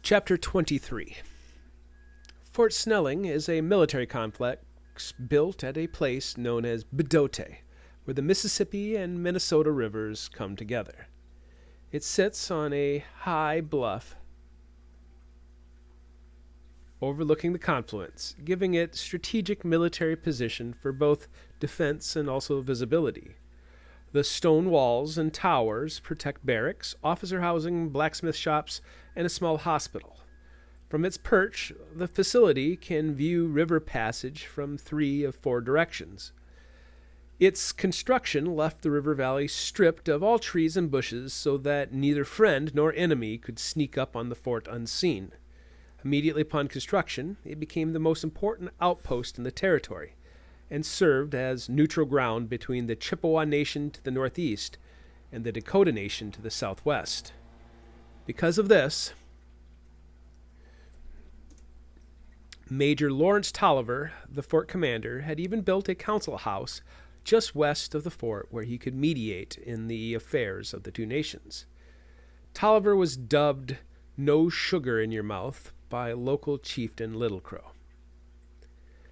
Chapter 23. Fort Snelling is a military complex built at a place known as Bedote, where the Mississippi and Minnesota rivers come together. It sits on a high bluff overlooking the confluence, giving it strategic military position for both defense and also visibility. The stone walls and towers protect barracks, officer housing, blacksmith shops, and a small hospital. From its perch, the facility can view river passage from 3 of 4 directions. Its construction left the river valley stripped of all trees and bushes so that neither friend nor enemy could sneak up on the fort unseen. Immediately upon construction, it became the most important outpost in the territory and served as neutral ground between the Chippewa Nation to the northeast and the Dakota Nation to the southwest. Because of this, Major Lawrence Tolliver, the fort commander, had even built a council house just west of the fort where he could mediate in the affairs of the two nations. Tolliver was dubbed "No Sugar in Your Mouth" by local chieftain Little Crow.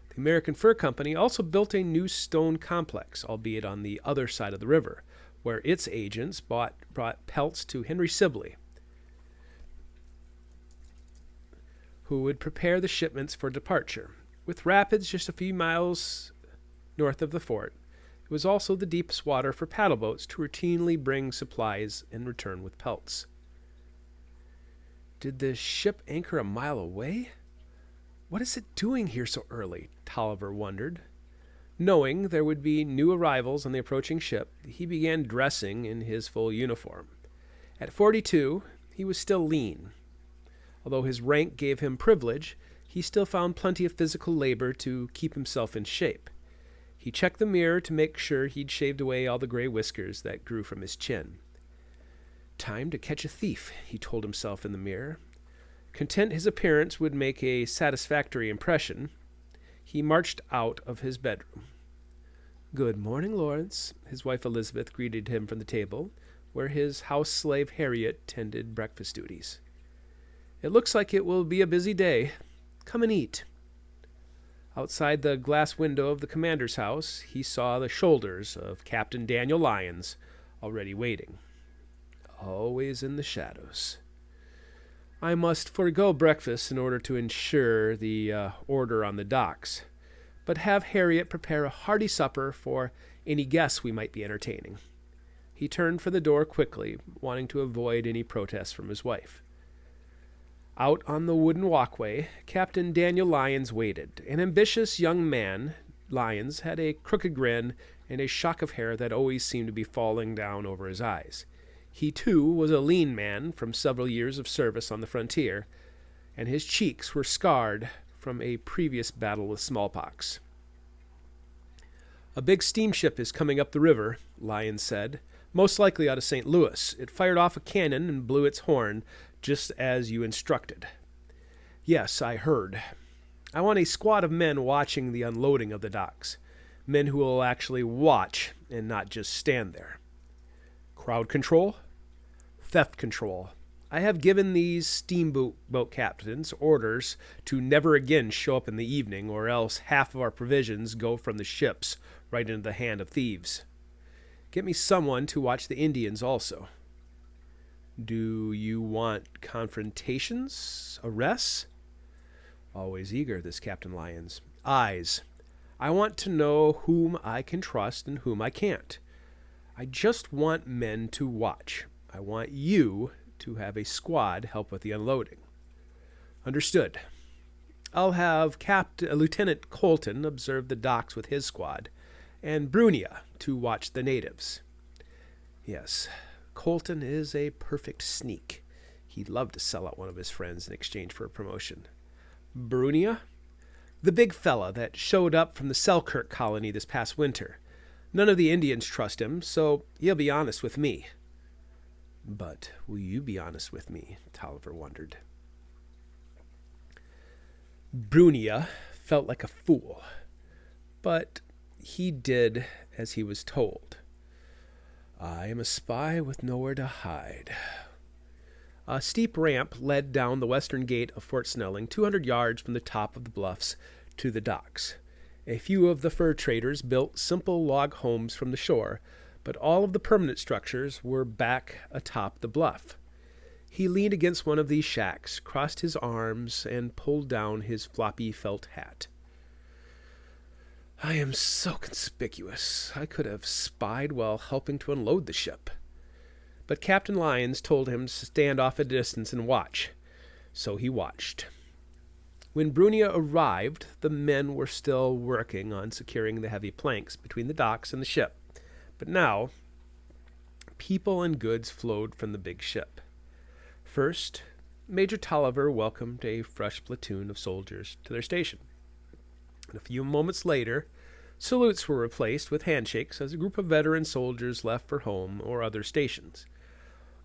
The American Fur Company also built a new stone complex, albeit on the other side of the river, where its agents brought pelts to Henry Sibley, who would prepare the shipments for departure. With rapids just a few miles north of the fort, it was also the deepest water for paddle boats to routinely bring supplies and return with pelts. Did the ship anchor a mile away? What is it doing here so early? Tolliver wondered. Knowing there would be new arrivals on the approaching ship, he began dressing in his full uniform. At 42, he was still lean. Although his rank gave him privilege, he still found plenty of physical labor to keep himself in shape. He checked the mirror to make sure he'd shaved away all the gray whiskers that grew from his chin. Time to catch a thief, he told himself in the mirror. Content his appearance would make a satisfactory impression, he marched out of his bedroom. "Good morning, Lawrence," his wife Elizabeth greeted him from the table, where his house slave Harriet tended breakfast duties. "It looks like it will be a busy day. Come and eat." Outside the glass window of the commander's house, he saw the shoulders of Captain Daniel Lyons already waiting. Always in the shadows. "I must forego breakfast in order to ensure the order on the docks, but have Harriet prepare a hearty supper for any guests we might be entertaining." He turned for the door quickly, wanting to avoid any protest from his wife. Out on the wooden walkway, Captain Daniel Lyons waited. An ambitious young man, Lyons had a crooked grin and a shock of hair that always seemed to be falling down over his eyes. He, too, was a lean man from several years of service on the frontier, and his cheeks were scarred from a previous battle with smallpox. "A big steamship is coming up the river," Lyons said, "most likely out of St. Louis. It fired off a cannon and blew its horn, just as you instructed." "Yes, I heard. I want a squad of men watching the unloading of the docks. Men who will actually watch and not just stand there." "Crowd control?" "Theft control. I have given these steamboat captains orders to never again show up in the evening, or else half of our provisions go from the ships right into the hand of thieves. Get me someone to watch the Indians also." "Do you want confrontations? Arrests?" Always eager, this Captain Lyons. "Eyes. I want to know whom I can trust and whom I can't. I just want men to watch. I want you to have a squad help with the unloading." "Understood. I'll have Lieutenant Colton observe the docks with his squad, and Brunia to watch the natives." Yes, Colton is a perfect sneak. He'd love to sell out one of his friends in exchange for a promotion. "Brunia?" "The big fella that showed up from the Selkirk colony this past winter. None of the Indians trust him, so he'll be honest with me." But will you be honest with me? Tolliver wondered. Brunia felt like a fool, but he did as he was told. "I am a spy with nowhere to hide. A steep ramp led down the western gate of Fort Snelling, 200 yards from the top of the bluffs to the docks. A few of the fur traders built simple log homes from the shore, but all of the permanent structures were back atop the bluff. He leaned against one of these shacks, crossed his arms, and pulled down his floppy felt hat. I am so conspicuous. I could have spied while helping to unload the ship. But Captain Lyons told him to stand off a distance and watch. So he watched. When Brunia arrived, the men were still working on securing the heavy planks between the docks and the ship. But now, people and goods flowed from the big ship. First, Major Tolliver welcomed a fresh platoon of soldiers to their station. And a few moments later, salutes were replaced with handshakes as a group of veteran soldiers left for home or other stations.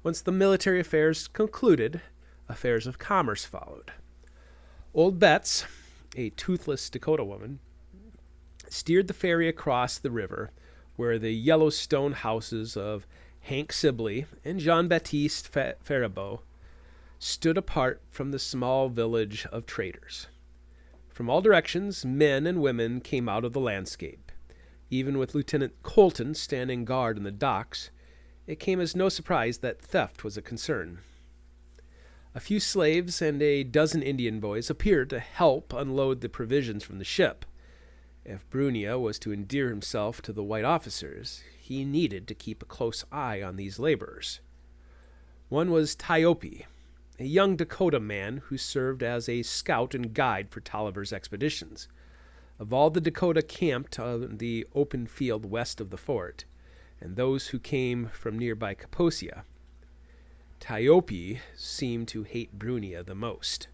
Once the military affairs concluded, affairs of commerce followed. Old Betts, a toothless Dakota woman, steered the ferry across the river where the Yellowstone houses of Hank Sibley and Jean-Baptiste Faribault stood apart from the small village of traders. From all directions, men and women came out of the landscape. Even with Lieutenant Colton standing guard on the docks, it came as no surprise that theft was a concern. A few slaves and a dozen Indian boys appeared to help unload the provisions from the ship. If Brunia was to endear himself to the white officers, he needed to keep a close eye on these laborers. One was Tyope, a young Dakota man who served as a scout and guide for Tolliver's expeditions. Of all the Dakota camped on the open field west of the fort, and those who came from nearby Kaposia, Tyope seemed to hate Brunia the most.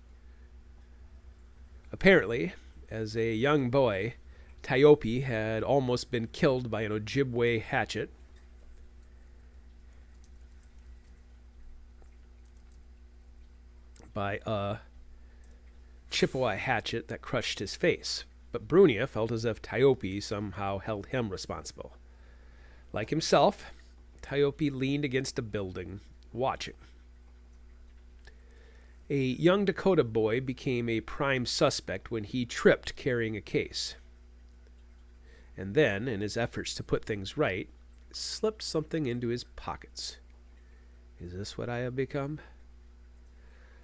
Apparently, as a young boy, Tyope had almost been killed by an Ojibwe hatchet. By a Chippewa hatchet that crushed his face, but Brunia felt as if Tyope somehow held him responsible. Like himself, Tyope leaned against a building, watching. A young Dakota boy became a prime suspect when he tripped carrying a case. And then, in his efforts to put things right, slipped something into his pockets. Is this what I have become?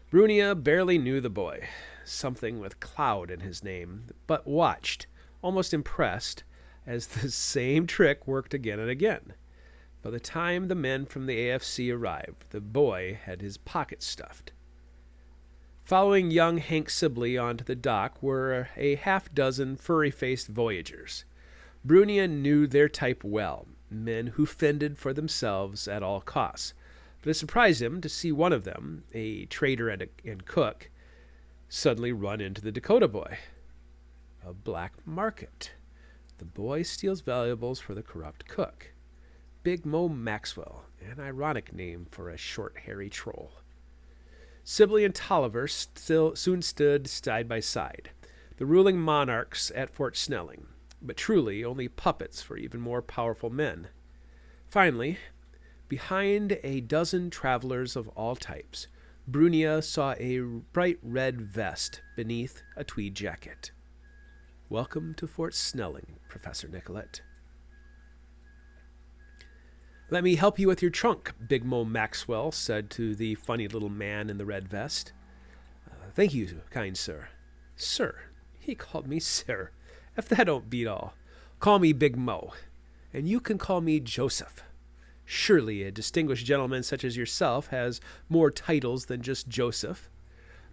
Brunia barely knew the boy, something with Cloud in his name, but watched, almost impressed, as the same trick worked again and again. By the time the men from the AFC arrived, the boy had his pockets stuffed. Following young Hank Sibley onto the dock were a half-dozen furry-faced voyagers. Brunia knew their type well, men who fended for themselves at all costs. But it surprised him to see one of them, a trader and cook, suddenly run into the Dakota boy. A black market. The boy steals valuables for the corrupt cook. Big Mo Maxwell, an ironic name for a short, hairy troll. Sibley and Tolliver soon stood side by side, the ruling monarchs at Fort Snelling, but truly only puppets for even more powerful men. Finally, behind a dozen travelers of all types, Brunia saw a bright red vest beneath a tweed jacket. Welcome to Fort Snelling, Professor Nicollet. Let me help you with your trunk, Big Mo Maxwell said to the funny little man in the red vest. Thank you, kind sir. Sir? He called me sir. If that don't beat all. Call me Big Mo, and you can call me Joseph. Surely a distinguished gentleman such as yourself has more titles than just Joseph.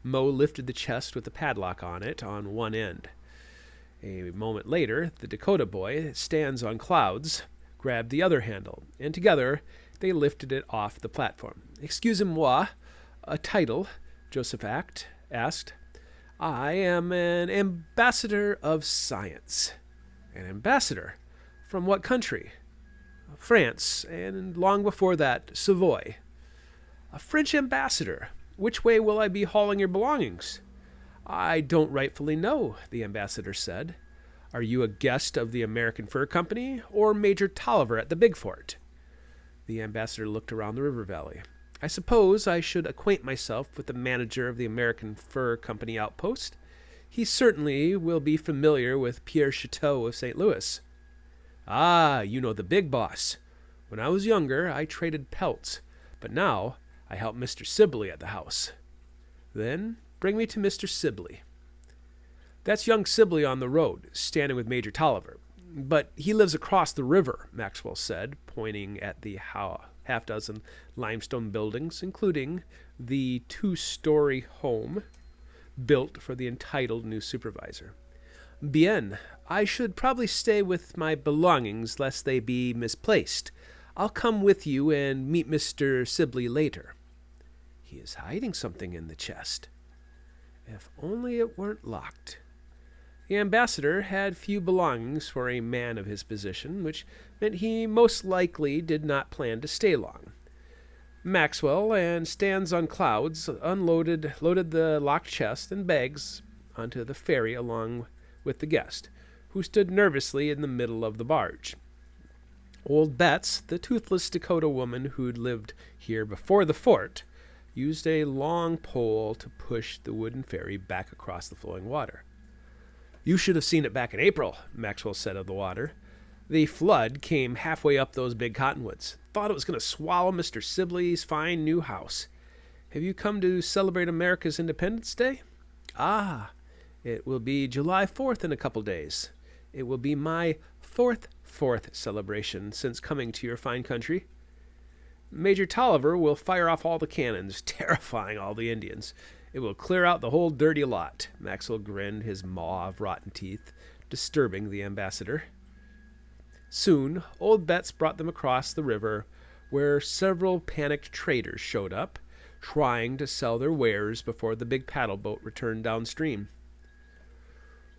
Mo lifted the chest with the padlock on it on one end. A moment later, the Dakota boy stands on Clouds, grabbed the other handle, and together they lifted it off the platform. Excusez-moi, a title, Joseph asked. I am an ambassador of science. An ambassador? From what country? France, and long before that, Savoy. A French ambassador. Which way will I be hauling your belongings? I don't rightfully know, the ambassador said. Are you a guest of the American Fur Company or Major Tolliver at the Big Fort? The ambassador looked around the river valley. I suppose I should acquaint myself with the manager of the American Fur Company outpost. He certainly will be familiar with Pierre Chateau of St. Louis. Ah, you know the big boss. When I was younger, I traded pelts, but now I help Mr. Sibley at the house. Then bring me to Mr. Sibley. That's young Sibley on the road, standing with Major Tolliver. But he lives across the river, Maxwell said, pointing at the half-dozen limestone buildings, including the 2-story home built for the entitled new supervisor. Bien, I should probably stay with my belongings lest they be misplaced. I'll come with you and meet Mr. Sibley later. He is hiding something in the chest. If only it weren't locked. The ambassador had few belongings for a man of his position, which meant he most likely did not plan to stay long. Maxwell and Stands on Clouds loaded the locked chest and bags onto the ferry along with the guest, who stood nervously in the middle of the barge. Old Betts, the toothless Dakota woman who'd lived here before the fort, used a long pole to push the wooden ferry back across the flowing water. You should have seen it back in April, Maxwell said of the water. The flood came halfway up those big cottonwoods. Thought it was going to swallow Mr. Sibley's fine new house. Have you come to celebrate America's Independence Day? Ah, it will be July 4th in a couple days. It will be my fourth celebration since coming to your fine country. Major Tolliver will fire off all the cannons, terrifying all the Indians. It will clear out the whole dirty lot. Maxwell grinned, his maw of rotten teeth disturbing the ambassador. Soon, old Betts brought them across the river, where several panicked traders showed up, trying to sell their wares before the big paddle boat returned downstream.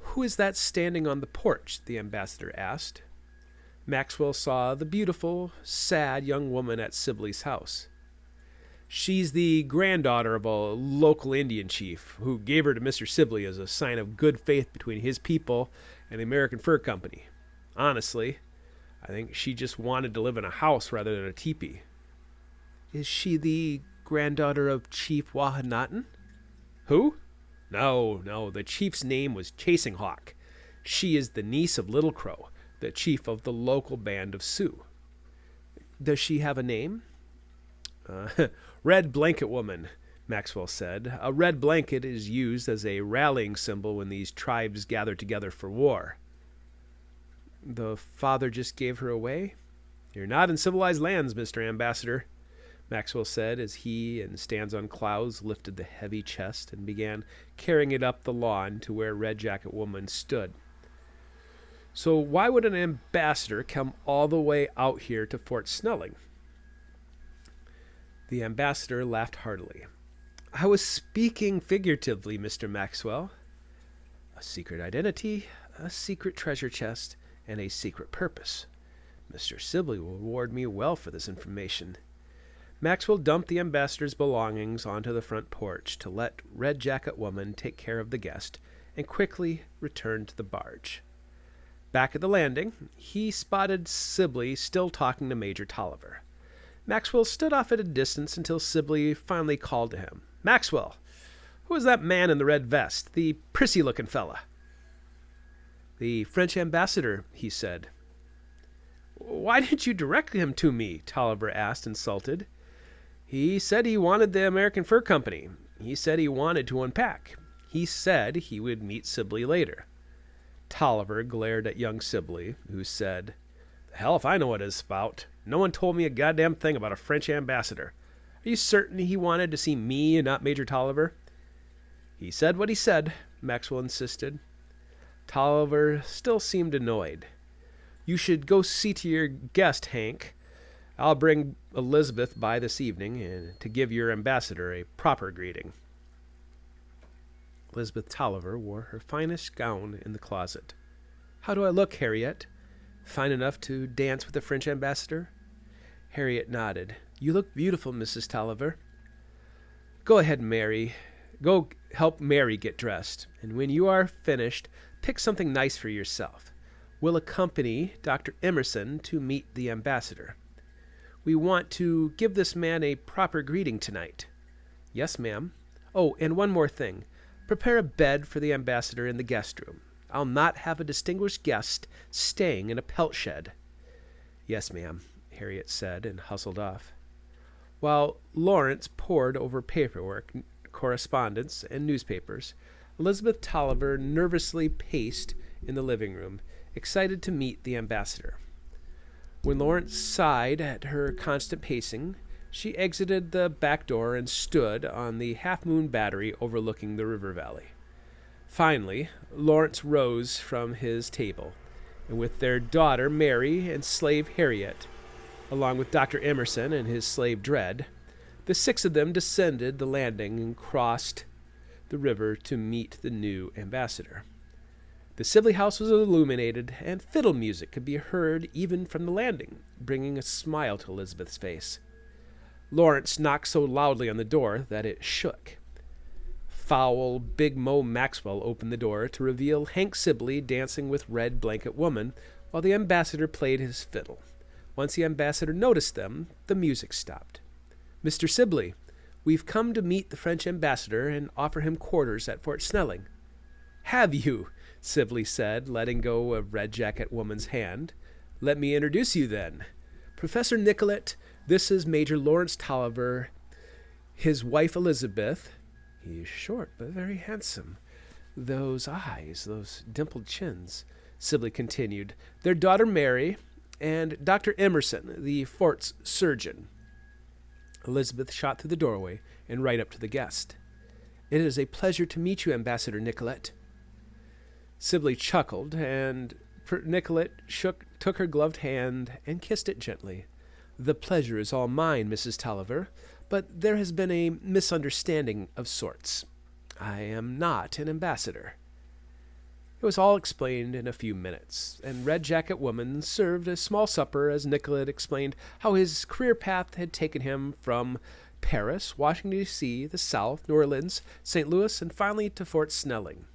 Who is that standing on the porch? The ambassador asked. Maxwell saw the beautiful, sad young woman at Sibley's house. She's the granddaughter of a local Indian chief who gave her to Mr. Sibley as a sign of good faith between his people and the American Fur Company. Honestly, I think she just wanted to live in a house rather than a teepee. Is she the granddaughter of Chief Wahanaton? Who? No, the chief's name was Chasing Hawk. She is the niece of Little Crow, the chief of the local band of Sioux. Does she have a name? Red Blanket Woman, Maxwell said. A red blanket is used as a rallying symbol when these tribes gather together for war. The father just gave her away? You're not in civilized lands, Mr. Ambassador, Maxwell said as he and Stands on Clouds lifted the heavy chest and began carrying it up the lawn to where Red Jacket Woman stood. So why would an ambassador come all the way out here to Fort Snelling? The ambassador laughed heartily. I was speaking figuratively, Mr. Maxwell. A secret identity, a secret treasure chest, and a secret purpose. Mr. Sibley will reward me well for this information. Maxwell dumped the ambassador's belongings onto the front porch to let Red Jacket Woman take care of the guest and quickly returned to the barge. Back at the landing, he spotted Sibley still talking to Major Tolliver. Maxwell stood off at a distance until Sibley finally called to him. Maxwell, who is that man in the red vest, the prissy-looking fella? The French ambassador, he said. Why didn't you direct him to me? Tolliver asked, insulted. He said he wanted the American Fur Company. He said he wanted to unpack. He said he would meet Sibley later. Tolliver glared at young Sibley, who said, The hell if I know what it's about. No one told me a goddamn thing about a French ambassador. Are you certain he wanted to see me and not Major Tolliver? He said what he said, Maxwell insisted. Tolliver still seemed annoyed. You should go see to your guest, Hank. I'll bring Elizabeth by this evening and to give your ambassador a proper greeting. Elizabeth Tolliver wore her finest gown in the closet. How do I look, Harriet? Fine enough to dance with the French ambassador? Harriet nodded. You look beautiful, Mrs. Tolliver. Go ahead, Mary. Go help Mary get dressed, and when you are finished, pick something nice for yourself. We'll accompany Dr. Emerson to meet the ambassador. We want to give this man a proper greeting tonight." "Yes, ma'am." "Oh, and one more thing. Prepare a bed for the ambassador in the guest room. I'll not have a distinguished guest staying in a pelt shed." "Yes, ma'am," Harriet said, and hustled off. While Lawrence pored over paperwork, correspondence, and newspapers, Elizabeth Tolliver nervously paced in the living room, excited to meet the ambassador. When Lawrence sighed at her constant pacing, she exited the back door and stood on the half-moon battery overlooking the river valley. Finally, Lawrence rose from his table, and with their daughter Mary and slave Harriet, along with Dr. Emerson and his slave Dred, the six of them descended the landing and crossed the river to meet the new ambassador. The Sibley house was illuminated, and fiddle music could be heard even from the landing, bringing a smile to Elizabeth's face. Lawrence knocked so loudly on the door that it shook. Foul Big Mo Maxwell opened the door to reveal Hank Sibley dancing with Red Blanket Woman while the ambassador played his fiddle. Once the ambassador noticed them, the music stopped. "Mr. Sibley, we've come to meet the French ambassador and offer him quarters at Fort Snelling." "Have you?" Sibley said, letting go of Red Jacket Woman's hand. "Let me introduce you then. Professor Nicollet, this is Major Lawrence Tolliver, his wife Elizabeth." "He is short, but very handsome. Those eyes, those dimpled chins," Sibley continued. "Their daughter Mary, and Dr. Emerson, the fort's surgeon." Elizabeth shot through the doorway and right up to the guest. "It is a pleasure to meet you, Ambassador Nicollet." Sibley chuckled, and Nicollet took her gloved hand and kissed it gently. "The pleasure is all mine, Mrs. Tolliver, but there has been a misunderstanding of sorts. I am not an ambassador." It was all explained in a few minutes, and Red Jacket Woman served a small supper as Nicollet explained how his career path had taken him from Paris, Washington, D.C., the South, New Orleans, St. Louis, and finally to Fort Snelling.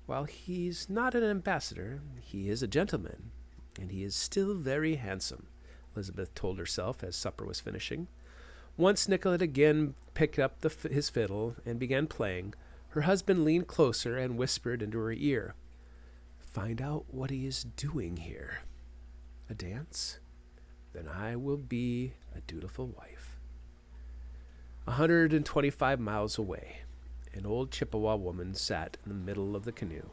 While he's not an ambassador, he is a gentleman, and he is still very handsome, Elizabeth told herself as supper was finishing. Once Nicollet again picked up his fiddle and began playing, her husband leaned closer and whispered into her ear, "Find out what he is doing here. A dance? Then I will be a dutiful wife." 125 miles away, an old Chippewa woman sat in the middle of the canoe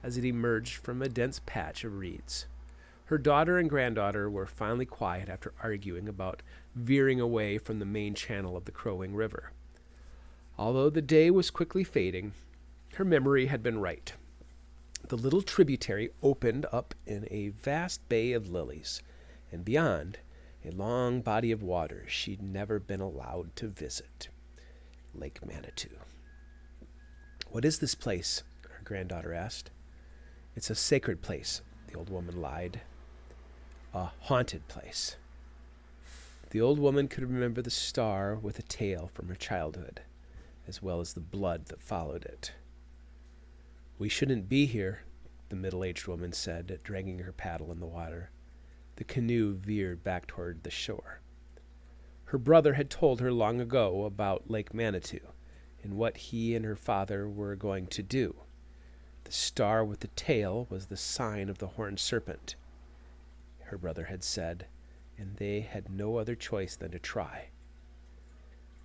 as it emerged from a dense patch of reeds. Her daughter and granddaughter were finally quiet after arguing about veering away from the main channel of the Crow-Wing River. Although the day was quickly fading, her memory had been right. The little tributary opened up in a vast bay of lilies, and beyond, a long body of water she'd never been allowed to visit, Lake Manitou. "What is this place?" her granddaughter asked. "It's a sacred place," the old woman lied. "A haunted place." The old woman could remember the star with a tail from her childhood, as well as the blood that followed it. "We shouldn't be here," the middle-aged woman said, dragging her paddle in the water. The canoe veered back toward the shore. Her brother had told her long ago about Lake Manitou and what he and her father were going to do. The star with the tail was the sign of the horned serpent, her brother had said, and they had no other choice than to try.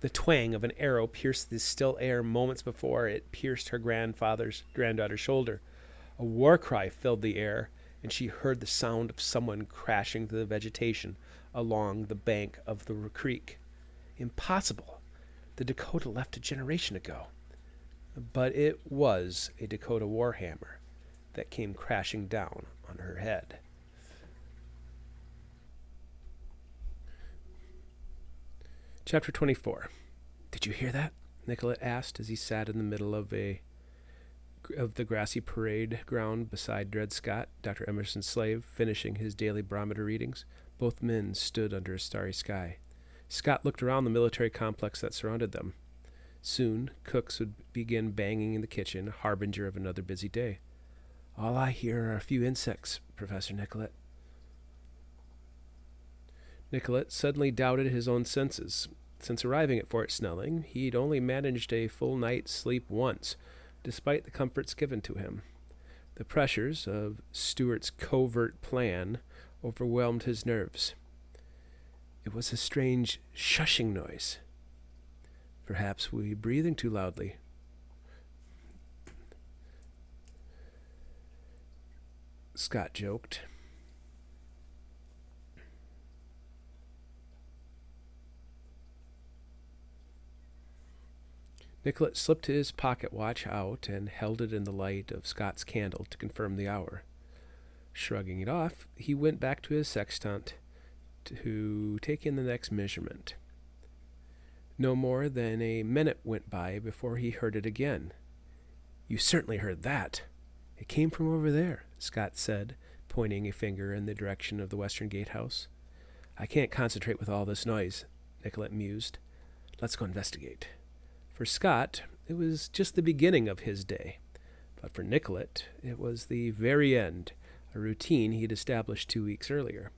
The twang of an arrow pierced the still air moments before it pierced her granddaughter's shoulder. A war cry filled the air, and she heard the sound of someone crashing through the vegetation along the bank of the creek. Impossible! The Dakota left a generation ago. But it was a Dakota warhammer that came crashing down on her head. Chapter 24. "Did you hear that?" Nicollet asked as he sat in the middle of the grassy parade ground beside Dred Scott, Dr. Emerson's slave, finishing his daily barometer readings. Both men stood under a starry sky. Scott looked around the military complex that surrounded them. Soon, cooks would begin banging in the kitchen, harbinger of another busy day. "All I hear are a few insects, Professor Nicollet." Nicollet suddenly doubted his own senses. Since arriving at Fort Snelling, he'd only managed a full night's sleep once, despite the comforts given to him. The pressures of Stuart's covert plan overwhelmed his nerves. It was a strange shushing noise. Perhaps we breathing too loudly. Scott joked. Nicollet slipped his pocket watch out and held it in the light of Scott's candle to confirm the hour. Shrugging it off, he went back to his sextant to take in the next measurement. No more than a minute went by before he heard it again. "You certainly heard that. It came from over there," Scott said, pointing a finger in the direction of the western gatehouse. "I can't concentrate with all this noise," Nicollet mused. "Let's go investigate." For Scott, it was just the beginning of his day. But for Nicollet, it was the very end, a routine he'd established 2 weeks earlier.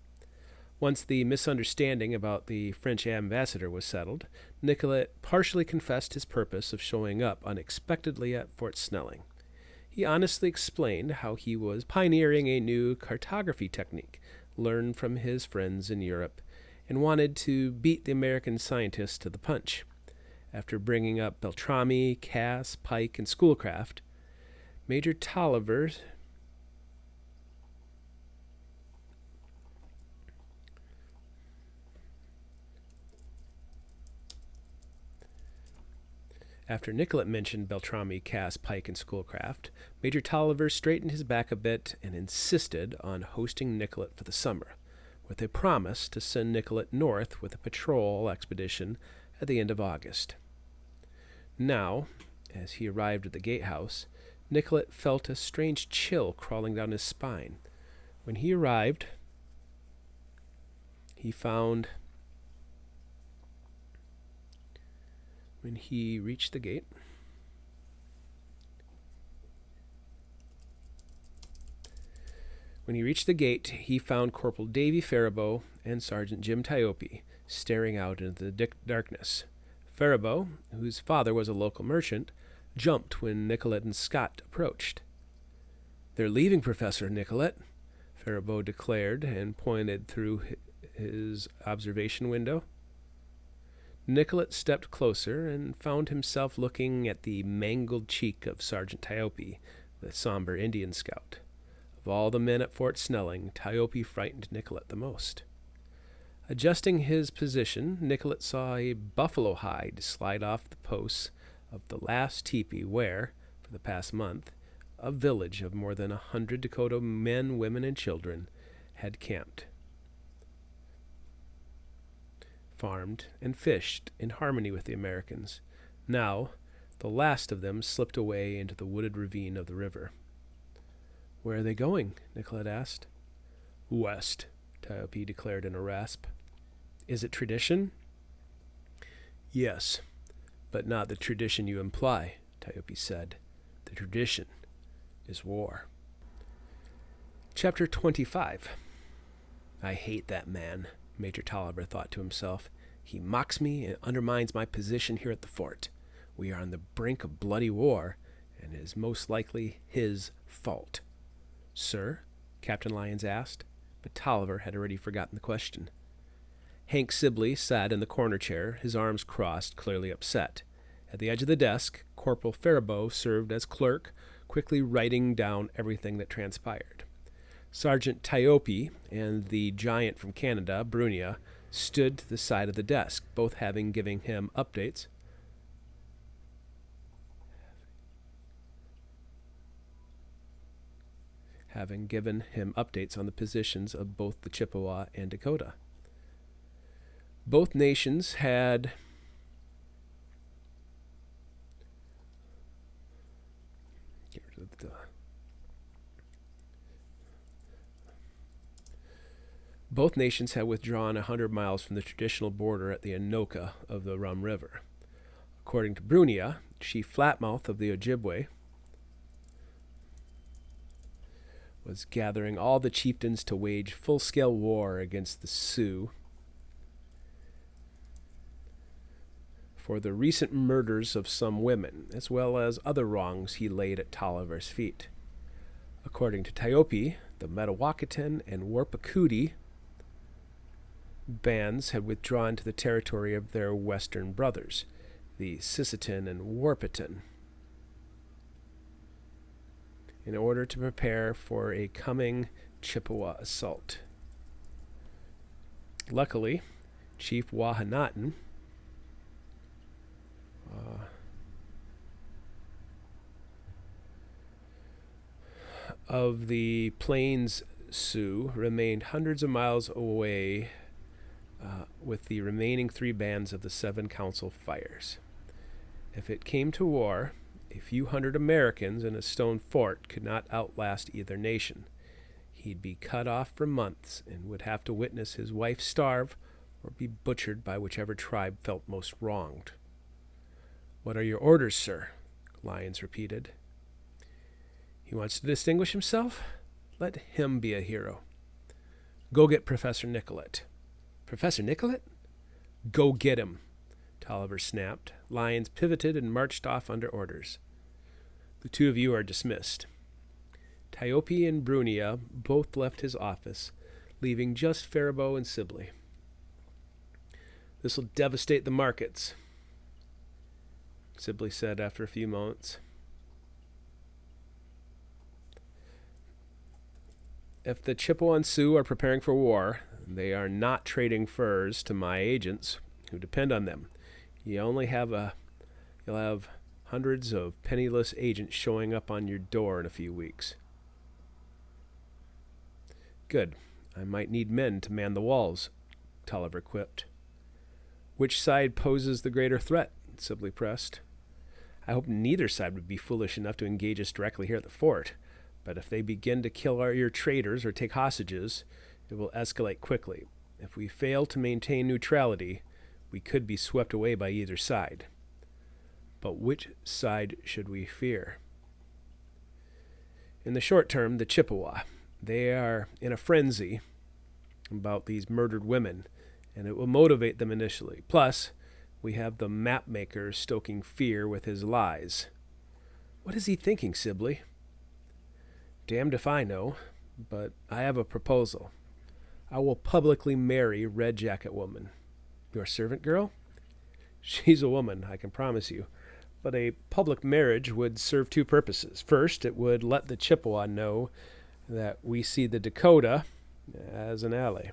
Once the misunderstanding about the French ambassador was settled, Nicollet partially confessed his purpose of showing up unexpectedly at Fort Snelling. He honestly explained how he was pioneering a new cartography technique learned from his friends in Europe and wanted to beat the American scientists to the punch. After bringing up Beltrami, Cass, Pike, and Schoolcraft, Major Tolliver After Nicollet mentioned Beltrami, Cass, Pike, and Schoolcraft, Major Tolliver straightened his back a bit and insisted on hosting Nicollet for the summer, with a promise to send Nicollet north with a patrol expedition at the end of August. Now, as he arrived at the gatehouse, Nicollet felt a strange chill crawling down his spine. When he arrived, When he reached the gate, he found Corporal Davy Faribault and Sergeant Jim Tiope staring out into the darkness. Faribault, whose father was a local merchant, jumped when Nicollet and Scott approached. "They're leaving, Professor Nicollet," Faribault declared and pointed through his observation window. Nicollet stepped closer and found himself looking at the mangled cheek of Sergeant Tiope, the somber Indian scout. Of all the men at Fort Snelling, Tiope frightened Nicollet the most. Adjusting his position, Nicollet saw a buffalo hide slide off the posts of the last teepee where, for the past month, a village of more than 100 Dakota men, women, and children had camped, farmed, and fished in harmony with the Americans. Now, the last of them slipped away into the wooded ravine of the river. "Where are they going?" Nicollet asked. "West," Tiope declared in a rasp. "Is it tradition?" "Yes, but not the tradition you imply," Tiope said. "The tradition is war." Chapter 25. "I hate that man," Major Tolliver thought to himself. "He mocks me and undermines my position here at the fort. We are on the brink of bloody war, and it is most likely his fault." "Sir?" Captain Lyons asked, but Tolliver had already forgotten the question. Hank Sibley sat in the corner chair, his arms crossed, clearly upset. At the edge of the desk, Corporal Faribault served as clerk, quickly writing down everything that transpired. Sergeant Tiope and the giant from Canada, Brunia, stood to the side of the desk, both having given him updates on the positions of both the Chippewa and Dakota. Both nations had withdrawn 100 miles from the traditional border at the Anoka of the Rum River. According to Brunia, Chief Flatmouth of the Ojibwe, was gathering all the chieftains to wage full-scale war against the Sioux for the recent murders of some women, as well as other wrongs he laid at Tolliver's feet. According to Tiope, the Metawakitan and Warpacuti bands had withdrawn to the territory of their western brothers, the Sisseton and Warpiton, in order to prepare for a coming Chippewa assault. Luckily, Chief Wahanaton of the Plains Sioux remained hundreds of miles away with the remaining 3 bands of the 7 council fires. If it came to war, a few hundred Americans in a stone fort could not outlast either nation. He'd be cut off for months and would have to witness his wife starve or be butchered by whichever tribe felt most wronged. "What are your orders, sir?" Lyons repeated. "He wants to distinguish himself? Let him be a hero. Go get Professor Nicollet." "Professor Nicollet?" "Go get him," Tolliver snapped. Lyons pivoted and marched off under orders. "The 2 of you are dismissed." Tiope and Brunia both left his office, leaving just Faribault and Sibley. "This will devastate the markets," Sibley said after a few moments. "If the Chippewa Sioux are preparing for war, they are not trading furs to my agents, who depend on them. You'll have hundreds of penniless agents showing up on your door in a few weeks." "Good. I might need men to man the walls," Tolliver quipped. "Which side poses the greater threat?" Sibley pressed. "I hope neither side would be foolish enough to engage us directly here at the fort. But if they begin to kill your traders or take hostages, it will escalate quickly. If we fail to maintain neutrality, we could be swept away by either side. But which side should we fear?" "In the short term, the Chippewa. They are in a frenzy about these murdered women, and it will motivate them initially. Plus, we have the map maker stoking fear with his lies." "What is he thinking, Sibley?" "Damned if I know, but I have a proposal. I will publicly marry Red Jacket Woman." "Your servant girl?" "She's a woman, I can promise you. But a public marriage would serve 2 purposes. First, it would let the Chippewa know that we see the Dakota as an ally.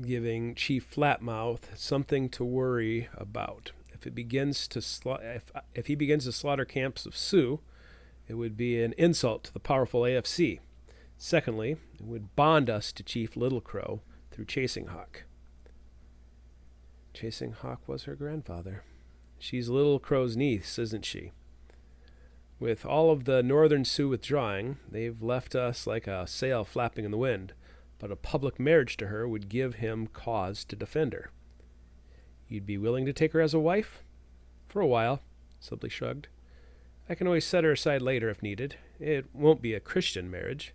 Giving Chief Flatmouth something to worry about. If he begins to slaughter camps of Sioux, it would be an insult to the powerful AFC. Secondly, it would bond us to Chief Little Crow through Chasing Hawk. Chasing Hawk was her grandfather. She's Little Crow's niece, isn't she? With all of the northern Sioux withdrawing, they've left us like a sail flapping in the wind, but a public marriage to her would give him cause to defend her. You'd be willing to take her as a wife?" "For a while," Sibley shrugged. "I can always set her aside later if needed. It won't be a Christian marriage."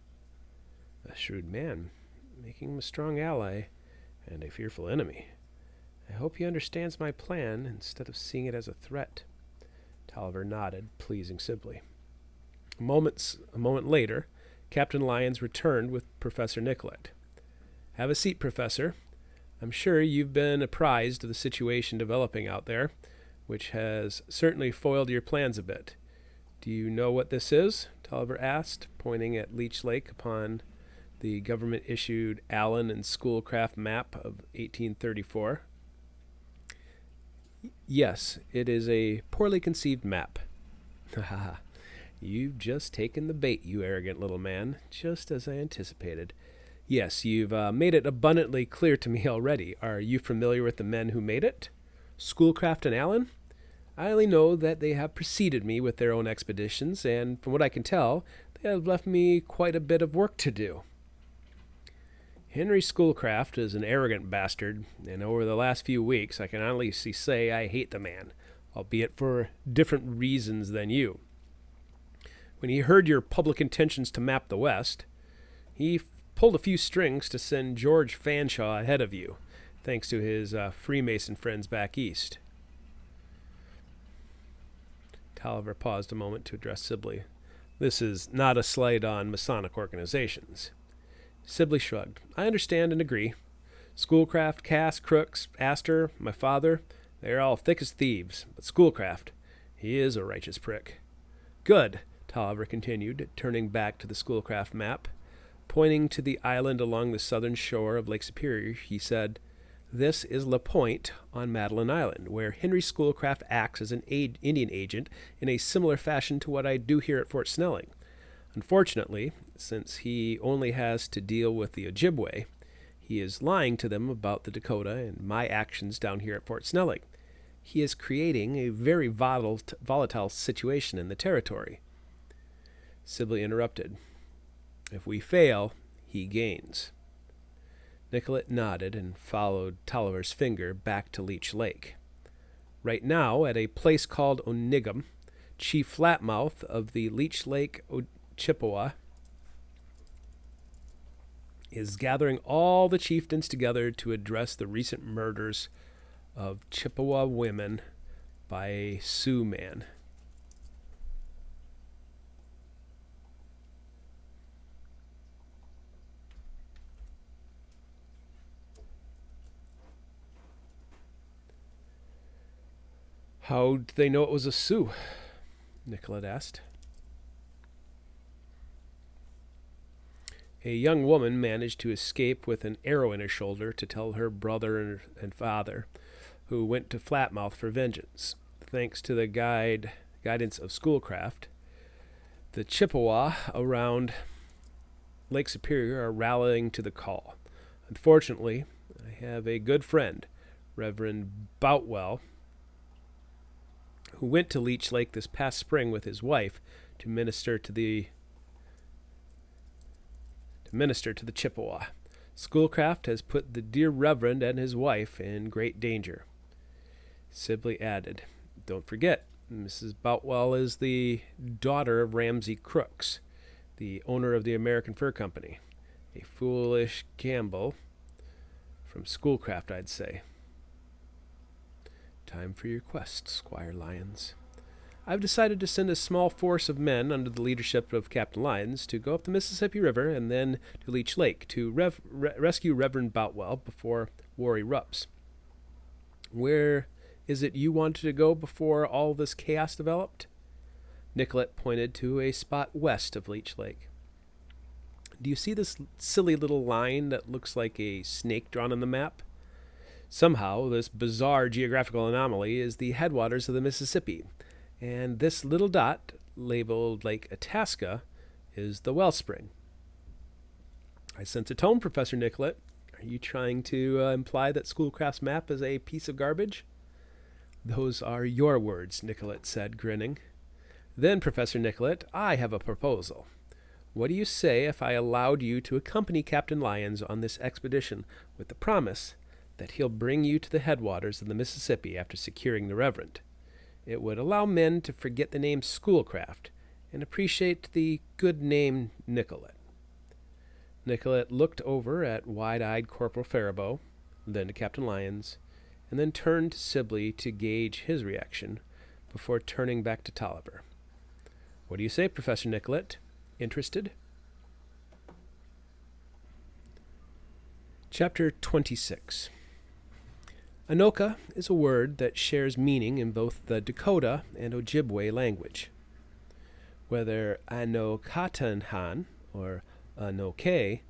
"A shrewd man, making him a strong ally and a fearful enemy. I hope he understands my plan instead of seeing it as a threat." Tolliver nodded, pleasing Sibley. A moment later, Captain Lyons returned with Professor Nicollet. "Have a seat, Professor. I'm sure you've been apprised of the situation developing out there, which has certainly foiled your plans a bit. Do you know what this is?" Tolliver asked, pointing at Leech Lake upon the government-issued Allen and Schoolcraft map of 1834. "Yes, it is a poorly conceived map." "Ha ha. You've just taken the bait, you arrogant little man, just as I anticipated. Yes, you've made it abundantly clear to me already. Are you familiar with the men who made it? Schoolcraft and Allen? I only know that they have preceded me with their own expeditions, and from what I can tell, they have left me quite a bit of work to do. Henry Schoolcraft is an arrogant bastard, and over the last few weeks I can honestly say I hate the man, albeit for different reasons than you. When he heard your public intentions to map the West, he pulled a few strings to send George Fanshawe ahead of you, thanks to his Freemason friends back east. Tolliver paused a moment to address Sibley. This is not a slight on Masonic organizations. Sibley shrugged. I understand and agree. Schoolcraft, Cass, Crooks, Astor, my father, they're all thick as thieves. But Schoolcraft, he is a righteous prick. Good, Tolliver continued, turning back to the Schoolcraft map. Pointing to the island along the southern shore of Lake Superior, he said, This is La Pointe on Madeline Island, where Henry Schoolcraft acts as an Indian agent in a similar fashion to what I do here at Fort Snelling. Unfortunately, since he only has to deal with the Ojibwe, he is lying to them about the Dakota and my actions down here at Fort Snelling. He is creating a very volatile situation in the territory. Sibley interrupted. If we fail, he gains. Nicollet nodded and followed Tolliver's finger back to Leech Lake. Right now, at a place called Onigum, Chief Flatmouth of the Leech Lake Chippewa is gathering all the chieftains together to address the recent murders of Chippewa women by a Sioux man. How did they know it was a Sioux? Nicollet asked. A young woman managed to escape with an arrow in her shoulder to tell her brother and father, who went to Flatmouth for vengeance. Thanks to the guidance of Schoolcraft, the Chippewa around Lake Superior are rallying to the call. Unfortunately, I have a good friend, Reverend Boutwell, who went to Leech Lake this past spring with his wife to minister to the Chippewa. Schoolcraft has put the dear Reverend and his wife in great danger. Sibley added, Don't forget, Mrs. Boutwell is the daughter of Ramsey Crooks, the owner of the American Fur Company. A foolish gamble from Schoolcraft, I'd say. Time for your quest, Squire Lyons. I've decided to send a small force of men under the leadership of Captain Lyons to go up the Mississippi River and then to Leech Lake to rescue Reverend Boutwell before war erupts. Where is it you wanted to go before all this chaos developed? Nicollet pointed to a spot west of Leech Lake. Do you see this silly little line that looks like a snake drawn on the map? Somehow, this bizarre geographical anomaly is the headwaters of the Mississippi, and this little dot, labeled Lake Itasca, is the wellspring. I sense a tone, Professor Nicollet. Are you trying to imply that Schoolcraft's map is a piece of garbage? Those are your words, Nicollet said, grinning. Then, Professor Nicollet, I have a proposal. What do you say if I allowed you to accompany Captain Lyons on this expedition with the promise that he'll bring you to the headwaters of the Mississippi after securing the Reverend? It would allow men to forget the name Schoolcraft and appreciate the good name Nicollet. Nicollet looked over at wide-eyed Corporal Faribault, then to Captain Lyons, and then turned to Sibley to gauge his reaction before turning back to Tolliver. What do you say, Professor Nicollet? Interested? Chapter 26. Anoka is a word that shares meaning in both the Dakota and Ojibwe language. Whether Anokatanhan or Anoke,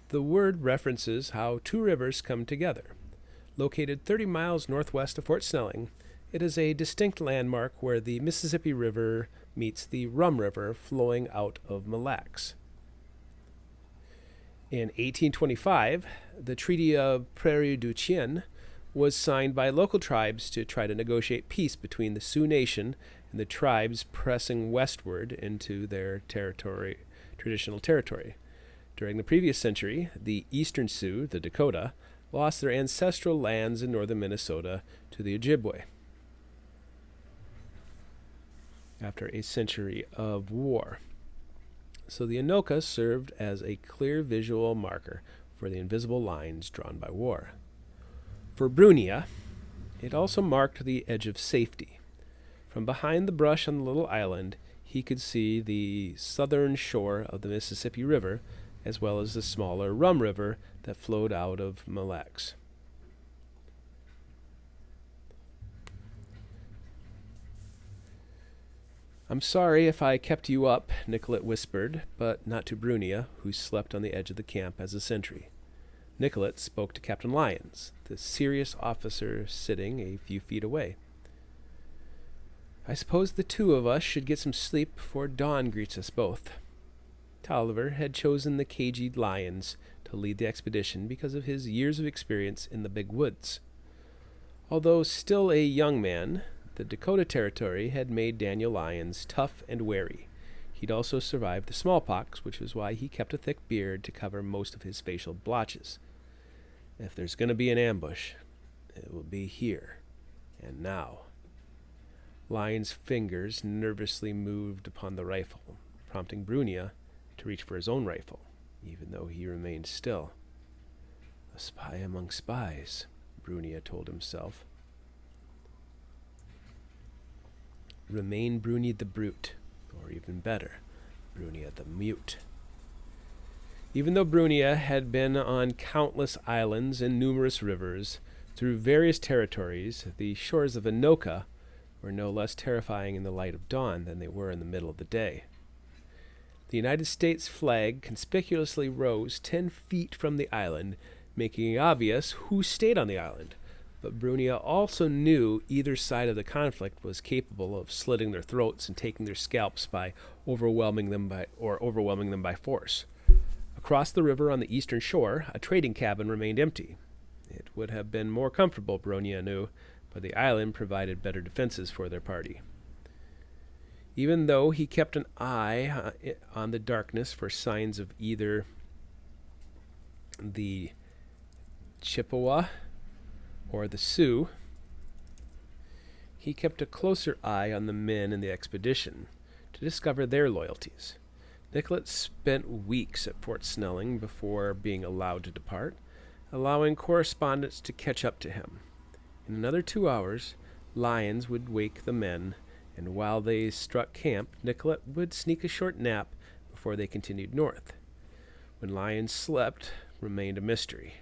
the word references how two rivers come together. Located 30 miles northwest of Fort Snelling, it is a distinct landmark where the Mississippi River meets the Rum River flowing out of Mille Lacs. In 1825, the Treaty of Prairie du Chien was signed by local tribes to try to negotiate peace between the Sioux Nation and the tribes pressing westward into their traditional territory. During the previous century, the Eastern Sioux, the Dakota, lost their ancestral lands in northern Minnesota to the Ojibwe. After a century of war, So the Anoka served as a clear visual marker for the invisible lines drawn by war. For Brunia, it also marked the edge of safety. From behind the brush on the little island, he could see the southern shore of the Mississippi River, as well as the smaller Rum River that flowed out of Mille Lacs. "I'm sorry if I kept you up," Nicollet whispered, but not to Brunia, who slept on the edge of the camp as a sentry. Nicollet spoke to Captain Lyons, the serious officer sitting a few feet away. "I suppose the two of us should get some sleep before dawn greets us both." Tolliver had chosen the cagey Lyons to lead the expedition because of his years of experience in the big woods. Although still a young man, the Dakota Territory had made Daniel Lyons tough and wary. He'd also survived the smallpox, which was why he kept a thick beard to cover most of his facial blotches. If there's going to be an ambush, it will be here and now. Lyons' fingers nervously moved upon the rifle, prompting Brunia to reach for his own rifle, even though he remained still. "A spy among spies," Brunia told himself. Remain Bruni the Brute, or even better, Brunia the Mute. Even though Brunia had been on countless islands and numerous rivers, through various territories, the shores of Anoka were no less terrifying in the light of dawn than they were in the middle of the day. The United States flag conspicuously rose 10 feet from the island, making it obvious who stayed on the island. But Brunia also knew either side of the conflict was capable of slitting their throats and taking their scalps by overwhelming them by force. Across the river on the eastern shore, a trading cabin remained empty. It would have been more comfortable, Brunia knew, but the island provided better defenses for their party. Even though he kept an eye on the darkness for signs of either the Chippewa or the Sioux, he kept a closer eye on the men in the expedition to discover their loyalties. Nicollet spent weeks at Fort Snelling before being allowed to depart, allowing correspondents to catch up to him. In another 2 hours, Lyons would wake the men, and while they struck camp, Nicollet would sneak a short nap before they continued north. When Lyons slept remained a mystery.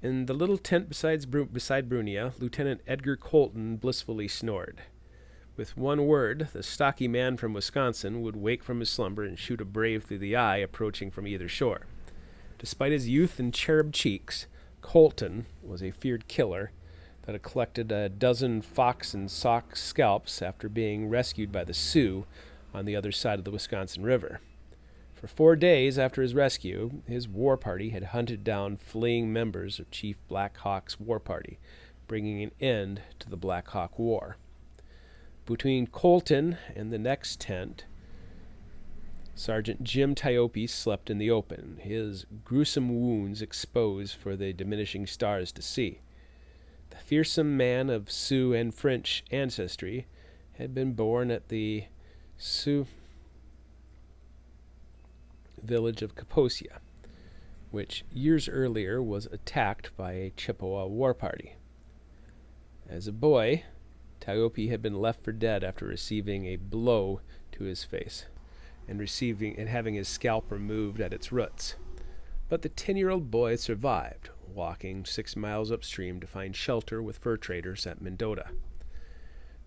In the little tent beside Brunia, Lieutenant Edgar Colton blissfully snored. With one word, the stocky man from Wisconsin would wake from his slumber and shoot a brave through the eye approaching from either shore. Despite his youth and cherub cheeks, Colton was a feared killer that had collected a dozen fox and sock scalps after being rescued by the Sioux on the other side of the Wisconsin River. For 4 days after his rescue, his war party had hunted down fleeing members of Chief Black Hawk's war party, bringing an end to the Black Hawk War. Between Colton and the next tent, Sergeant Jim Tiope slept in the open, his gruesome wounds exposed for the diminishing stars to see. The fearsome man of Sioux and French ancestry had been born at the Sioux village of Caput, which years earlier was attacked by a Chippewa war party. As a boy, Tiope had been left for dead after receiving a blow to his face and having his scalp removed at its roots. But the 10-year-old boy survived, walking 6 miles upstream to find shelter with fur traders at Mendota.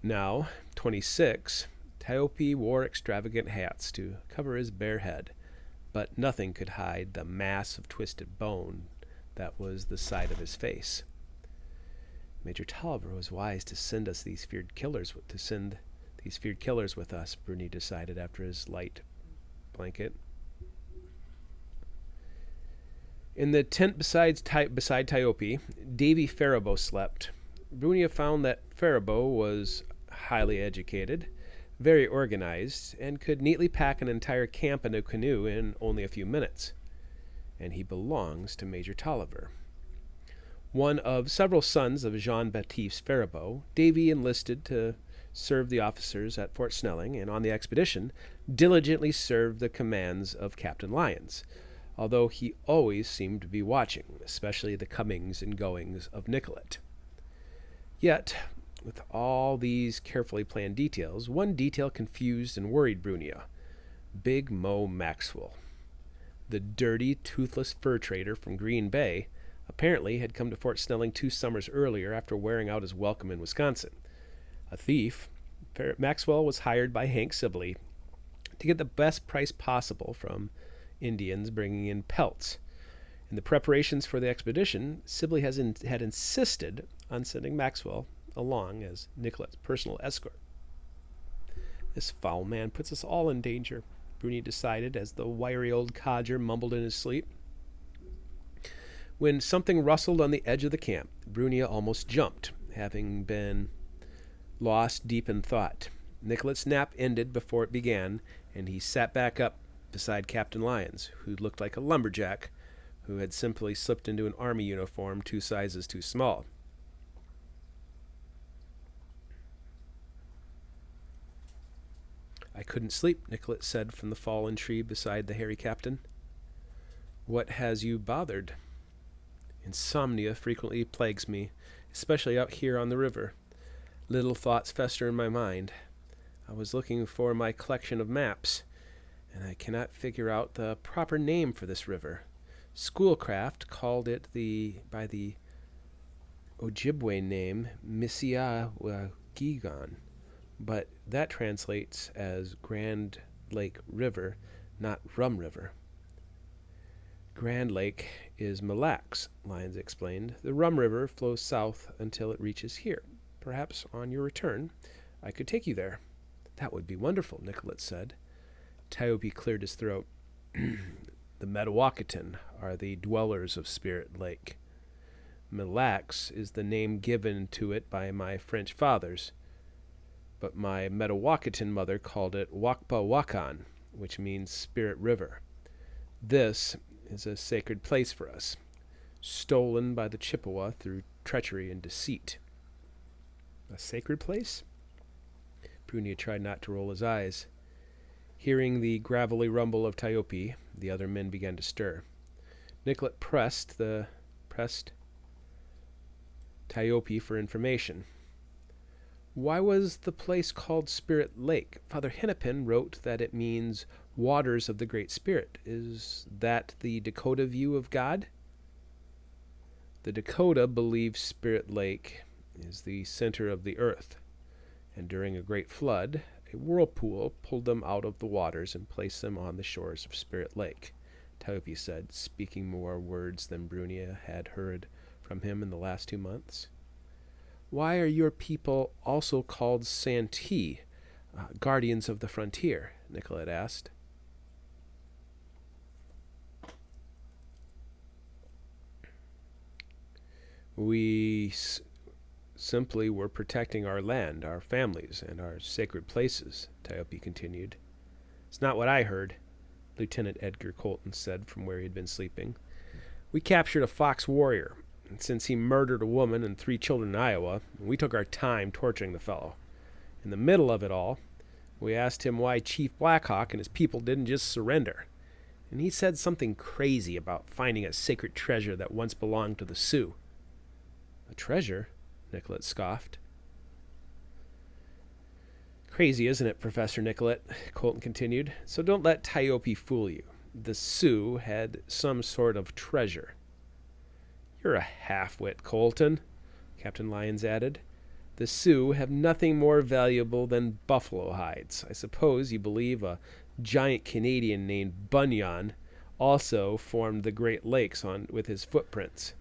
Now, 26, Tiope wore extravagant hats to cover his bare head, but nothing could hide the mass of twisted bone that was the side of his face. Major Tolliver was wise to send these feared killers with us, Bruni decided after his light blanket. In the tent beside Tiope, Davy Faribault slept. Brunia found that Faribault was highly educated, very organized, and could neatly pack an entire camp in a canoe in only a few minutes. And he belongs to Major Tolliver. One of several sons of Jean-Baptiste Faribault, Davy enlisted to served the officers at Fort Snelling, and on the expedition diligently served the commands of Captain Lyons, although he always seemed to be watching, especially the comings and goings of Nicollet. Yet, with all these carefully planned details, one detail confused and worried Brunia: Big Mo Maxwell. The dirty, toothless fur trader from Green Bay apparently had come to Fort Snelling 2 summers earlier after wearing out his welcome in Wisconsin. A thief, Maxwell was hired by Hank Sibley to get the best price possible from Indians bringing in pelts. In the preparations for the expedition, Sibley had insisted on sending Maxwell along as Nicollet's personal escort. This foul man puts us all in danger, Bruni decided as the wiry old codger mumbled in his sleep. When something rustled on the edge of the camp, Brunia almost jumped, having been lost deep in thought. Nicollet's nap ended before it began, and he sat back up beside Captain Lyons, who looked like a lumberjack who had simply slipped into an army uniform 2 sizes too small. I couldn't sleep, Nicollet said from the fallen tree beside the hairy captain. What has you bothered? Insomnia frequently plagues me, especially out here on the river. Little thoughts fester in my mind. I was looking for my collection of maps, and I cannot figure out the proper name for this river. Schoolcraft called it by the Ojibwe name Mississauga, but that translates as Grand Lake River, not Rum River. Grand Lake is Mille Lacs, Lyons explained. The Rum River flows south until it reaches here. Perhaps on your return, I could take you there. That would be wonderful, Nicollet said. Tiope cleared his throat. The Metawakitan are the dwellers of Spirit Lake. Mille Lacs is the name given to it by my French fathers, but my Metawakitan mother called it Wakpa-Wakan, which means Spirit River. This is a sacred place for us, stolen by the Chippewa through treachery and deceit. A sacred place? Brunia tried not to roll his eyes. Hearing the gravelly rumble of Tiope, the other men began to stir. Nicollet pressed Tiope for information. Why was the place called Spirit Lake? Father Hennepin wrote that it means waters of the Great Spirit. Is that the Dakota view of God? The Dakota believes Spirit Lake is the center of the earth, and during a great flood, a whirlpool pulled them out of the waters and placed them on the shores of Spirit Lake, Tiope said, speaking more words than Brunia had heard from him in the last 2 months. Why are your people also called Santee, guardians of the frontier? Nicollet asked. We simply were protecting our land, our families, and our sacred places, Tiope continued. It's not what I heard, Lieutenant Edgar Colton said from where he had been sleeping. We captured a Fox warrior, and since he murdered a woman and 3 children in Iowa, we took our time torturing the fellow. In the middle of it all, we asked him why Chief Blackhawk and his people didn't just surrender, and he said something crazy about finding a sacred treasure that once belonged to the Sioux. A treasure? Nicollet scoffed. Crazy, isn't it, Professor Nicollet? Colton continued. So don't let Tiope fool you. The Sioux had some sort of treasure. You're a half-wit, Colton, Captain Lyons added. The Sioux have nothing more valuable than buffalo hides. I suppose you believe a giant Canadian named Bunyan also formed the Great Lakes with his footprints.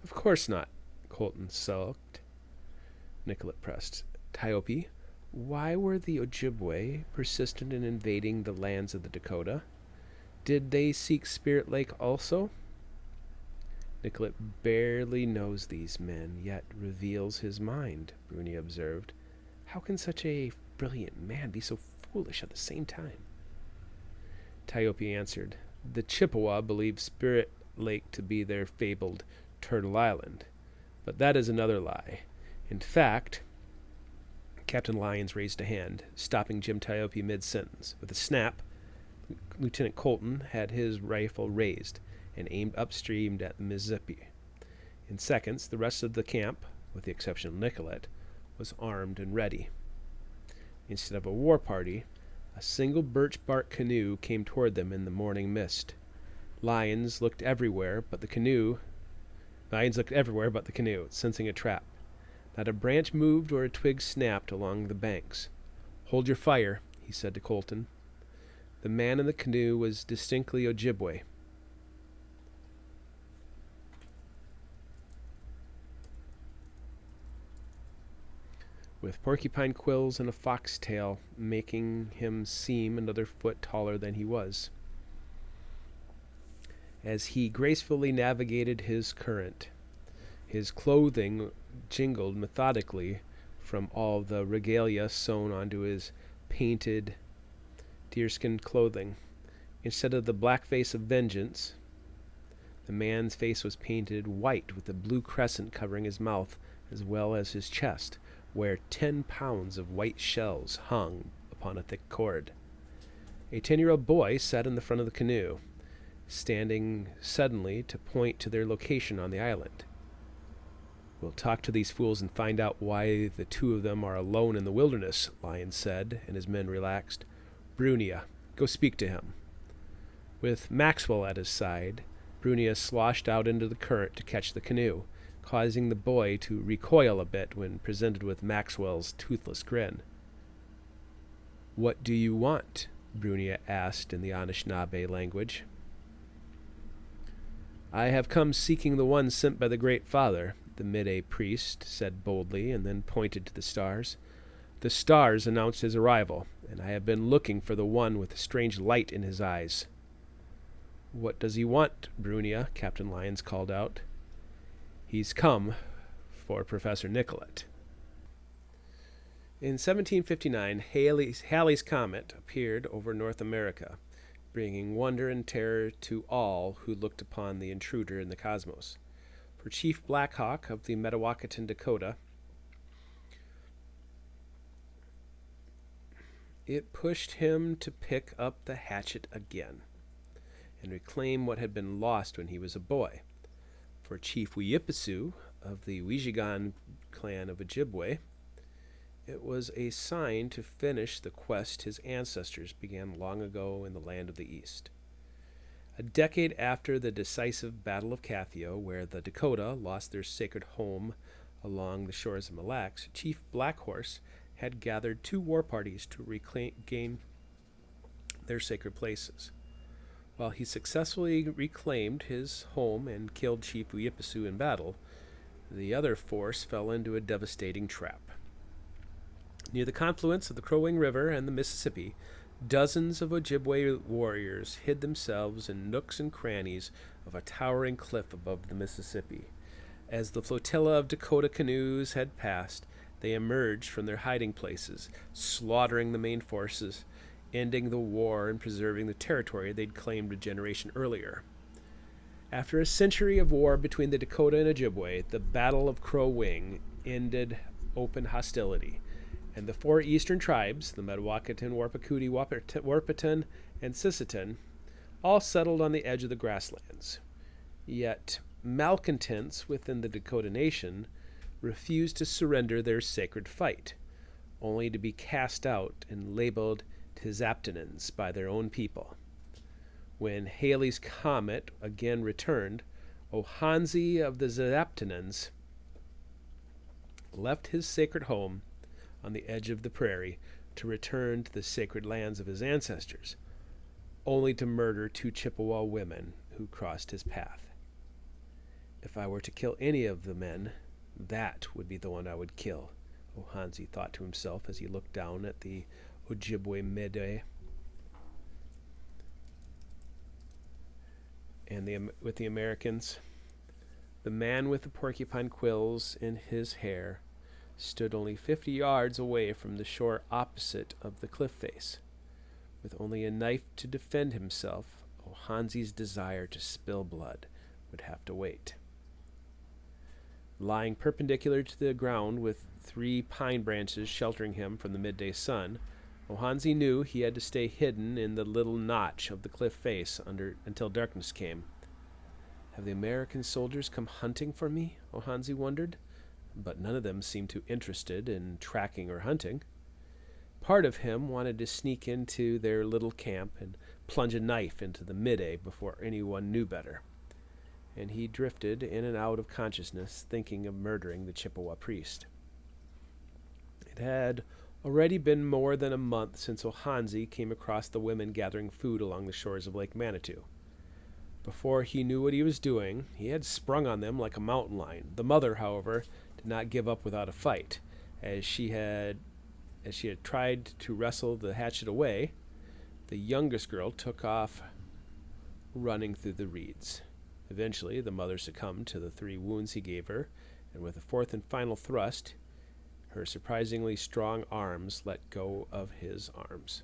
Of course not, Colton sulked. Nicollet pressed. Tiope, why were the Ojibwe persistent in invading the lands of the Dakota? Did they seek Spirit Lake also? Nicollet barely knows these men, yet reveals his mind, Bruni observed. How can such a brilliant man be so foolish at the same time? Tiope answered, The Chippewa believe Spirit Lake to be their fabled Turtle Island, but that is another lie. In fact, Captain Lyons raised a hand, stopping Jim Tiope mid-sentence. With a snap, Lieutenant Colton had his rifle raised and aimed upstream at the Mississippi. In seconds, the rest of the camp, with the exception of Nicollet, was armed and ready. Instead of a war party, a single birch bark canoe came toward them in the morning mist. Lions looked everywhere but the canoe, sensing a trap. Not a branch moved or a twig snapped along the banks. Hold your fire, he said to Colton. The man in the canoe was distinctly Ojibwe. With porcupine quills and a foxtail, making him seem another foot taller than he was. As he gracefully navigated his current, his clothing jingled methodically from all the regalia sewn onto his painted deerskin clothing. Instead of the black face of vengeance, the man's face was painted white with a blue crescent covering his mouth as well as his chest, where 10 pounds of white shells hung upon a thick cord. A 10-year-old boy sat in the front of the canoe, standing suddenly to point to their location on the island. We'll talk to these fools and find out why the two of them are alone in the wilderness, Lyons said, and his men relaxed. Brunia, go speak to him. With Maxwell at his side, Brunia sloshed out into the current to catch the canoe, causing the boy to recoil a bit when presented with Maxwell's toothless grin. What do you want? Brunia asked in the Anishinaabe language. I have come seeking the one sent by the Great Father, the Midday priest said boldly, and then pointed to the stars. The stars announced his arrival, and I have been looking for the one with a strange light in his eyes. What does he want, Brunia? Captain Lyons called out. He's come for Professor Nicollet. In 1759, Halley's Comet appeared over North America, bringing wonder and terror to all who looked upon the intruder in the cosmos. For Chief Black Hawk of the Metawakan Dakota, it pushed him to pick up the hatchet again and reclaim what had been lost when he was a boy. For Chief Weeyipisu of the Wijigan clan of Ojibwe, it was a sign to finish the quest his ancestors began long ago in the land of the East. A decade after the decisive Battle of Kathio, where the Dakota lost their sacred home along the shores of Mille Lacs, Chief Blackhorse had gathered 2 war parties to regain their sacred places. While he successfully reclaimed his home and killed Chief Weeyipisu in battle, the other force fell into a devastating trap. Near the confluence of the Crow Wing River and the Mississippi, dozens of Ojibwe warriors hid themselves in nooks and crannies of a towering cliff above the Mississippi. As the flotilla of Dakota canoes had passed, they emerged from their hiding places, slaughtering the main forces, ending the war and preserving the territory they'd claimed a generation earlier. After a century of war between the Dakota and Ojibwe, the Battle of Crow Wing ended open hostility, and the 4 eastern tribes, the Metawakan, Warpacuti, Warpiton, and Sisseton, all settled on the edge of the grasslands. Yet malcontents within the Dakota Nation refused to surrender their sacred fight, only to be cast out and labeled Tzaptonans by their own people. When Halley's Comet again returned, Ohanzi of the Tzaptonans left his sacred home on the edge of the prairie to return to the sacred lands of his ancestors, only to murder 2 Chippewa women who crossed his path. If I were to kill any of the men, that would be the one I would kill, Ohanzi thought to himself as he looked down at the Ojibwe Midday and with the Americans. The man with the porcupine quills in his hair stood only 50 yards away from the shore opposite of the cliff face. With only a knife to defend himself, Ohanzi's desire to spill blood would have to wait. Lying perpendicular to the ground with 3 pine branches sheltering him from the midday sun, Ohanzi knew he had to stay hidden in the little notch of the cliff face until darkness came. Have the American soldiers come hunting for me? Ohanzi wondered, but none of them seemed too interested in tracking or hunting. Part of him wanted to sneak into their little camp and plunge a knife into the midday before anyone knew better. And he drifted in and out of consciousness, thinking of murdering the Chippewa priest. It had already been more than a month since Ohanzi came across the women gathering food along the shores of Lake Manitou. Before he knew what he was doing, he had sprung on them like a mountain lion. The mother, however, did not give up without a fight. As she had tried to wrestle the hatchet away, the youngest girl took off running through the reeds. Eventually, the mother succumbed to the 3 wounds he gave her, and with a 4th and final thrust, her surprisingly strong arms let go of his arms.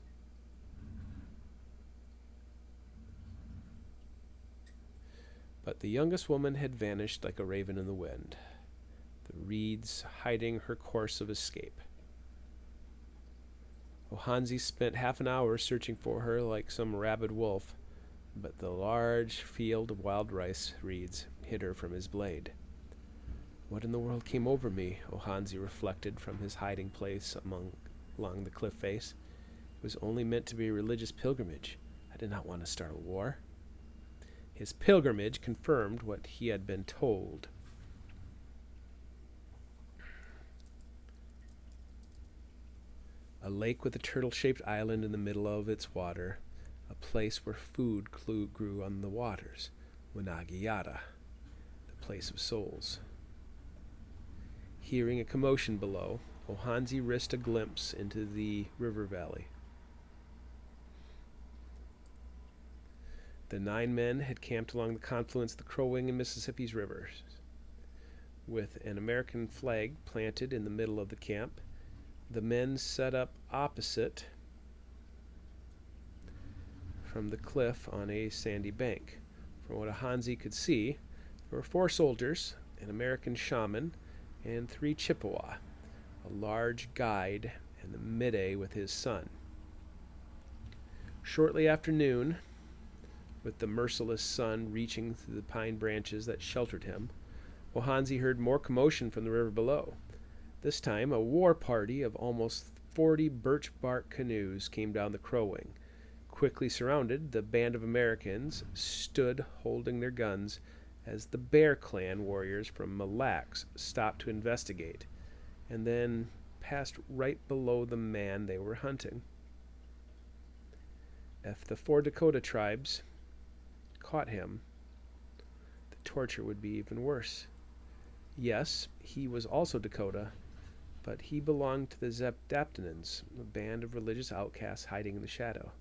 But the youngest woman had vanished like a raven in the wind, the reeds hiding her course of escape. Ohanzi spent half an hour searching for her like some rabid wolf, but the large field of wild rice reeds hid her from his blade. What in the world came over me? Ohanzi reflected from his hiding place along the cliff face. It was only meant to be a religious pilgrimage. I did not want to start a war. His pilgrimage confirmed what he had been told. A lake with a turtle-shaped island in the middle of its water, a place where food grew on the waters, Wanagiyata, the place of souls. Hearing a commotion below, Ohanzi risked a glimpse into the river valley. The 9 men had camped along the confluence of the Crow Wing and Mississippi's rivers. With an American flag planted in the middle of the camp, the men set up opposite from the cliff on a sandy bank. From what Ohanzi could see, there were 4 soldiers, an American shaman, and 3 Chippewa, a large guide, and the midday with his son. Shortly after noon, with the merciless sun reaching through the pine branches that sheltered him, Ohanzi heard more commotion from the river below. This time, a war party of almost 40 birch bark canoes came down the Crow Wing. Quickly surrounded, the band of Americans stood holding their guns as the Bear Clan warriors from Mille Lacs stopped to investigate, and then passed right below the man they were hunting. If the 4 Dakota tribes caught him, the torture would be even worse. Yes, he was also Dakota, but he belonged to the Zepdaptonans, a band of religious outcasts hiding in the shadow.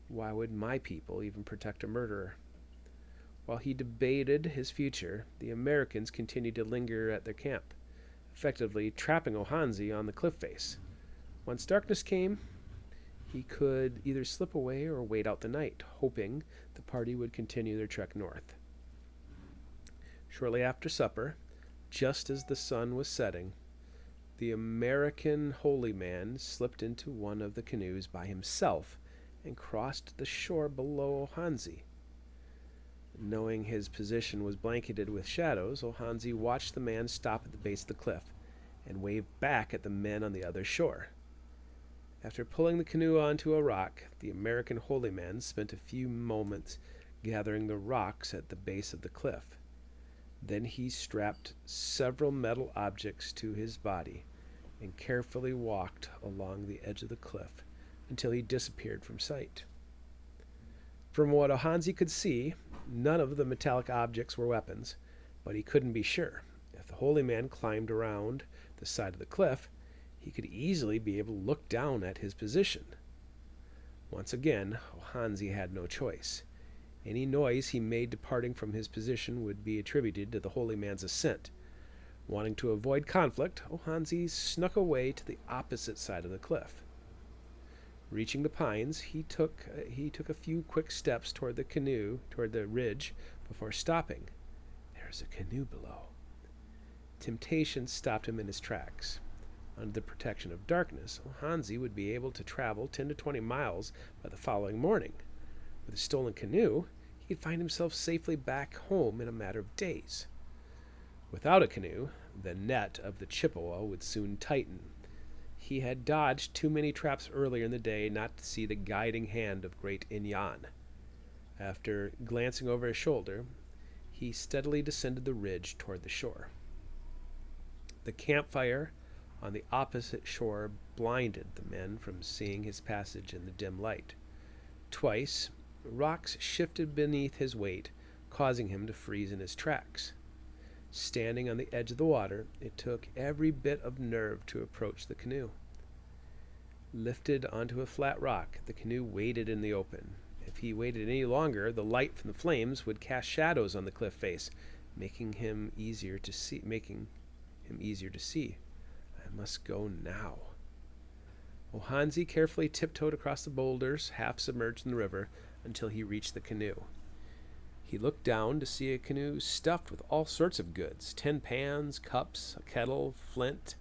Why would my people even protect a murderer? While he debated his future, the Americans continued to linger at their camp, effectively trapping Ohanzi on the cliff face. Once darkness came, he could either slip away or wait out the night, hoping the party would continue their trek north. Shortly after supper, just as the sun was setting, the American holy man slipped into one of the canoes by himself and crossed the shore below Ohanzi. Knowing his position was blanketed with shadows, Ohanzi watched the man stop at the base of the cliff and wave back at the men on the other shore. After pulling the canoe onto a rock, the American holy man spent a few moments gathering the rocks at the base of the cliff. Then he strapped several metal objects to his body and carefully walked along the edge of the cliff until he disappeared from sight. From what Ohanzi could see, none of the metallic objects were weapons, but he couldn't be sure. If the holy man climbed around the side of the cliff, he could easily be able to look down at his position. Once again, Ohanzi had no choice. Any noise he made departing from his position would be attributed to the holy man's ascent. Wanting to avoid conflict, Ohanzi snuck away to the opposite side of the cliff. Reaching the pines, he took a few quick steps toward the ridge, before stopping. There's a canoe below. Temptation stopped him in his tracks. Under the protection of darkness, Ohanzi would be able to travel 10 to 20 miles by the following morning. With a stolen canoe, he could find himself safely back home in a matter of days. Without a canoe, the net of the Chippewa would soon tighten. He had dodged too many traps earlier in the day not to see the guiding hand of great Inyan. After glancing over his shoulder, he steadily descended the ridge toward the shore. The campfire on the opposite shore blinded the men from seeing his passage in the dim light. Twice, rocks shifted beneath his weight, causing him to freeze in his tracks. Standing on the edge of the water, it took every bit of nerve to approach the canoe. Lifted onto a flat rock, the canoe waited in the open. If he waited any longer, the light from the flames would cast shadows on the cliff face, making him easier to see. I must go now. Ohanzi carefully tiptoed across the boulders, half submerged in the river, until he reached the canoe. He looked down to see a canoe stuffed with all sorts of goods: tin pans, cups, a kettle, flint,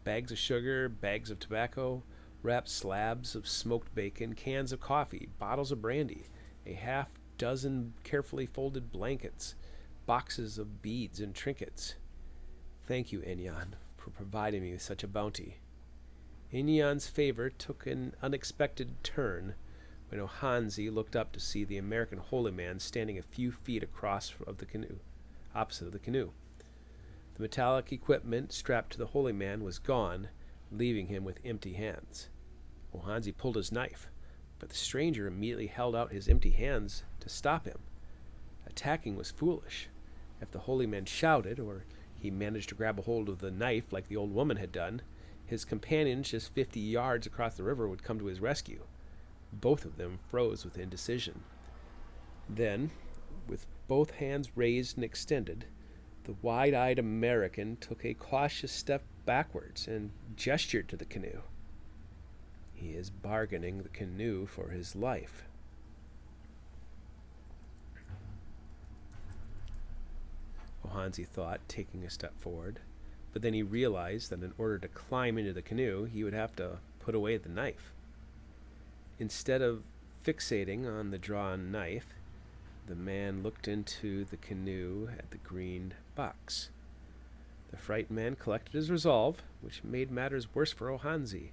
bags of sugar, bags of tobacco, wrapped slabs of smoked bacon, cans of coffee, bottles of brandy, a half-dozen carefully folded blankets, boxes of beads and trinkets. Thank you, Inyan, for providing me with such a bounty. Inyan's favor took an unexpected turn when Ohanzi looked up to see the American holy man standing a few feet across of the canoe, opposite of the canoe. The metallic equipment strapped to the holy man was gone, leaving him with empty hands. Ohanzi pulled his knife, but the stranger immediately held out his empty hands to stop him. Attacking was foolish. If the holy man shouted, or he managed to grab a hold of the knife like the old woman had done, his companions just 50 yards across the river would come to his rescue. Both of them froze with indecision. Then, with both hands raised and extended, the wide-eyed American took a cautious step backwards and gestured to the canoe. He is bargaining the canoe for his life. Ohanzi thought, taking a step forward, but then he realized that in order to climb into the canoe, he would have to put away the knife. Instead of fixating on the drawn knife, the man looked into the canoe at the green box. The frightened man collected his resolve, which made matters worse for Ohanzi.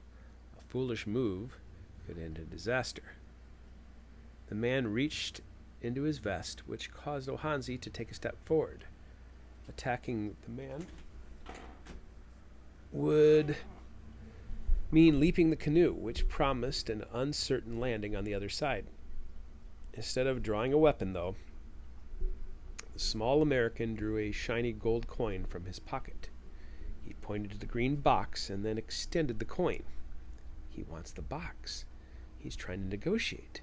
A foolish move could end in disaster. The man reached into his vest, which caused Ohanzi to take a step forward. Attacking the man would mean leaping the canoe, which promised an uncertain landing on the other side. Instead of drawing a weapon, though, the small American drew a shiny gold coin from his pocket. He pointed to the green box and then extended the coin. He wants the box. He's trying to negotiate.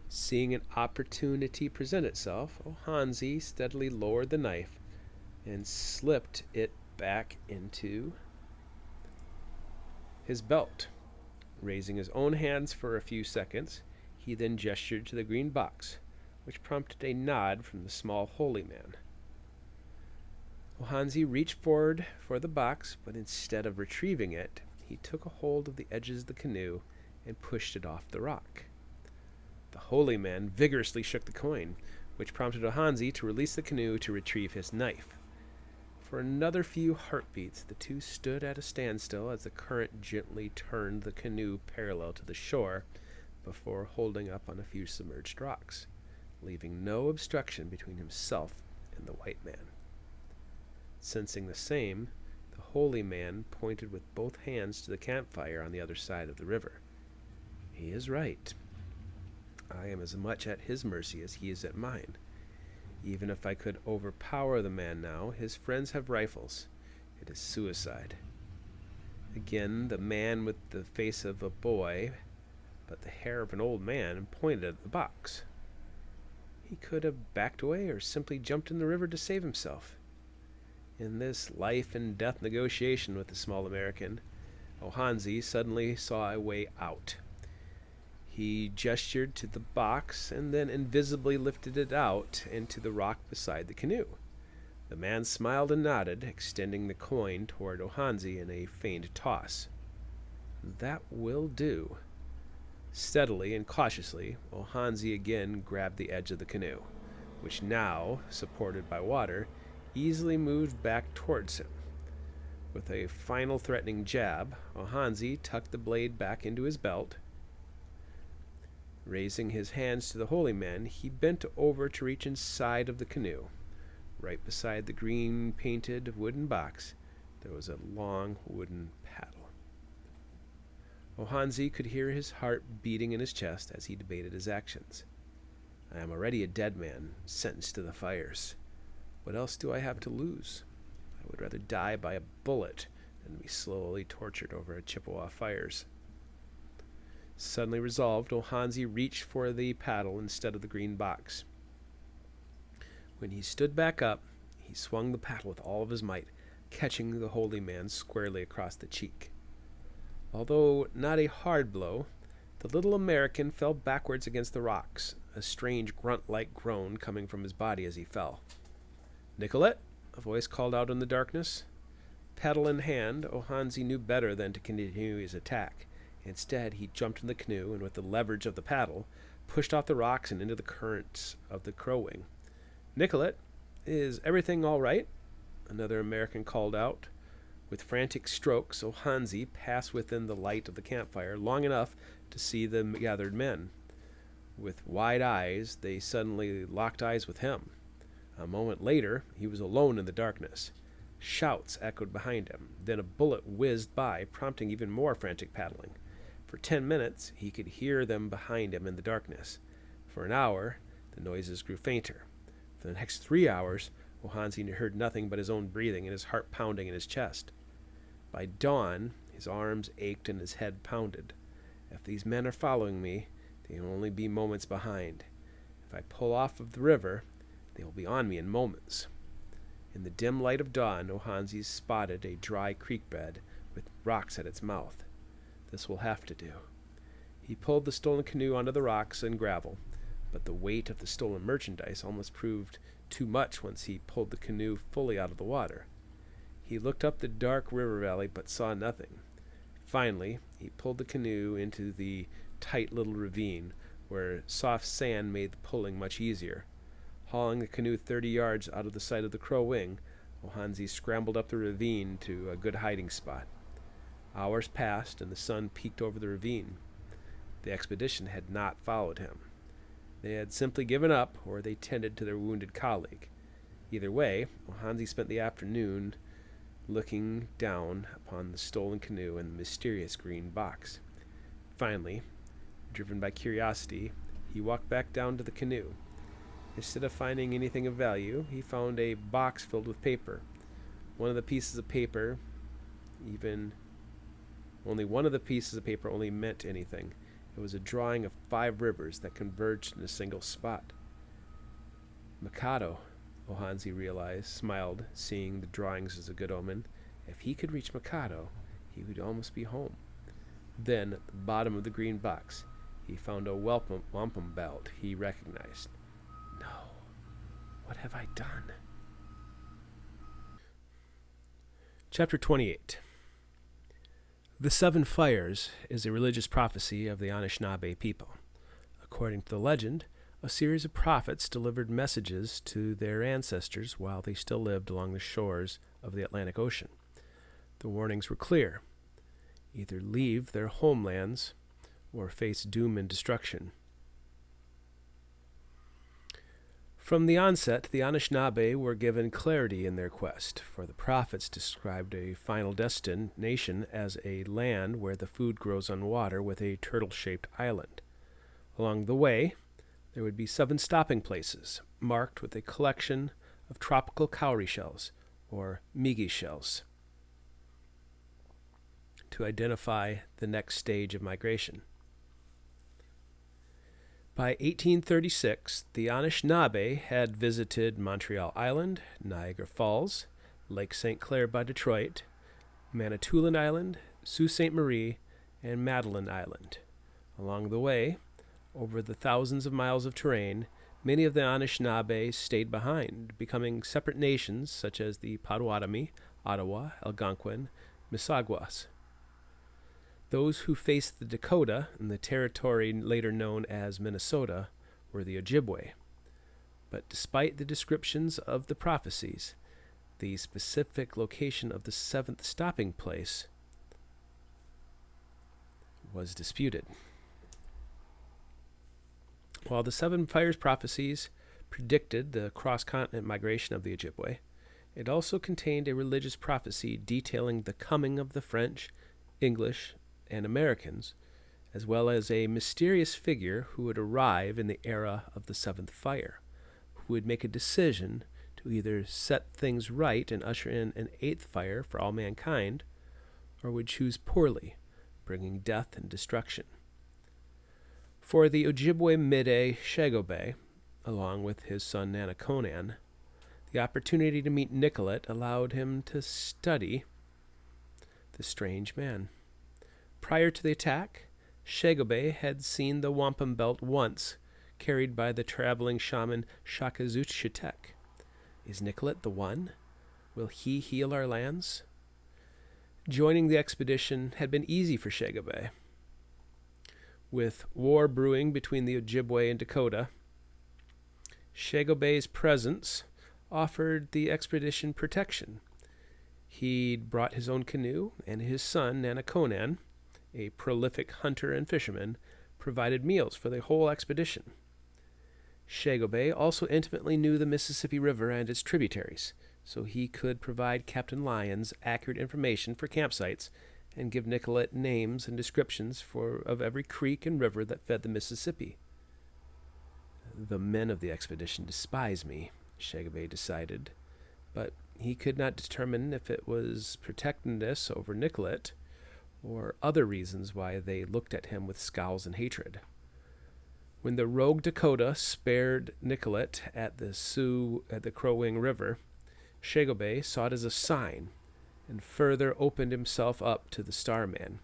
Seeing an opportunity present itself, Ohanzi steadily lowered the knife and slipped it back into his belt. Raising his own hands for a few seconds, he then gestured to the green box, which prompted a nod from the small holy man. Ohanzi reached forward for the box, but instead of retrieving it, he took a hold of the edges of the canoe and pushed it off the rock. The holy man vigorously shook the coin, which prompted Ohanzi to release the canoe to retrieve his knife. For another few heartbeats, the two stood at a standstill as the current gently turned the canoe parallel to the shore before holding up on a few submerged rocks, leaving no obstruction between himself and the white man. Sensing the same, the holy man pointed with both hands to the campfire on the other side of the river. He is right. I am as much at his mercy as he is at mine. Even if I could overpower the man now, his friends have rifles. It is suicide. Again, the man with the face of a boy, but the hair of an old man, pointed at the box. He could have backed away or simply jumped in the river to save himself. In this life and death negotiation with the small American, Ohanzi suddenly saw a way out. He gestured to the box and then invisibly lifted it out into the rock beside the canoe. The man smiled and nodded, extending the coin toward Ohanzi in a feigned toss. That will do. Steadily and cautiously, Ohanzi again grabbed the edge of the canoe, which now, supported by water, easily moved back towards him. With a final threatening jab, Ohanzi tucked the blade back into his belt. Raising his hands to the holy man, he bent over to reach inside of the canoe. Right beside the green-painted wooden box, there was a long wooden paddle. Ohanzi could hear his heart beating in his chest as he debated his actions. I am already a dead man, sentenced to the fires. What else do I have to lose? I would rather die by a bullet than be slowly tortured over a Chippewa fires. Suddenly resolved, Ohanzi reached for the paddle instead of the green box. When he stood back up, he swung the paddle with all of his might, catching the holy man squarely across the cheek. Although not a hard blow, the little American fell backwards against the rocks, a strange grunt-like groan coming from his body as he fell. Nicollet, a voice called out in the darkness. Paddle in hand, Ohanzi knew better than to continue his attack. Instead, he jumped in the canoe and with the leverage of the paddle, pushed off the rocks and into the currents of the Crow Wing. Nicollet, is everything all right? Another American called out. With frantic strokes, Ohanzi passed within the light of the campfire long enough to see the gathered men. With wide eyes, they suddenly locked eyes with him. A moment later, he was alone in the darkness. Shouts echoed behind him. Then a bullet whizzed by, prompting even more frantic paddling. For 10 minutes, he could hear them behind him in the darkness. For an hour, the noises grew fainter. For the next 3 hours, Ohanzi heard nothing but his own breathing and his heart pounding in his chest. By dawn, his arms ached and his head pounded. If these men are following me, they will only be moments behind. If I pull off of the river, they will be on me in moments. In the dim light of dawn, Ohanzi spotted a dry creek bed with rocks at its mouth. This will have to do. He pulled the stolen canoe onto the rocks and gravel, but the weight of the stolen merchandise almost proved too much once he pulled the canoe fully out of the water. He looked up the dark river valley but saw nothing. Finally, he pulled the canoe into the tight little ravine where soft sand made the pulling much easier. Hauling the canoe 30 yards out of the sight of the Crow Wing, Ohanzi scrambled up the ravine to a good hiding spot. Hours passed and the sun peeked over the ravine. The expedition had not followed him. They had simply given up, or they tended to their wounded colleague. Either way, Ohanzi spent the afternoon looking down upon the stolen canoe and the mysterious green box. Finally, driven by curiosity, he walked back down to the canoe. Instead of finding anything of value, he found a box filled with paper. One of the pieces of paper only meant anything. It was a drawing of 5 rivers that converged in a single spot. Mikado, Ohanzi realized, smiled, seeing the drawings as a good omen. If he could reach Mikado, he would almost be home. Then, at the bottom of the green box, he found a wampum belt he recognized. No, what have I done? Chapter 28. The 7 Fires is a religious prophecy of the Anishinaabe people. According to the legend, a series of prophets delivered messages to their ancestors while they still lived along the shores of the Atlantic Ocean. The warnings were clear. Either leave their homelands or face doom and destruction. From the onset, the Anishinaabe were given clarity in their quest, for the prophets described a final destination as a land where the food grows on water with a turtle-shaped island. Along the way, there would be 7 stopping places, marked with a collection of tropical cowrie shells, or migi shells, to identify the next stage of migration. By 1836, the Anishinaabe had visited Montreal Island, Niagara Falls, Lake St. Clair by Detroit, Manitoulin Island, Sault Ste. Marie, and Madeline Island. Along the way, over the thousands of miles of terrain, many of the Anishinaabe stayed behind, becoming separate nations such as the Potawatomi, Ottawa, Algonquin, Mississaugas. Those who faced the Dakota in the territory later known as Minnesota were the Ojibwe. But despite the descriptions of the prophecies, the specific location of the seventh stopping place was disputed. While the Seven Fires prophecies predicted the cross-continent migration of the Ojibwe, it also contained a religious prophecy detailing the coming of the French, English, and Americans, as well as a mysterious figure who would arrive in the era of the seventh fire, who would make a decision to either set things right and usher in an eighth fire for all mankind, or would choose poorly, bringing death and destruction. For the Ojibwe Mide Shegobeh, along with his son Nanaconan, the opportunity to meet Nicollet allowed him to study the strange man. Prior to the attack, Shegobeh had seen the wampum belt once, carried by the traveling shaman Shakazuchitek. Is Nicollet the one? Will he heal our lands? Joining the expedition had been easy for Shegobeh. With war brewing between the Ojibwe and Dakota, Shegobeh's presence offered the expedition protection. He'd brought his own canoe, and his son, Nanaconan, a prolific hunter and fisherman, provided meals for the whole expedition. Shegobeh also intimately knew the Mississippi River and its tributaries, so he could provide Captain Lyons accurate information for campsites and give Nicollet names and descriptions of every creek and river that fed the Mississippi. The men of the expedition despise me, Shegobeh decided, but he could not determine if it was protectiveness over Nicollet or other reasons why they looked at him with scowls and hatred. When the rogue Dakota spared Nicollet at the Crow Wing River, Shegobeh saw it as a sign and further opened himself up to the Starman.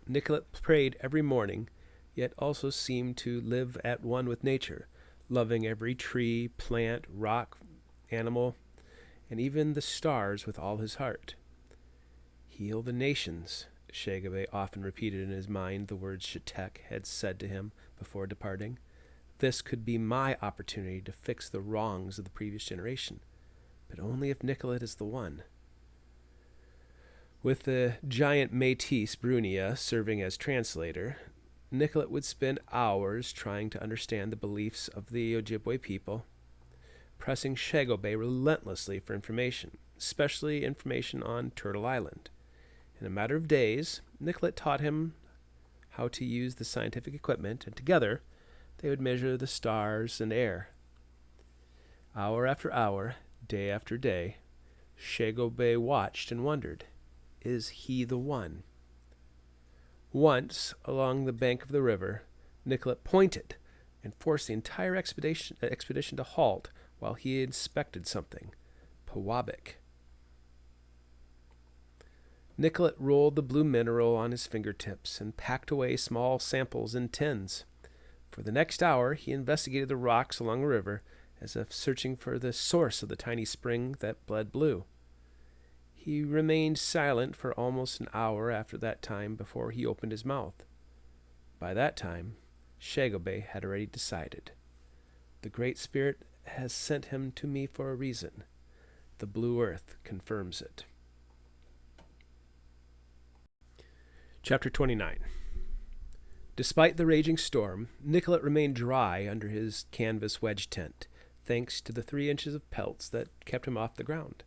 Nicollet prayed every morning, yet also seemed to live at one with nature, loving every tree, plant, rock, animal, and even the stars with all his heart. Heal the nations, Shegobeh often repeated in his mind the words Shetek had said to him before departing. This could be my opportunity to fix the wrongs of the previous generation, but only if Nicollet is the one. With the giant Métis Brunia serving as translator, Nicollet would spend hours trying to understand the beliefs of the Ojibwe people, pressing Shegobeh relentlessly for information, especially information on Turtle Island. In a matter of days, Nicollet taught him how to use the scientific equipment, and together they would measure the stars and air. Hour after hour, day after day, Shegobeh watched and wondered, is he the one? Once, along the bank of the river, Nicollet pointed and forced the entire expedition to halt while he inspected something. Pewabik. Nicollet rolled the blue mineral on his fingertips and packed away small samples in tins. For the next hour, he investigated the rocks along the river as if searching for the source of the tiny spring that bled blue. He remained silent for almost an hour after that time before he opened his mouth. By that time, Shegobeh had already decided. The Great Spirit has sent him to me for a reason. The blue earth confirms it. Chapter 29. Despite the raging storm, Nicollet remained dry under his canvas wedge tent, thanks to the 3 inches of pelts that kept him off the ground.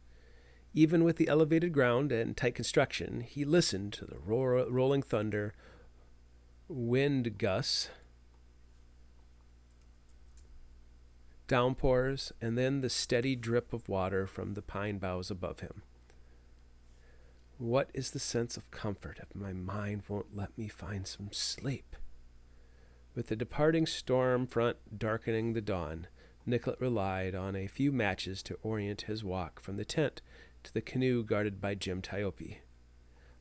Even with the elevated ground and tight construction, he listened to the rolling thunder, wind gusts, downpours, and then the steady drip of water from the pine boughs above him. What is the sense of comfort if my mind won't let me find some sleep? With the departing storm front darkening the dawn, Nicollet relied on a few matches to orient his walk from the tent to the canoe guarded by Jim Tyope.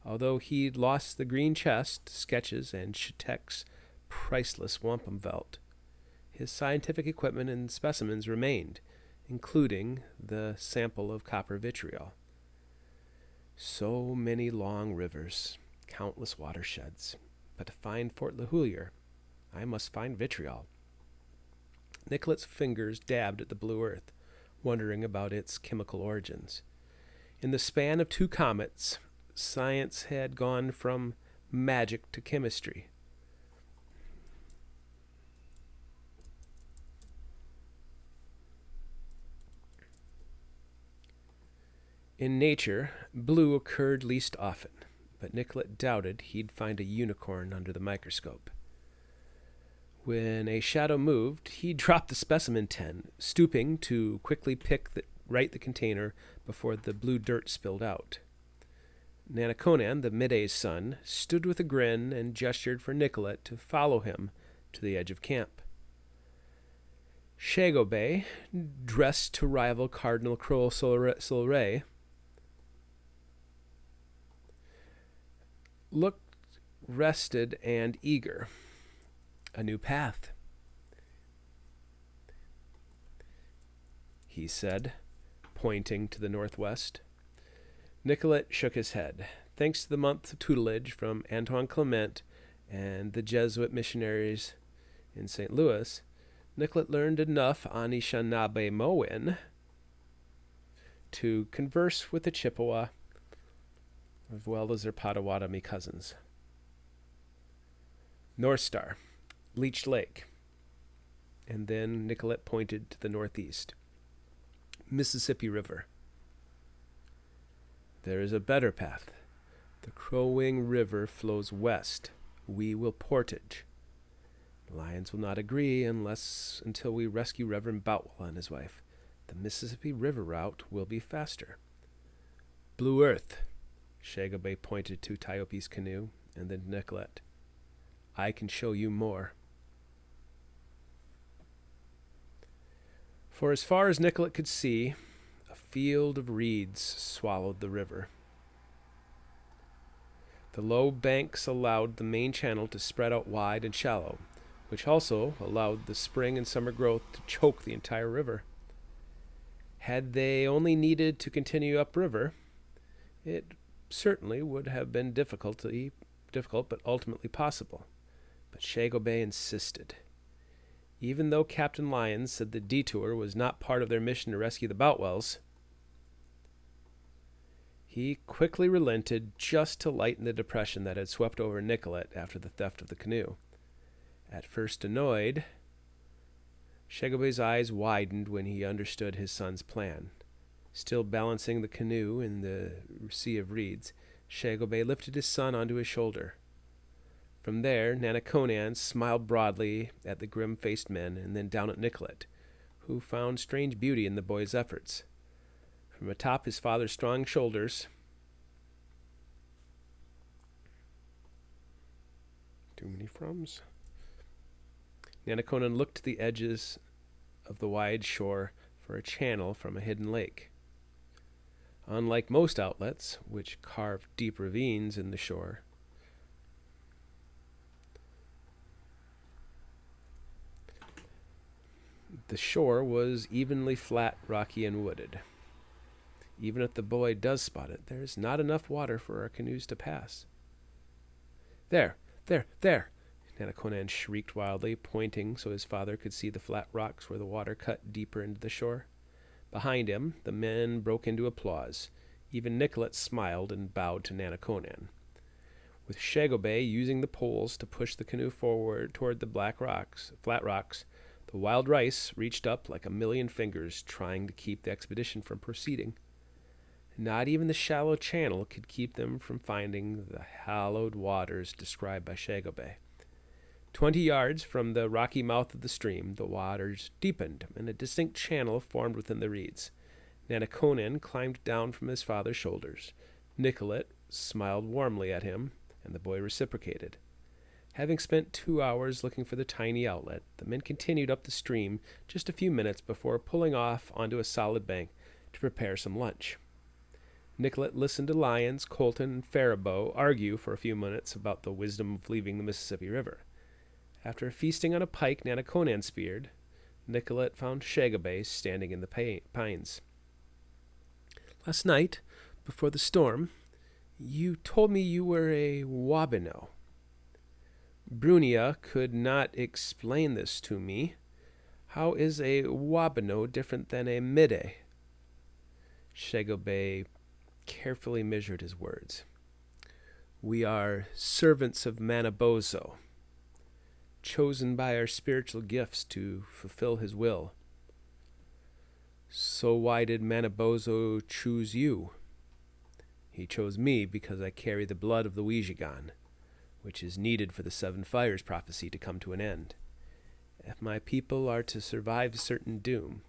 Although he'd lost the green chest, sketches, and Chetek's priceless wampum belt, his scientific equipment and specimens remained, including the sample of copper vitriol. So many long rivers, countless watersheds, but to find Fort LeHillier, I must find vitriol. Nicollet's fingers dabbed at the blue earth, wondering about its chemical origins. In the span of 2 comets, science had gone from magic to chemistry. In nature, blue occurred least often, but Nicollet doubted he'd find a unicorn under the microscope. When a shadow moved, he dropped the specimen tin, stooping to quickly right the container before the blue dirt spilled out. Nanaconan, the Miday's son, stood with a grin and gestured for Nicollet to follow him to the edge of camp. Shagobay, dressed to rival Cardinal Crow Soleray, looked rested and eager. A new path, he said, pointing to the northwest. Nicollet shook his head. Thanks to the month of tutelage from Antoine Clement and the Jesuit missionaries in St. Louis, Nicollet learned enough Anishinaabe to converse with the Chippewa as well as their Potawatomi cousins. North Star, Leech Lake, and then Nicollet pointed to the northeast. Mississippi River. There is a better path. The Crow Wing River flows west. We will portage. The Lions will not agree until we rescue Reverend Boutwell and his wife. The Mississippi River route will be faster. Blue Earth. Shagobay pointed to Tyope's canoe, and then Nicollet. I can show you more. For as far as Nicollet could see, a field of reeds swallowed the river. The low banks allowed the main channel to spread out wide and shallow, which also allowed the spring and summer growth to choke the entire river. Had they only needed to continue upriver, it certainly would have been difficult but ultimately possible. But Shagobay insisted. Even though Captain Lyons said the detour was not part of their mission to rescue the Boutwells, he quickly relented just to lighten the depression that had swept over Nicollet after the theft of the canoe. At first annoyed, Shagobay's eyes widened when he understood his son's plan. Still balancing the canoe in the sea of reeds, Shagobay lifted his son onto his shoulder. From there, Nanaconan smiled broadly at the grim-faced men and then down at Nicollet, who found strange beauty in the boy's efforts. From atop his father's strong shoulders, too many froms, Nanaconan looked to the edges of the wide shore for a channel from a hidden lake. Unlike most outlets, which carved deep ravines in the shore, the shore was evenly flat, rocky, and wooded. Even if the boy does spot it, there is not enough water for our canoes to pass. There! Nanaconan shrieked wildly, pointing so his father could see the flat rocks where the water cut deeper into the shore. Behind him, the men broke into applause. Even Nicollet smiled and bowed to Nanaconan. With Shagobay using the poles to push the canoe forward toward the flat rocks, the wild rice reached up like a million fingers, trying to keep the expedition from proceeding. Not even the shallow channel could keep them from finding the hallowed waters described by Shagobay. 20 yards from the rocky mouth of the stream, the waters deepened, and a distinct channel formed within the reeds. Nanaconan climbed down from his father's shoulders. Nicollet smiled warmly at him, and the boy reciprocated. Having spent 2 hours looking for the tiny outlet, the men continued up the stream just a few minutes before pulling off onto a solid bank to prepare some lunch. Nicollet listened to Lyons, Colton, and Faribault argue for a few minutes about the wisdom of leaving the Mississippi River. After feasting on a pike Nanaconan speared, Nicollet found Shagobay standing in the pines. "Last night, before the storm, you told me you were a Wabineau. Brunia could not explain this to me. How is a Wabineau different than a Midday?" Shagobay carefully measured his words. "We are servants of Manabozho, chosen by our spiritual gifts to fulfill his will. So why did Manabozho choose you?" "He chose me because I carry the blood of the Wijigan, which is needed for the Seven Fires prophecy to come to an end. If my people are to survive certain doom,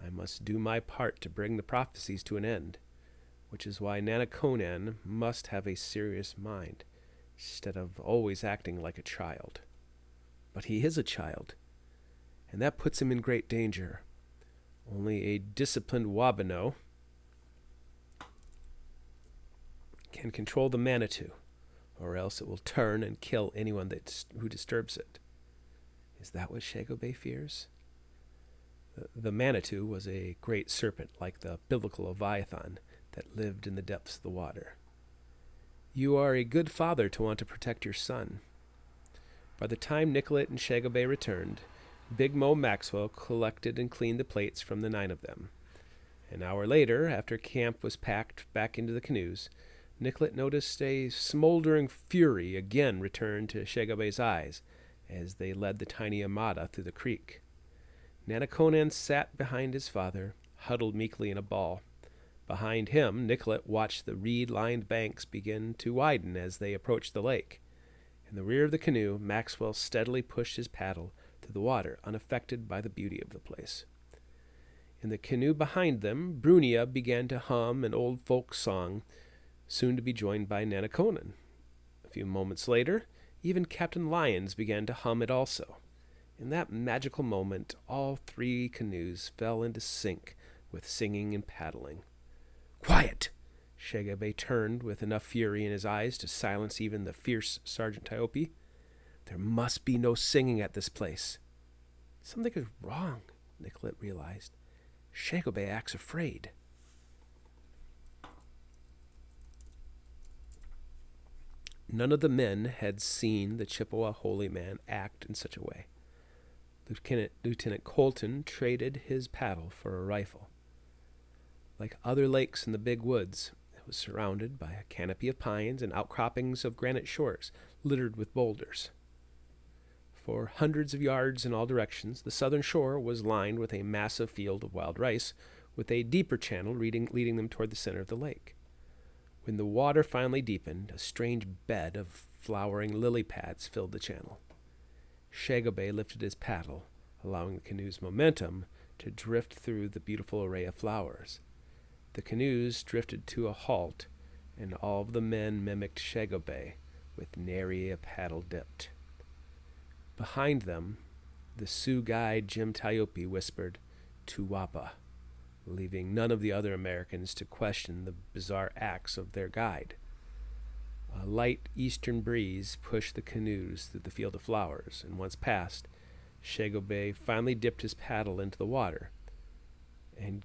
I must do my part to bring the prophecies to an end, which is why Nanaconan must have a serious mind, instead of always acting like a child. But he is a child, and that puts him in great danger. Only a disciplined Wabineau can control the Manitou, or else it will turn and kill anyone who disturbs it. Is that what Shagobay fears?" The Manitou was a great serpent like the biblical Leviathan that lived in the depths of the water. "You are a good father to want to protect your son." By the time Nicollet and Shagobay returned, Big Mo Maxwell collected and cleaned the plates from the 9 of them. An hour later, after camp was packed back into the canoes, Nicollet noticed a smoldering fury again return to Shagobay's eyes as they led the tiny armada through the creek. Nanaconan sat behind his father, huddled meekly in a ball. Behind him, Nicollet watched the reed-lined banks begin to widen as they approached the lake. In the rear of the canoe, Maxwell steadily pushed his paddle through the water, unaffected by the beauty of the place. In the canoe behind them, Brunia began to hum an old folk song, soon to be joined by Nanaconan. A few moments later, even Captain Lyons began to hum it also. In that magical moment, all 3 canoes fell into sync with singing and paddling. "Quiet!" Shagobay turned with enough fury in his eyes to silence even the fierce Sergeant Tyope. "There must be no singing at this place." "Something is wrong," Nicollet realized. "Shagobay acts afraid." None of the men had seen the Chippewa holy man act in such a way. Lieutenant Colton traded his paddle for a rifle. Like other lakes in the big woods, it was surrounded by a canopy of pines and outcroppings of granite shores littered with boulders. For hundreds of yards in all directions, the southern shore was lined with a massive field of wild rice, with a deeper channel leading them toward the center of the lake. When the water finally deepened, a strange bed of flowering lily pads filled the channel. Shagobay lifted his paddle, allowing the canoe's momentum to drift through the beautiful array of flowers. The canoes drifted to a halt, and all of the men mimicked Shagobay, with nary a paddle dipped. Behind them, the Sioux guide Jim Tyope whispered, "Tuwapa," leaving none of the other Americans to question the bizarre acts of their guide. A light eastern breeze pushed the canoes through the field of flowers, and once past, Shagobay finally dipped his paddle into the water and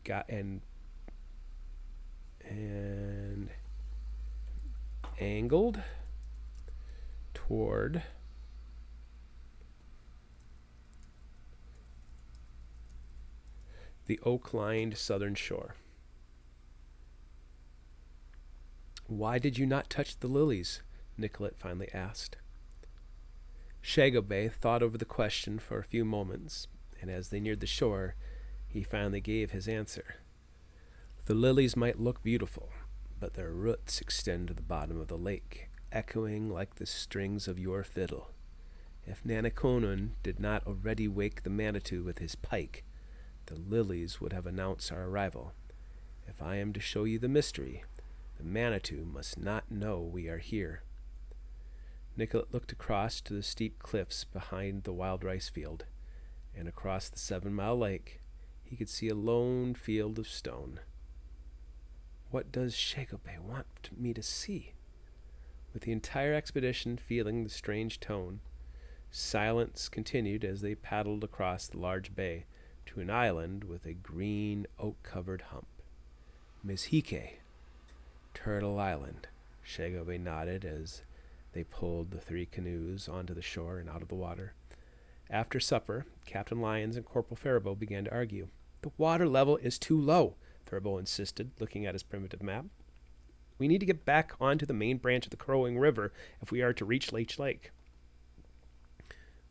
angled toward the oak-lined southern shore. "Why did you not touch the lilies?" Nicollet finally asked. Shagobay thought over the question for a few moments, and as they neared the shore, he finally gave his answer. "The lilies might look beautiful, but their roots extend to the bottom of the lake, echoing like the strings of your fiddle. If Nanaconan did not already wake the Manitou with his pike, the lilies would have announced our arrival. If I am to show you the mystery, the Manitou must not know we are here." Nicollet looked across to the steep cliffs behind the wild rice field, and across the 7-mile lake he could see a lone field of stone. What does Shagobay want me to see? With the entire expedition feeling the strange tone, silence continued as they paddled across the large bay to an island with a green oak-covered hump. Mizhike, Turtle Island, Shagobay nodded as they pulled the 3 canoes onto the shore and out of the water. After supper, Captain Lyons and Corporal Faribault began to argue. "The water level is too low," Faribault insisted, looking at his primitive map. "We need to get back onto the main branch of the Crowing River if we are to reach Leech Lake."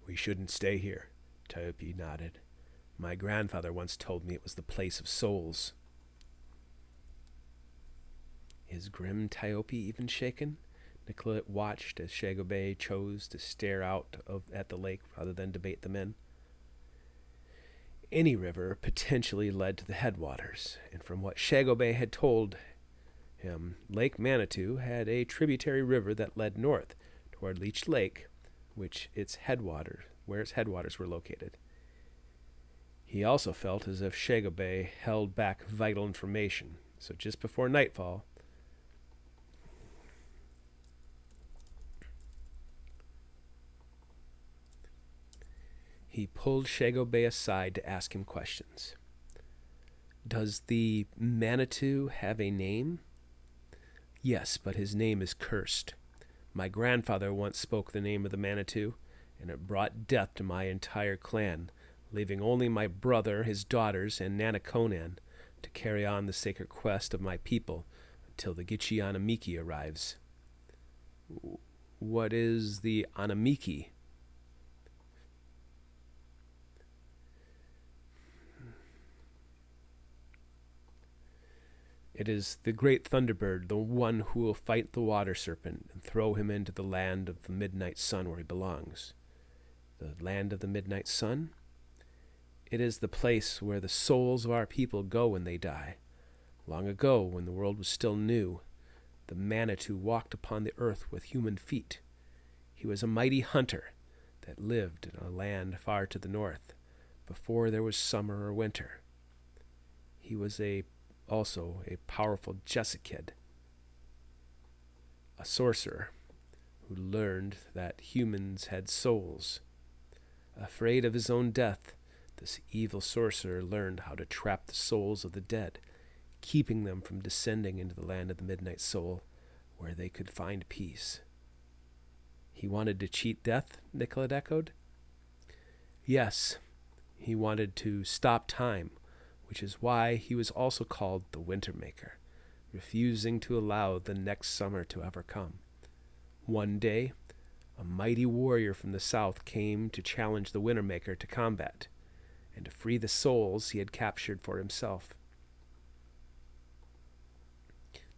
"We shouldn't stay here," Tiope nodded. "My grandfather once told me it was the place of souls." Is grim Tiope even shaken? Nicollet watched as Shagobay chose to stare out at the lake rather than debate the men. Any river potentially led to the headwaters, and from what Shagobay had told him, Lake Manitou had a tributary river that led north toward Leech Lake, where its headwaters were located. He also felt as if Shagobay held back vital information, so just before nightfall, he pulled Shagobay aside to ask him questions. "Does the Manitou have a name?" "Yes, but his name is cursed. My grandfather once spoke the name of the Manitou, and it brought death to my entire clan, leaving only my brother, his daughters, and Nanakonan to carry on the sacred quest of my people until the Gitche-Anamiki arrives." "What is the Anamiki?" "It is the great Thunderbird, the one who will fight the water serpent and throw him into the land of the midnight sun where he belongs." "The land of the midnight sun?" "It is the place where the souls of our people go when they die. Long ago, when the world was still new, the Manitou walked upon the earth with human feet. He was a mighty hunter that lived in a land far to the north, before there was summer or winter. He was also a powerful Jessikid, a sorcerer who learned that humans had souls. Afraid of his own death, this evil sorcerer learned how to trap the souls of the dead, keeping them from descending into the land of the midnight soul, where they could find peace." "He wanted to cheat death?" Nicollet echoed. "Yes, he wanted to stop time, which is why he was also called the Winter Maker, refusing to allow the next summer to ever come. One day, a mighty warrior from the south came to challenge the Winter Maker to combat, and to free the souls he had captured for himself.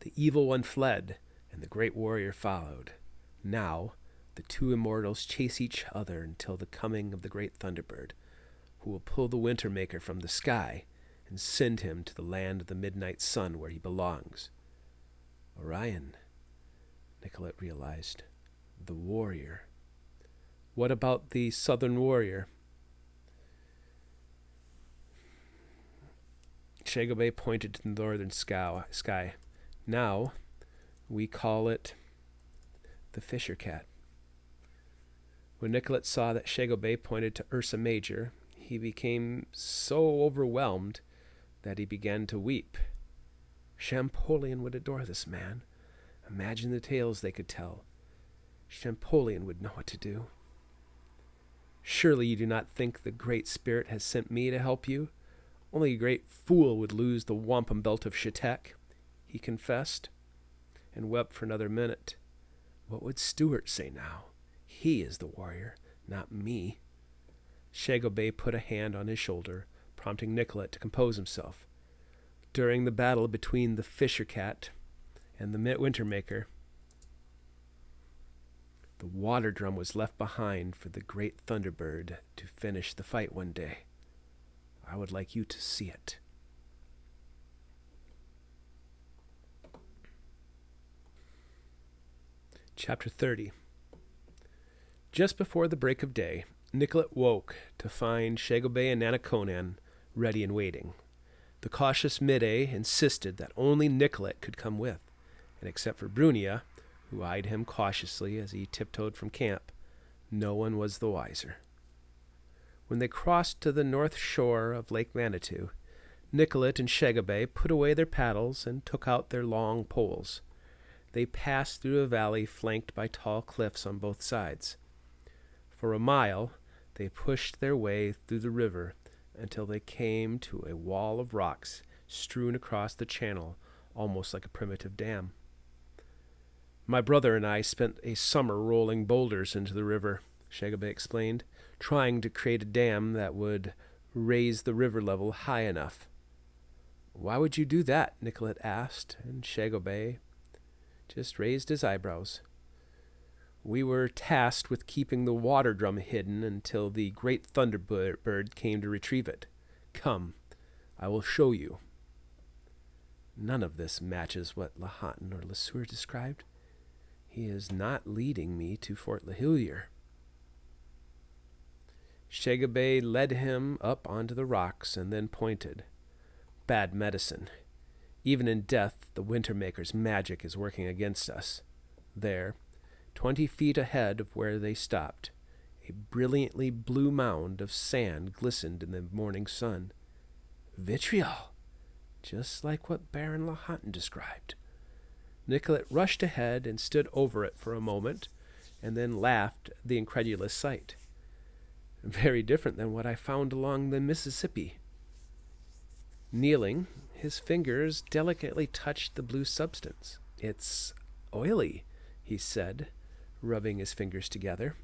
The evil one fled, and the great warrior followed. Now, the two immortals chase each other until the coming of the great Thunderbird, who will pull the Winter Maker from the sky and send him to the land of the midnight sun where he belongs." "Orion," Nicollet realized. "The warrior. What about the southern warrior?" Shagobay pointed to the northern sky. "Now, we call it the Fisher Cat." When Nicollet saw that Shagobay pointed to Ursa Major, he became so overwhelmed that he began to weep. Champollion would adore this man. Imagine the tales they could tell. Champollion would know what to do. "Surely you do not think the Great Spirit has sent me to help you? Only a great fool would lose the wampum belt of Shatek," he confessed, and wept for another minute. What would Stuart say now? He is the warrior, not me. Shagobay put a hand on his shoulder, prompting Nicollet to compose himself. During the battle between the Fisher Cat and the Winter Maker, the water drum was left behind for the great Thunderbird to finish the fight one day. I would like you to see it. Chapter 30. Just before the break of day, Nicollet woke to find Shagobay and Nanaconan ready and waiting. The cautious Midday insisted that only Nicollet could come with, and except for Brunia, who eyed him cautiously as he tiptoed from camp, no one was the wiser. When they crossed to the north shore of Lake Manitou, Nicollet and Shagobay put away their paddles and took out their long poles. They passed through a valley flanked by tall cliffs on both sides. For a mile, they pushed their way through the river until they came to a wall of rocks strewn across the channel, almost like a primitive dam. "My brother and I spent a summer rolling boulders into the river," Shagobay explained, "trying to create a dam that would raise the river level high enough." "Why would you do that?" Nicollet asked, and Shagobay just raised his eyebrows. "We were tasked with keeping the water drum hidden until the great thunderbird came to retrieve it. Come, I will show you." None of this matches what Lahontan or Le Sueur described. He is not leading me to Fort LeHillier. Shagobay led him up onto the rocks and then pointed. "Bad medicine. Even in death, the Wintermaker's magic is working against us. There, 20 feet ahead of where they stopped, a brilliantly blue mound of sand glistened in the morning sun. Vitriol, just like what Baron Lahontan described." Nicollet rushed ahead and stood over it for a moment, and then laughed at the incredulous sight. "Very different than what I found along the Mississippi." Kneeling, his fingers delicately touched the blue substance. "It's oily," he said, rubbing his fingers together.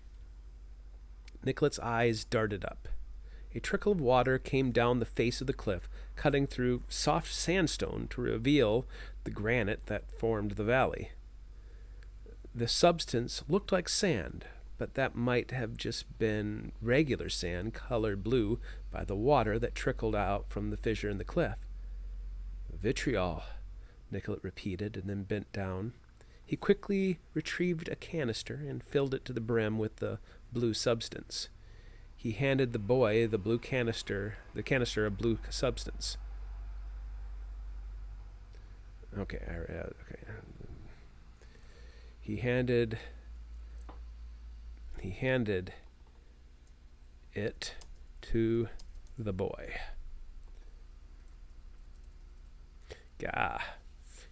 Nicollet's eyes darted up. A trickle of water came down the face of the cliff, cutting through soft sandstone to reveal the granite that formed the valley. The substance looked like sand, but that might have just been regular sand colored blue by the water that trickled out from the fissure in the cliff. "Vitriol," Nicollet repeated, and then bent down. He quickly retrieved a canister and filled it to the brim with the blue substance. He handed the boy the canister of blue substance. Okay. He handed it to the boy.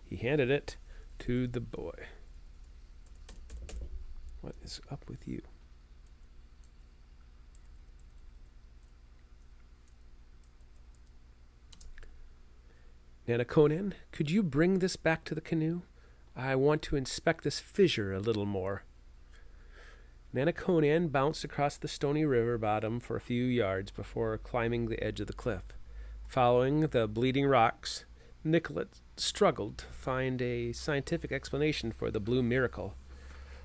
He handed it to the boy. What is up with you? "Nanaconan, could you bring this back to the canoe? I want to inspect this fissure a little more." Nanaconan bounced across the stony river bottom for a few yards before climbing the edge of the cliff. Following the bleeding rocks, Nicollet struggled to find a scientific explanation for the blue miracle.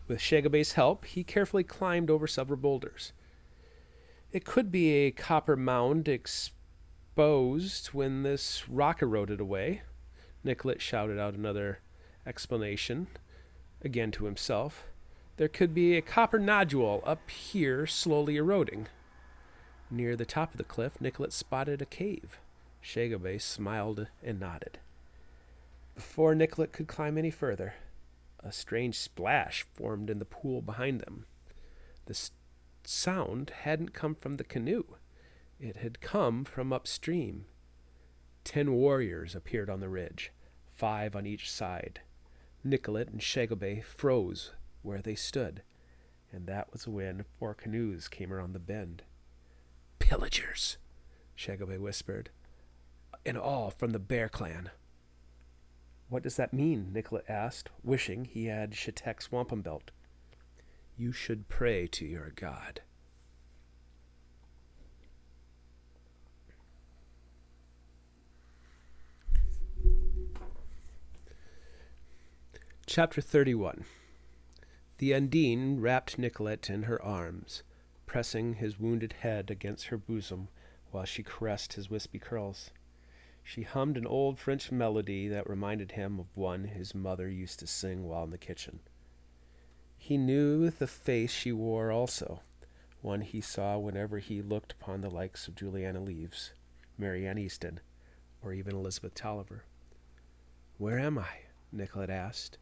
With Shagobay's help, he carefully climbed over several boulders. It could be a copper mound exposed when this rock eroded away. Nicollet shouted out another explanation, again to himself. There could be a copper nodule up here slowly eroding. Near the top of the cliff, Nicollet spotted a cave. Shagobay smiled and nodded. Before Nicollet could climb any further, a strange splash formed in the pool behind them. The sound hadn't come from the canoe. It had come from upstream. 10 warriors appeared on the ridge, 5 on each side. Nicollet and Shagobay froze where they stood, and that was when 4 canoes came around the bend. "Pillagers," Shagobay whispered, "and all from the Bear Clan." "What does that mean?" Nicollet asked, wishing he had Shatek's wampum belt. "You should pray to your god." Chapter 31. The Undine wrapped Nicollet in her arms, pressing his wounded head against her bosom while she caressed his wispy curls. She hummed an old French melody that reminded him of one his mother used to sing while in the kitchen. He knew the face she wore also, one he saw whenever he looked upon the likes of Juliana Leaves, Marianne Easton, or even Elizabeth Tolliver. "Where am I?" Nicollet asked,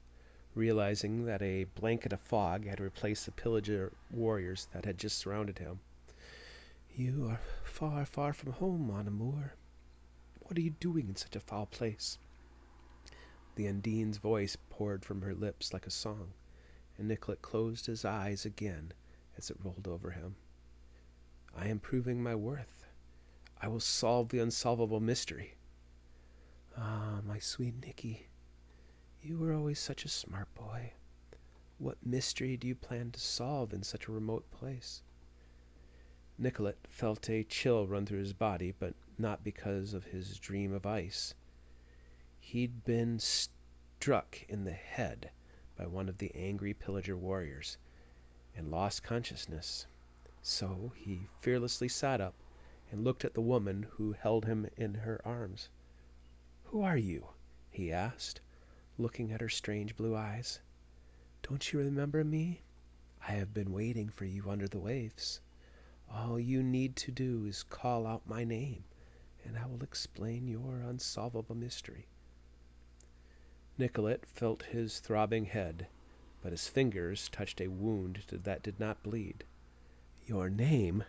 realizing that a blanket of fog had replaced the pillager warriors that had just surrounded him. "You are far, far from home, mon amour. What are you doing in such a foul place?" The Undine's voice poured from her lips like a song, and Nicollet closed his eyes again as it rolled over him. "I am proving my worth. I will solve the unsolvable mystery." "Ah, my sweet Nicky, you were always such a smart boy. What mystery do you plan to solve in such a remote place?" Nicollet felt a chill run through his body, but not because of his dream of ice. He'd been struck in the head by one of the angry pillager warriors and lost consciousness. So he fearlessly sat up and looked at the woman who held him in her arms. "Who are you?" he asked, looking at her strange blue eyes. "Don't you remember me? I have been waiting for you under the waves. All you need to do is call out my name, and I will explain your unsolvable mystery." Nicollet felt his throbbing head, but his fingers touched a wound that did not bleed. "Your name?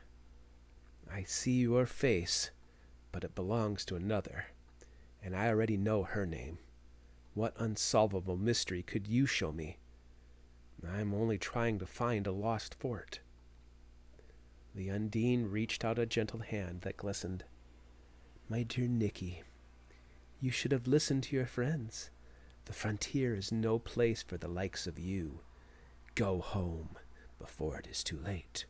I see your face, but it belongs to another, and I already know her name. What unsolvable mystery could you show me? I'm only trying to find a lost fort." The Undine reached out a gentle hand that glistened. "My dear Nicky, you should have listened to your friends. The frontier is no place for the likes of you. Go home before it is too late."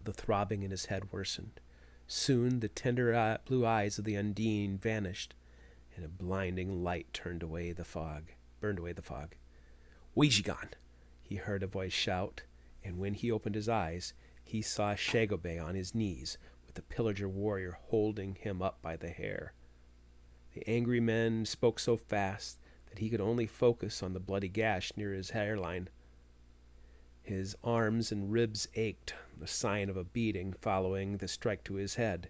The throbbing in his head worsened. Soon the tender blue eyes of the Undine vanished, and a blinding light burned away the fog. "Ouijigan!" he heard a voice shout, and when he opened his eyes, he saw Shagobay on his knees, with the pillager warrior holding him up by the hair. The angry men spoke so fast that he could only focus on the bloody gash near his hairline. His arms and ribs ached, the sign of a beating following the strike to his head.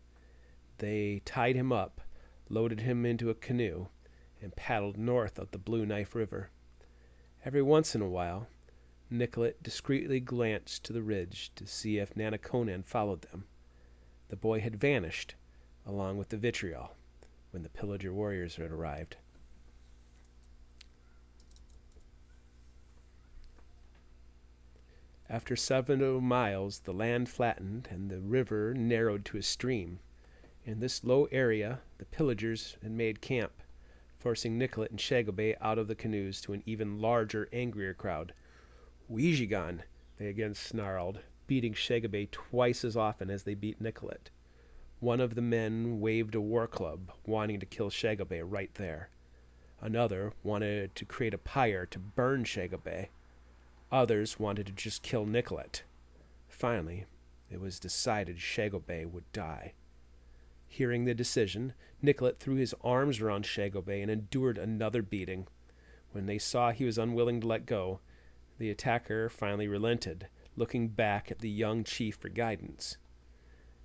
They tied him up, loaded him into a canoe, and paddled north of the Blue Knife River. Every once in a while, Nicollet discreetly glanced to the ridge to see if Nanaconan followed them. The boy had vanished, along with the vitriol, when the pillager warriors had arrived. After 7 miles, the land flattened and the river narrowed to a stream. In this low area, the pillagers had made camp, forcing Nicollet and Shagobay out of the canoes to an even larger, angrier crowd. "Ouijigan!" they again snarled, beating Shagobay twice as often as they beat Nicollet. One of the men waved a war club, wanting to kill Shagobay right there. Another wanted to create a pyre to burn Shagobay. Others wanted to just kill Nicollet. Finally, it was decided Shagobay would die. Hearing the decision, Nicollet threw his arms around Shagobay and endured another beating. When they saw he was unwilling to let go, the attacker finally relented, looking back at the young chief for guidance.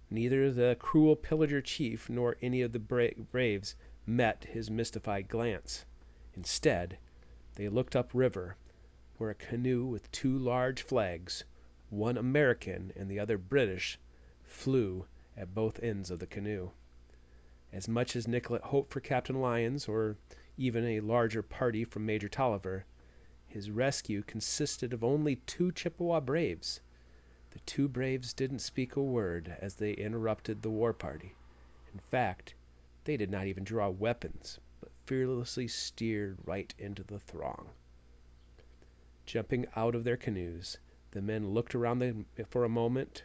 Neither the cruel pillager chief nor any of the braves met his mystified glance. Instead, they looked upriver, where a canoe with 2 large flags, one American and the other British, flew at both ends of the canoe. As much as Nicollet hoped for Captain Lyons, or even a larger party from Major Tolliver, his rescue consisted of only 2 Chippewa braves. The 2 braves didn't speak a word as they interrupted the war party. In fact, they did not even draw weapons, but fearlessly steered right into the throng. Jumping out of their canoes, the men looked around for a moment,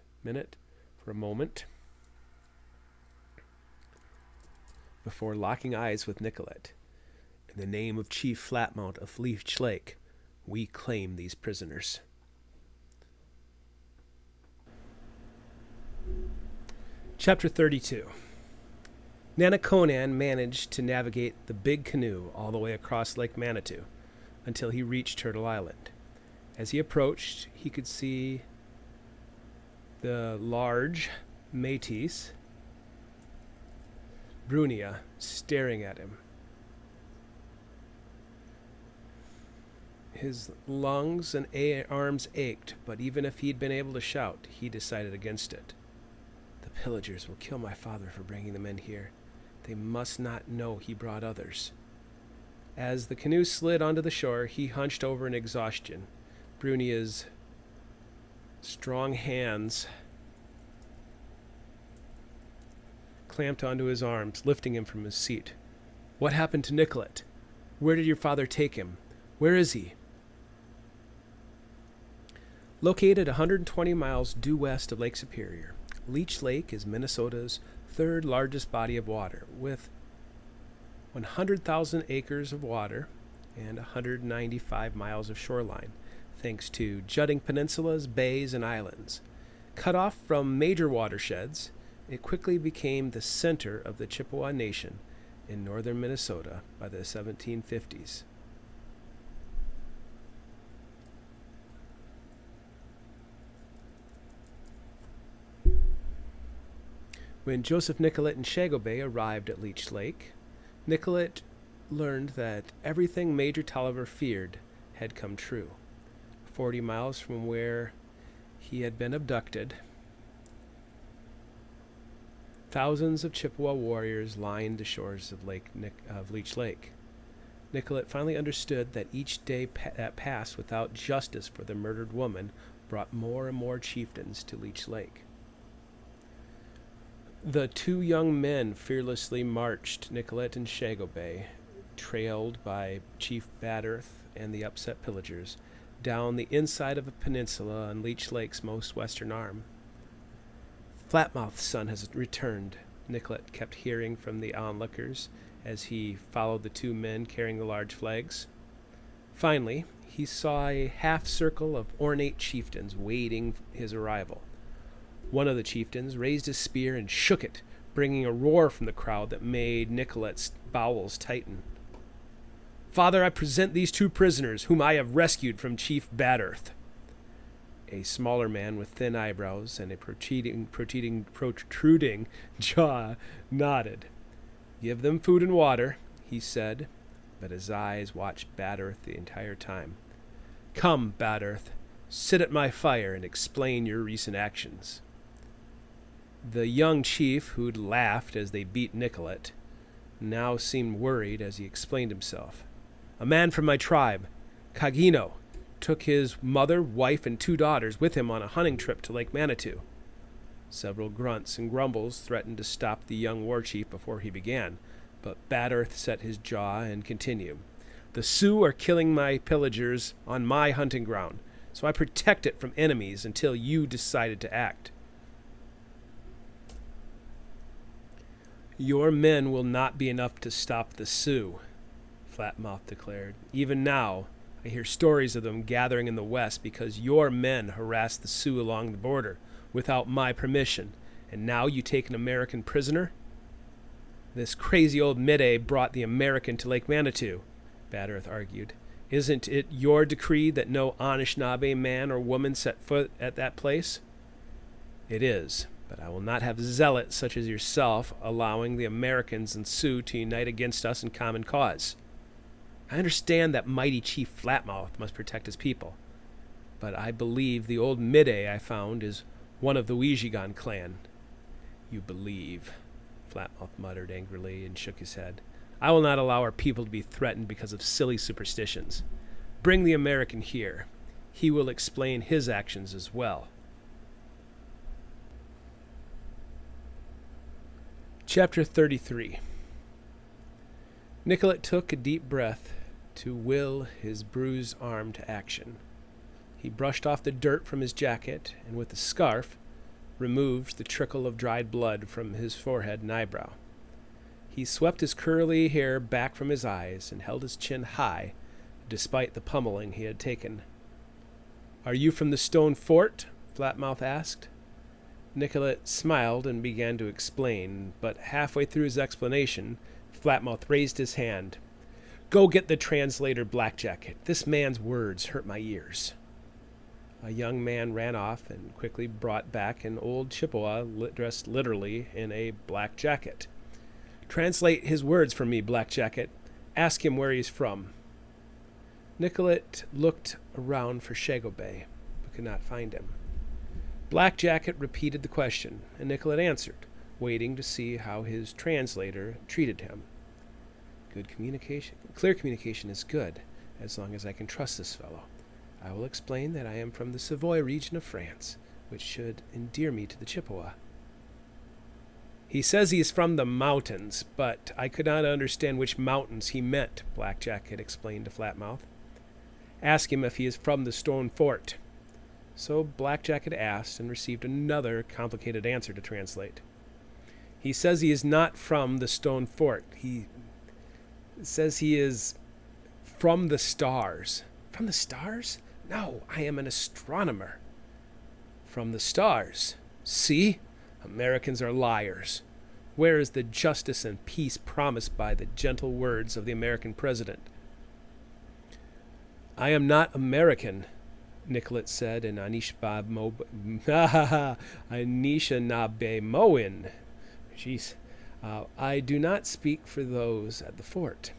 before locking eyes with Nicollet. "In the name of Chief Flatmount of Leech Lake, we claim these prisoners." Chapter 32. Nanaconan managed to navigate the big canoe all the way across Lake Manitou until he reached Turtle Island. As he approached, he could see the large Métis, Brunia, staring at him. His lungs and arms ached, but even if he'd been able to shout, he decided against it. The pillagers will kill my father for bringing the men here. They must not know he brought others. As the canoe slid onto the shore, he hunched over in exhaustion. Brunia's strong hands clamped onto his arms, lifting him from his seat. What happened to Nicollet? Where did your father take him? Where is he? Located 120 miles due west of Lake Superior, Leech Lake is Minnesota's third largest body of water, with 100,000 acres of water and 195 miles of shoreline, thanks to jutting peninsulas, bays, and islands. Cut off from major watersheds, it quickly became the center of the Chippewa Nation in northern Minnesota by the 1750s. When Joseph Nicollet and Shagobay arrived at Leech Lake, Nicollet learned that everything Major Tolliver feared had come true. 40 miles from where he had been abducted, thousands of Chippewa warriors lined the shores of Leech Lake. Nicollet finally understood that each day that passed without justice for the murdered woman brought more and more chieftains to Leech Lake. The two young men fearlessly marched, Nicollet and Shagobay, trailed by Chief Badearth and the upset pillagers, down the inside of a peninsula on Leech Lake's most western arm. Flatmouth's son has returned, Nicollet kept hearing from the onlookers as he followed the two men carrying the large flags. Finally, he saw a half-circle of ornate chieftains waiting his arrival. One of the chieftains raised his spear and shook it, bringing a roar from the crowd that made Nicollet's bowels tighten. Father, I present these two prisoners, whom I have rescued from Chief Badearth. A smaller man with thin eyebrows and a protruding jaw nodded. Give them food and water, he said, but his eyes watched Badearth the entire time. Come, Badearth, sit at my fire and explain your recent actions. The young chief, who'd laughed as they beat Nicollet, now seemed worried as he explained himself. A man from my tribe, Cagino, took his mother, wife, and 2 daughters with him on a hunting trip to Lake Manitou. Several grunts and grumbles threatened to stop the young war chief before he began, but Badearth set his jaw and continued. The Sioux are killing my pillagers on my hunting ground, so I protect it from enemies until you decided to act. Your men will not be enough to stop the Sioux, Flatmouth declared. Even now, I hear stories of them gathering in the west because your men harassed the Sioux along the border without my permission, and now you take an American prisoner? This crazy old Midday brought the American to Lake Manitou, Badearth argued. Isn't it your decree that no Anishinaabe man or woman set foot at that place? It is, but I will not have zealots such as yourself allowing the Americans and Sioux to unite against us in common cause. I understand that mighty Chief Flatmouth must protect his people, but I believe the old Midday I found is one of the Weejigan clan. You believe, Flatmouth muttered angrily and shook his head. I will not allow our people to be threatened because of silly superstitions. Bring the American here. He will explain his actions as well. Chapter 33. Nicollet took a deep breath to will his bruised arm to action. He brushed off the dirt from his jacket and with a scarf removed the trickle of dried blood from his forehead and eyebrow. He swept his curly hair back from his eyes and held his chin high despite the pummeling he had taken. Are you from the stone fort? Flatmouth asked. Nicollet smiled and began to explain, but halfway through his explanation, Flatmouth raised his hand. Go get the translator, Blackjacket. This man's words hurt my ears. A young man ran off and quickly brought back an old Chippewa dressed literally in a black jacket. "Translate his words for me, Black Jacket. Ask him where he's from." Nicollet looked around for Shagobay, but could not find him. Black Jacket repeated the question, and Nicollet answered, waiting to see how his translator treated him. Clear communication is good, as long as I can trust this fellow. I will explain that I am from the Savoy region of France, which should endear me to the Chippewa. He says he is from the mountains, but I could not understand which mountains he meant, Black Jacket explained to Flatmouth. Ask him if he is from the stone fort. So Black Jacket asked and received another complicated answer to translate. He says he is not from the stone fort. He says he is from the stars. From the stars? No, I am an astronomer. From the stars. See? Americans are liars. Where is the justice and peace promised by the gentle words of the American president? I am not American, Nicollet said in Anishinaabe Moin. Jeez. I do not speak for those at the fort.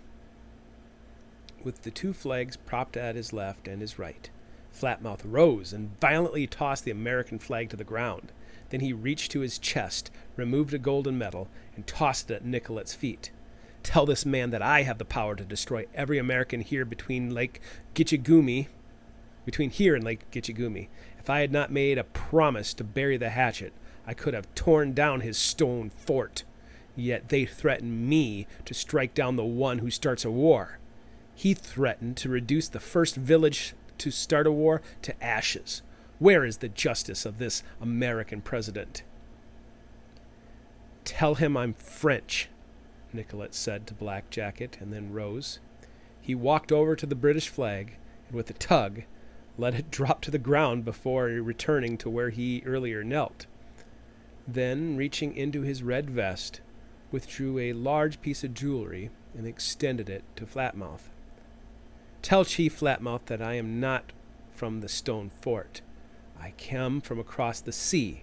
With the two flags propped at his left and his right, Flatmouth rose and violently tossed the American flag to the ground. Then he reached to his chest, removed a golden medal, and tossed it at Nicollet's feet. Tell this man that I have the power to destroy every American here between here and Lake Gitchigumi. If I had not made a promise to bury the hatchet, I could have torn down his stone fort. Yet they threaten me to strike down the one who starts a war. He threatened to reduce the first village to start a war to ashes. Where is the justice of this American president? Tell him I'm French, Nicollet said to Black Jacket, and then rose. He walked over to the British flag, and with a tug, let it drop to the ground before returning to where he earlier knelt. Then, reaching into his red vest, withdrew a large piece of jewelry and extended it to Flatmouth. Tell Chief Flatmouth that I am not from the stone fort. I come from across the sea.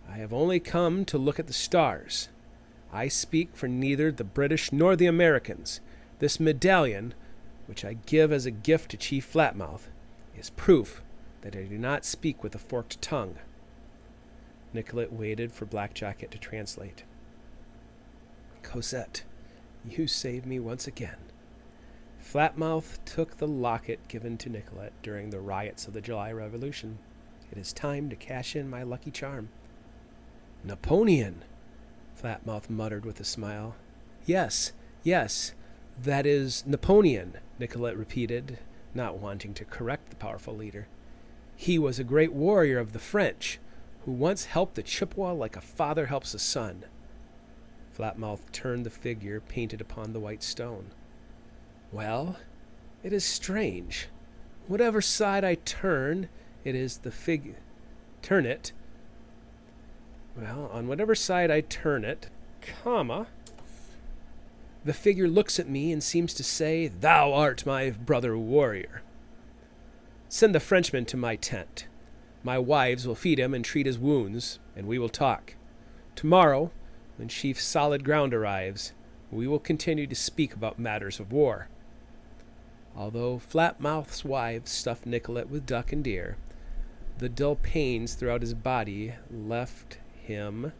I have only come to look at the stars. I speak for neither the British nor the Americans. This medallion, which I give as a gift to Chief Flatmouth, is proof that I do not speak with a forked tongue. Nicollet waited for Black Jacket to translate. Cosette, you saved me once again. Flatmouth took the locket given to Nicollet during the riots of the July Revolution. It is time to cash in my lucky charm. Napoleon, Flatmouth muttered with a smile. Yes, that is Napoleon, Nicollet repeated, not wanting to correct the powerful leader. He was a great warrior of the French, who once helped the Chippewa like a father helps a son. Flatmouth turned the figure painted upon the white stone. Well, it is strange. Whatever side I turn, it is the figure. Turn it. Well, on whatever side I turn it, the figure looks at me and seems to say, Thou art my brother warrior. Send the Frenchman to my tent. My wives will feed him and treat his wounds, and we will talk. Tomorrow, when Chief Solid Ground arrives, we will continue to speak about matters of war. Although Flatmouth's wives stuffed Nicollet with duck and deer, the dull pains throughout his body left him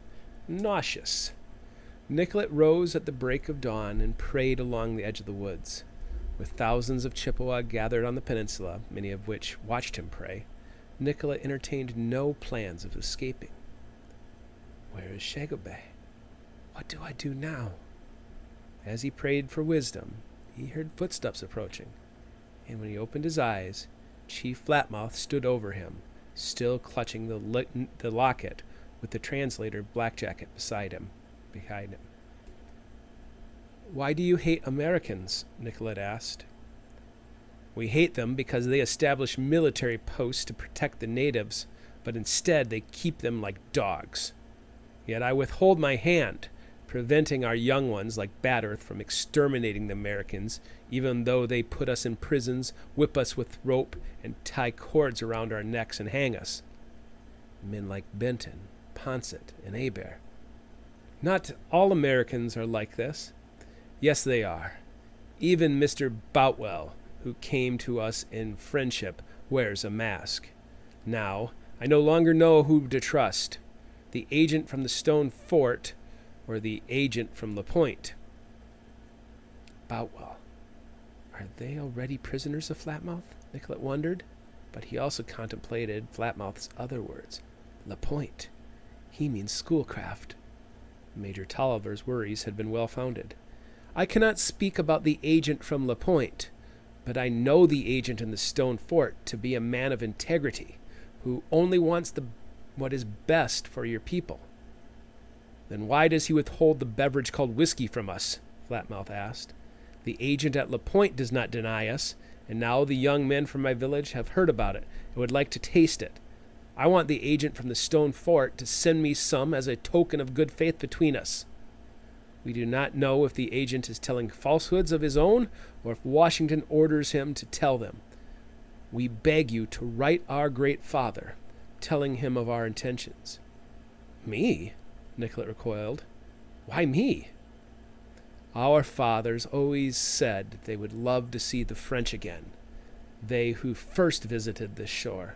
nauseous. Nicollet rose at the break of dawn and prayed along the edge of the woods. With thousands of Chippewa gathered on the peninsula, many of which watched him pray, Nicollet entertained no plans of escaping. Where is Shagobay? What do I do now? As he prayed for wisdom, he heard footsteps approaching, and when he opened his eyes, Chief Flatmouth stood over him, still clutching the locket, with the translator Black Jacket behind him. Why do you hate Americans? Nicollet asked. We hate them because they establish military posts to protect the natives, but instead they keep them like dogs. Yet I withhold my hand. preventing our young ones like Bad from exterminating the Americans, even though they put us in prisons, whip us with rope, and tie cords around our necks and hang us. Men like Benton, Poncet, and Hebert. Not all Americans are like this. Yes, they are. Even Mr. Boutwell, who came to us in friendship, wears a mask. Now, I no longer know who to trust, the agent from the stone fort or the agent from LaPointe. Boutwell. Are they already prisoners of Flatmouth? Nicollet wondered, but he also contemplated Flatmouth's other words. LaPointe. He means schoolcraft. Major Tolliver's worries had been well-founded. I cannot speak about the agent from LaPointe, but I know the agent in the stone fort to be a man of integrity, who only wants what is best for your people. Then why does he withhold the beverage called whiskey from us? Flatmouth asked. The agent at LaPointe does not deny us, and now the young men from my village have heard about it and would like to taste it. I want the agent from the stone fort to send me some as a token of good faith between us. We do not know if the agent is telling falsehoods of his own or if Washington orders him to tell them. We beg you to write our great father, telling him of our intentions. Me? Nicollet recoiled. Why me? Our fathers always said they would love to see the French again, they who first visited this shore.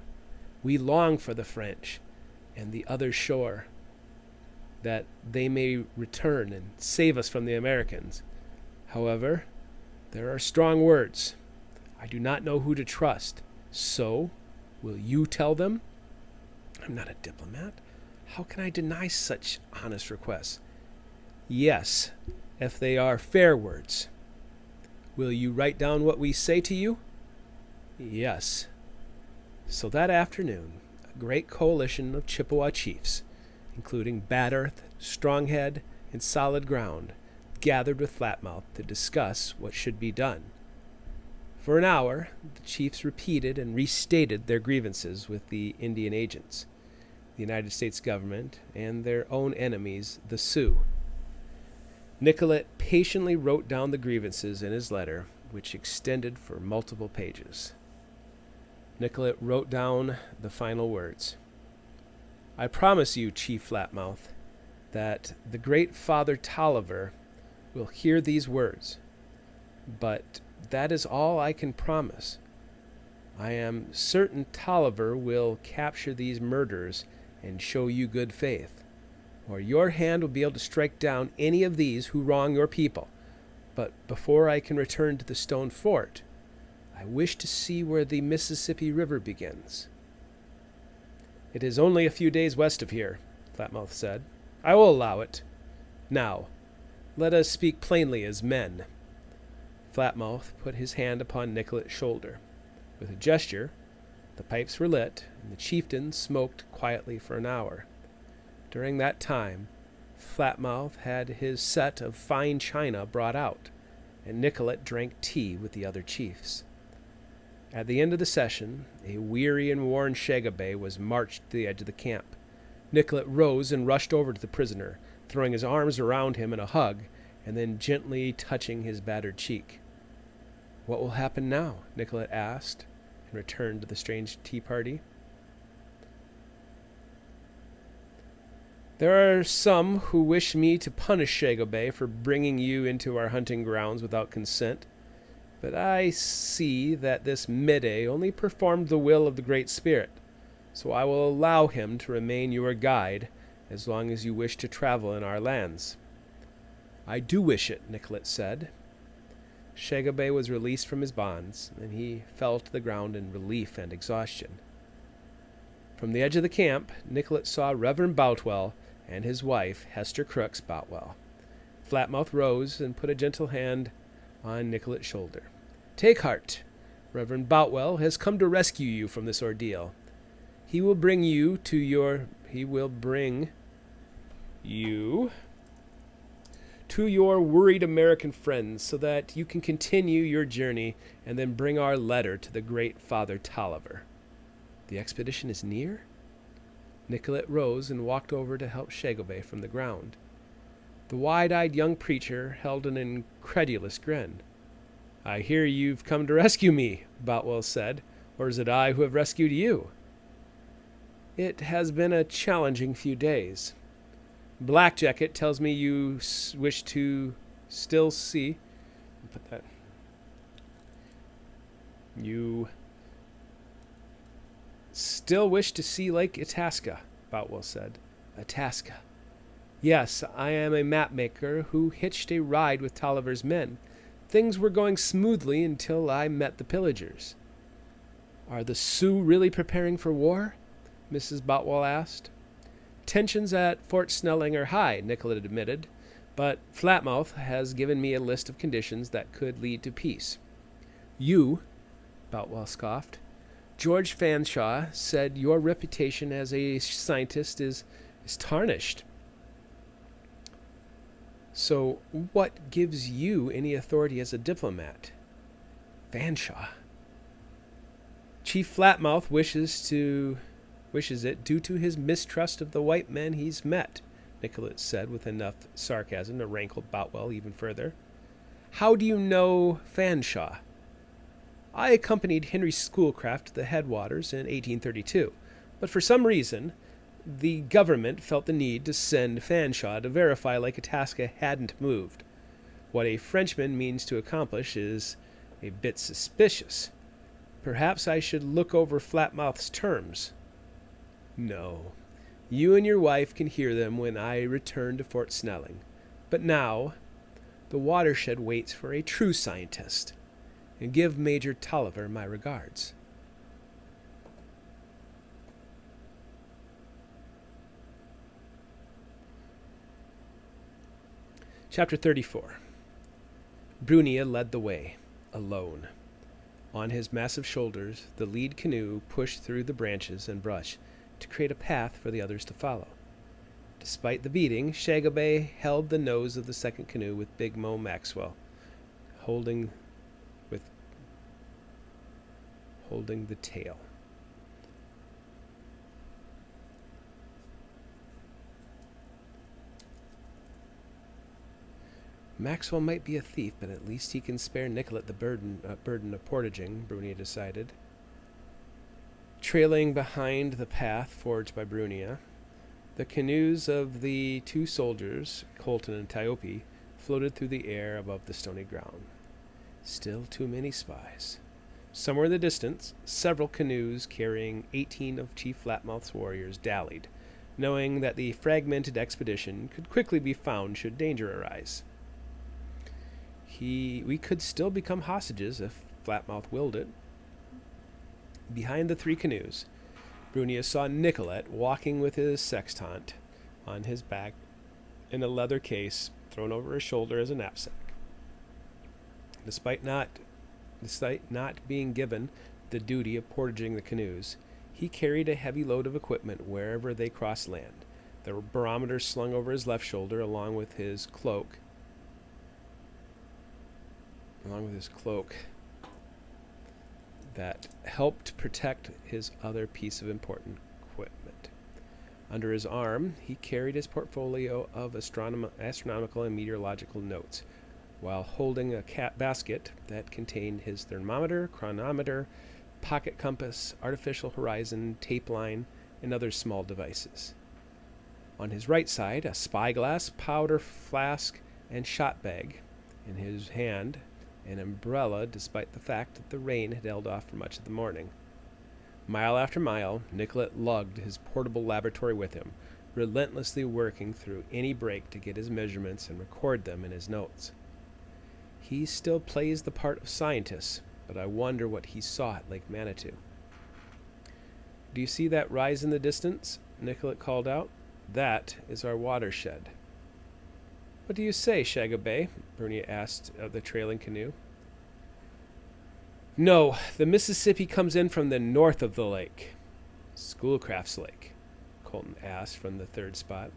We long for the French and the other shore, that they may return and save us from the Americans. However, there are strong words. I do not know who to trust. So, will you tell them? I'm not a diplomat. How can I deny such honest requests? Yes, if they are fair words. Will you write down what we say to you? Yes. So that afternoon, a great coalition of Chippewa chiefs, including Bad Earth, Stronghead, and Solid Ground, gathered with Flatmouth to discuss what should be done. For an hour, the chiefs repeated and restated their grievances with the Indian agents, the United States government, and their own enemies, the Sioux. Nicollet patiently wrote down the grievances in his letter, which extended for multiple pages. Nicollet wrote down the final words. I promise you, Chief Flatmouth, that the great Father Tolliver will hear these words, but that is all I can promise. I am certain Tolliver will capture these murderers and show you good faith, or your hand will be able to strike down any of these who wrong your people. But before I can return to the stone fort, I wish to see where the Mississippi River begins. It is only a few days west of here, Flatmouth said. I will allow it. Now, let us speak plainly as men. Flatmouth put his hand upon Nicollet's shoulder. With a gesture, the pipes were lit, and the chieftain smoked quietly for an hour. During that time, Flatmouth had his set of fine china brought out, and Nicollet drank tea with the other chiefs. At the end of the session, a weary and worn Shagabay was marched to the edge of the camp. Nicollet rose and rushed over to the prisoner, throwing his arms around him in a hug, and then gently touching his battered cheek. What will happen now? Nicollet asked, and returned to the strange tea party. There are some who wish me to punish Shagabay for bringing you into our hunting grounds without consent, but I see that this Midday only performed the will of the Great Spirit, so I will allow him to remain your guide as long as you wish to travel in our lands. I do wish it, Nicollet said. Shagabay was released from his bonds, and he fell to the ground in relief and exhaustion. From the edge of the camp, Nicollet saw Reverend Boutwell and his wife, Hester Crooks Boutwell. Flatmouth rose and put a gentle hand on Nicollet's shoulder. Take heart. Reverend Boutwell has come to rescue you from this ordeal. He will bring you to your worried American friends so that you can continue your journey and then bring our letter to the great Father Tolliver. The expedition is near? Nicollet rose and walked over to help Shagabay from the ground. The wide-eyed young preacher held an incredulous grin. "I hear you've come to rescue me," Boutwell said, "or is it I who have rescued you?" "It has been a challenging few days. Blackjacket tells me you wish to still see... Put that... You still wish to see Lake Itasca," Boutwell said. "Itasca. Yes, I am a map maker who hitched a ride with Tolliver's men. Things were going smoothly until I met the pillagers." "Are the Sioux really preparing for war?" Mrs. Boutwell asked. "Tensions at Fort Snelling are high," Nicollet admitted, "but Flatmouth has given me a list of conditions that could lead to peace." "You?" Boutwell scoffed. "George Fanshawe said your reputation as a scientist is tarnished. So what gives you any authority as a diplomat?" "Fanshawe. Chief Flatmouth wishes it due to his mistrust of the white men he's met," Nicollet said with enough sarcasm to rankle Boutwell even further. "How do you know Fanshawe?" "I accompanied Henry Schoolcraft to the headwaters in 1832, but for some reason the government felt the need to send Fanshawe to verify Lake Itasca hadn't moved. What a Frenchman means to accomplish is a bit suspicious. Perhaps I should look over Flatmouth's terms." "No. You and your wife can hear them when I return to Fort Snelling. But now, the watershed waits for a true scientist. And give Major Tolliver my regards." Chapter 34. Brunia led the way, alone. On his massive shoulders, the lead canoe pushed through the branches and brush to create a path for the others to follow. Despite the beating, Shagobay held the nose of the second canoe with Big Mo Maxwell, holding the tail. Maxwell might be a thief, but at least he can spare Nicollet the burden of portaging, Brunia decided. Trailing behind the path forged by Brunia, the canoes of the two soldiers, Colton and Tiope, floated through the air above the stony ground. Still too many spies. Somewhere in the distance, several canoes carrying 18 of Chief Flatmouth's warriors dallied, knowing that the fragmented expedition could quickly be found should danger arise. We could still become hostages if Flatmouth willed it. Behind the three canoes, Brunia saw Nicollet walking with his sextant on his back in a leather case thrown over his shoulder as a knapsack. Despite not being given the duty of portaging the canoes, he carried a heavy load of equipment wherever they crossed land. The barometer slung over his left shoulder along with his cloak that helped protect his other piece of important equipment. Under his arm, he carried his portfolio of astronomical and meteorological notes, while holding a basket that contained his thermometer, chronometer, pocket compass, artificial horizon, tape line, and other small devices. On his right side, a spyglass, powder flask, and shot bag. In his hand, an umbrella, despite the fact that the rain had held off for much of the morning. Mile after mile, Nicollet lugged his portable laboratory with him, relentlessly working through any break to get his measurements and record them in his notes. He still plays the part of scientist, but I wonder what he saw at Lake Manitou. "Do you see that rise in the distance?" Nicollet called out. "That is our watershed." "What do you say, Shagobay?" Brunia asked of the trailing canoe. "No, the Mississippi comes in from the north of the lake." "Schoolcraft's lake?" Colton asked from the third spot.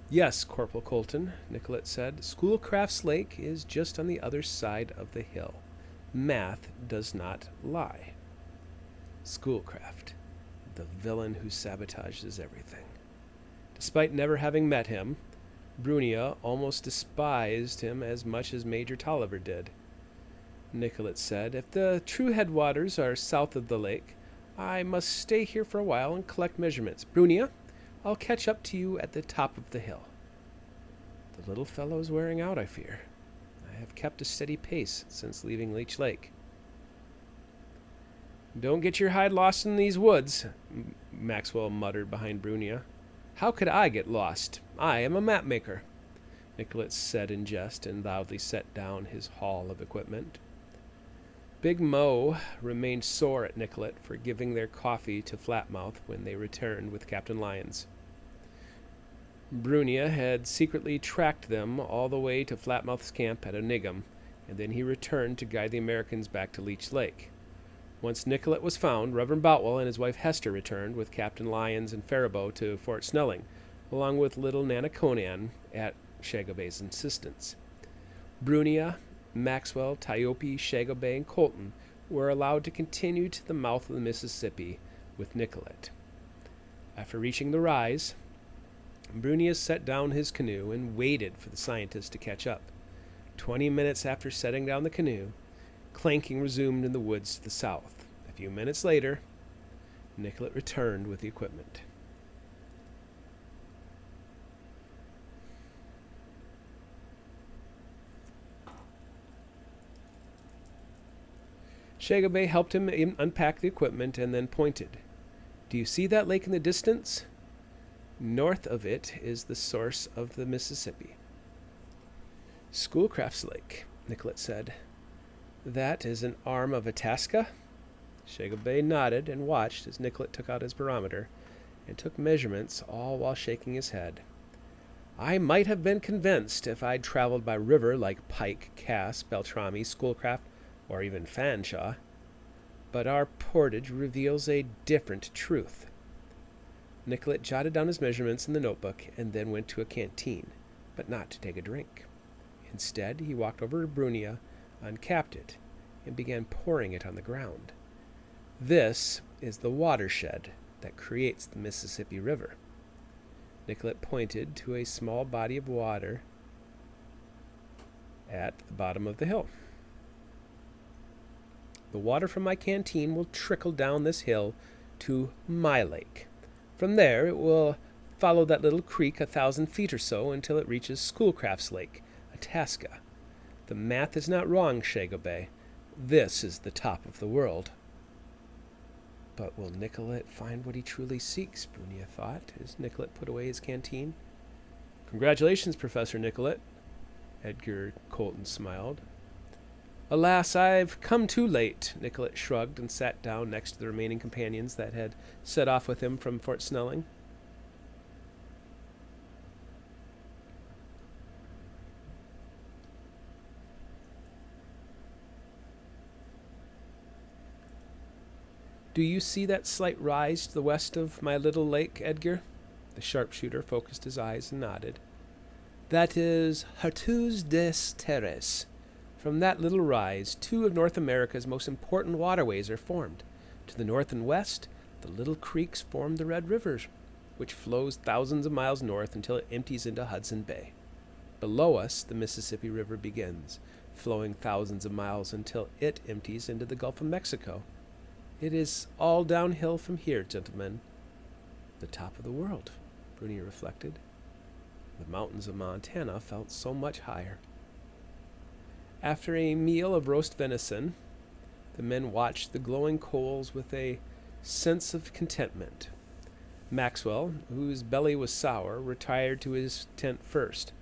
"Yes, Corporal Colton," Nicollet said. "Schoolcraft's lake is just on the other side of the hill. Math does not lie. Schoolcraft, the villain who sabotages everything. Despite never having met him, Brunia almost despised him as much as Major Tolliver did. Nicollet said, "If the true headwaters are south of the lake, I must stay here for a while and collect measurements. Brunia, I'll catch up to you at the top of the hill." "The little fellow is wearing out, I fear. I have kept a steady pace since leaving Leech Lake." "Don't get your hide lost in these woods," Maxwell muttered behind Brunia. "How could I get lost? I am a map maker," Nicollet said in jest, and loudly set down his haul of equipment. Big Mo remained sore at Nicollet for giving their coffee to Flatmouth when they returned with Captain Lyons. Brunia had secretly tracked them all the way to Flatmouth's camp at Onigum, and then he returned to guide the Americans back to Leech Lake. Once Nicollet was found, Reverend Boutwell and his wife Hester returned with Captain Lyons and Faribault to Fort Snelling, along with little Nana Conan at Shagobey's insistence. Brunia, Maxwell, Tyope, Shagobey, and Colton were allowed to continue to the mouth of the Mississippi with Nicollet. After reaching the rise, Brunia set down his canoe and waited for the scientists to catch up. 20 minutes after setting down the canoe, clanking resumed in the woods to the south. A few minutes later, Nicollet returned with the equipment. Shagobey helped him unpack the equipment and then pointed. "Do you see that lake in the distance? North of it is the source of the Mississippi." "Schoolcraft's Lake," Nicollet said. "That is an arm of Itasca?" Shagobey nodded and watched as Nicollet took out his barometer and took measurements, all while shaking his head. "I might have been convinced if I'd traveled by river like Pike, Cass, Beltrami, Schoolcraft, or even Fanshawe, but our portage reveals a different truth." Nicollet jotted down his measurements in the notebook and then went to a canteen, but not to take a drink. Instead, he walked over to Brunia, uncapped it, and began pouring it on the ground. "This is the watershed that creates the Mississippi River." Nicollet pointed to a small body of water at the bottom of the hill. "The water from my canteen will trickle down this hill to my lake. From there, it will follow that little creek 1,000 feet or so until it reaches Schoolcraft's Lake, Itasca. The math is not wrong, Shagobey. This is the top of the world." "But will Nicollet find what he truly seeks?" Brunia thought, as Nicollet put away his canteen. "Congratulations, Professor Nicollet," Edgar Colton smiled. "Alas, I've come too late," Nicollet shrugged and sat down next to the remaining companions that had set off with him from Fort Snelling. "Do you see that slight rise to the west of my little lake, Edgar?" The sharpshooter focused his eyes and nodded. "That is Hartuz des Terres. From that little rise, 2 of North America's most important waterways are formed. To the north and west, the little creeks form the Red River, which flows thousands of miles north until it empties into Hudson Bay. Below us, the Mississippi River begins, flowing thousands of miles until it empties into the Gulf of Mexico. It is all downhill from here, gentlemen." "The top of the world," Brunia reflected. The mountains of Montana felt so much higher. After a meal of roast venison, the men watched the glowing coals with a sense of contentment. Maxwell, whose belly was sour, retired to his tent first.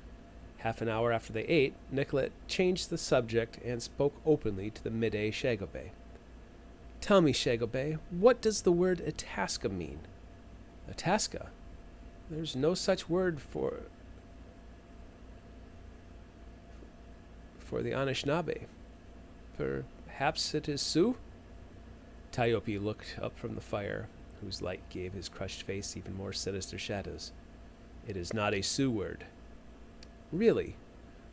Half an hour after they ate, Nicollet changed the subject and spoke openly to the midday Shagobey. "Tell me, Shagobey, what does the word Itasca mean?" "Itasca? There's no such word for the Anishinaabe. Perhaps it is Sioux?" Tyope looked up from the fire, whose light gave his crushed face even more sinister shadows. "It is not a Sioux word." "Really?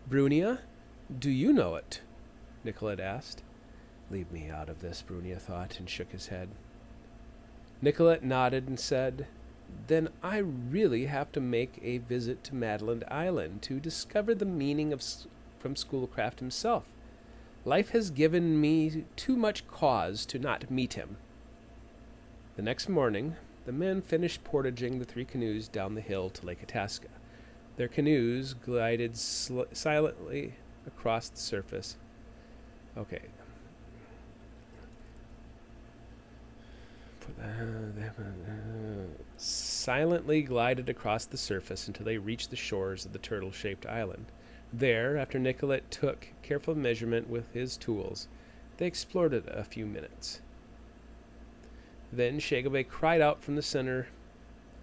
Brunia, do you know it?" Nicollet asked. "Leave me out of this," Brunia thought, and shook his head. Nicollet nodded and said, Then I really have to make a visit to Madeline Island to discover the meaning from Schoolcraft himself. Life has given me too much cause to not meet him. The next morning, the men finished portaging the 3 canoes down the hill to Lake Itasca. Their canoes glided silently across the surface. Okay. Silently glided across the surface until they reached the shores of the turtle-shaped island. There, after Nicollet took careful measurement with his tools, they explored it a few minutes. Then Shagobay cried out from the center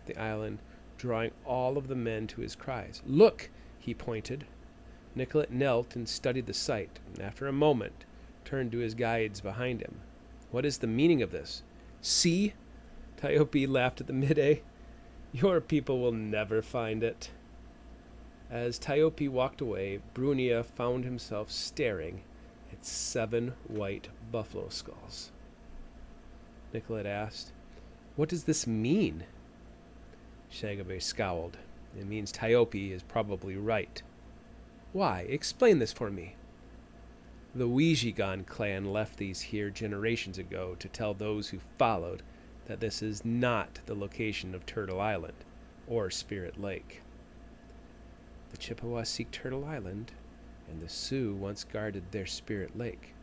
of the island, drawing all of the men to his cries. "Look!" he pointed. Nicollet knelt and studied the sight, and after a moment turned to his guides behind him. "What is the meaning of this?" "See?" Tiope laughed at the midday. "Your people will never find it." As Tiope walked away, Brunia found himself staring at 7 white buffalo skulls. Nicollet asked, "What does this mean?" Shagobay scowled. "It means Tiope is probably right." "Why? Explain this for me." "The Weejigan clan left these here generations ago to tell those who followed that this is not the location of Turtle Island or Spirit Lake. The Chippewas seek Turtle Island, and the Sioux once guarded their Spirit Lake.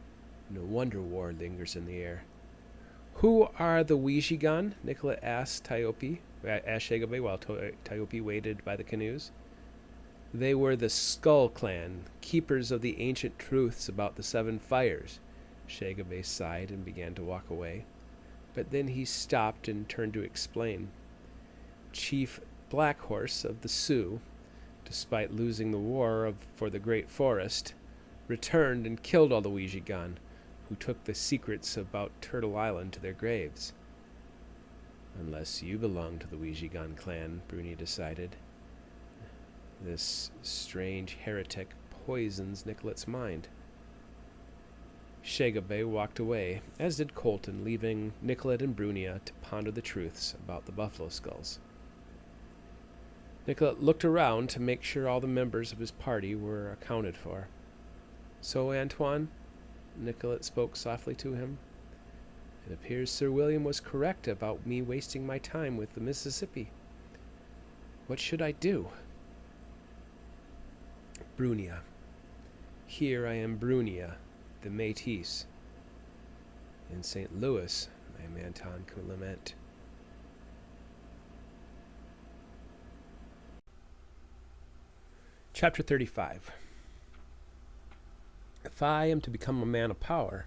No wonder war lingers in the air." "Who are the Weejigan?" Nicollet asked Shagobay while Tiope waited by the canoes. "They were the Skull Clan, keepers of the ancient truths about the 7 fires." Shagobay sighed and began to walk away. But then he stopped and turned to explain. Chief Black Horse of the Sioux, despite losing the war for the Great Forest, returned and killed all the Weejigan, who took the secrets about Turtle Island to their graves. "Unless you belong to the Weejigan clan," Bruni decided. This strange heretic poisons Nicollet's mind. Shagobay walked away, as did Colton, leaving Nicollet and Brunia to ponder the truths about the buffalo skulls. Nicollet looked around to make sure all the members of his party were accounted for. "So, Antoine," Nicollet spoke softly to him, "it appears Sir William was correct about me wasting my time with the Mississippi. What should I do?" "Brunia. Here I am Brunia, the Métis. In St. Louis, I am Anton Clement." Chapter 35. "If I am to become a man of power,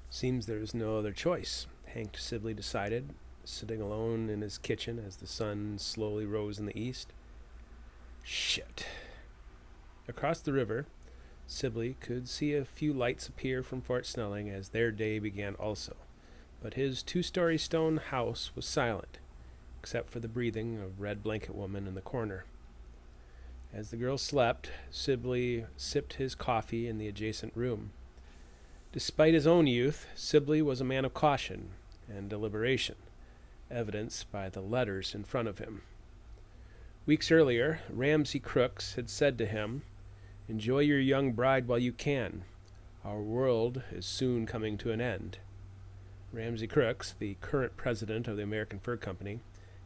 seems there is no other choice," Hank Sibley decided, sitting alone in his kitchen as the sun slowly rose in the east. "Shit." Across the river, Sibley could see a few lights appear from Fort Snelling as their day began also, but his 2-story stone house was silent, except for the breathing of Red Blanket Woman in the corner. As the girl slept, Sibley sipped his coffee in the adjacent room. Despite his own youth, Sibley was a man of caution and deliberation, evidenced by the letters in front of him. Weeks earlier, Ramsey Crooks had said to him, "Enjoy your young bride while you can. Our world is soon coming to an end." Ramsey Crooks, the current president of the American Fur Company,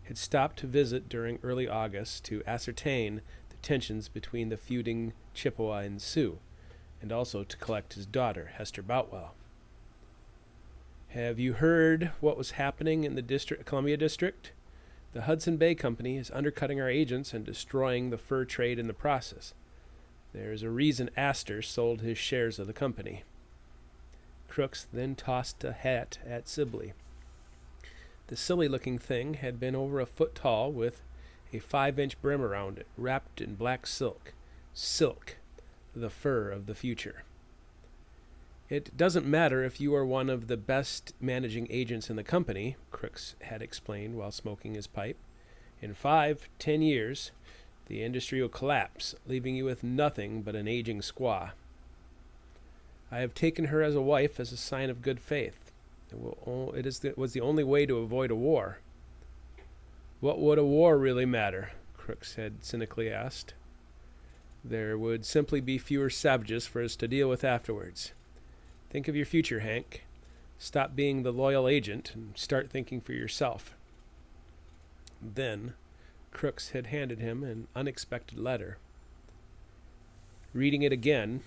had stopped to visit during early August to ascertain the tensions between the feuding Chippewa and Sioux, and also to collect his daughter, Hester Boutwell. "Have you heard what was happening in the Columbia District? The Hudson Bay Company is undercutting our agents and destroying the fur trade in the process. There is a reason Astor sold his shares of the company." Crooks then tossed a hat at Sibley. The silly-looking thing had been over a foot tall with a 5-inch brim around it, wrapped in black silk. Silk, the fur of the future. "It doesn't matter if you are one of the best managing agents in the company," Crooks had explained while smoking his pipe. "In 5-10 years, the industry will collapse, leaving you with nothing but an aging squaw. I have taken her as a wife as a sign of good faith. It was the only way to avoid a war." What would a war really matter? Crooks had cynically asked. There would simply be fewer savages for us to deal with afterwards. Think of your future, Hank. Stop being the loyal agent and start thinking for yourself. Then, Crooks had handed him an unexpected letter. Reading it again,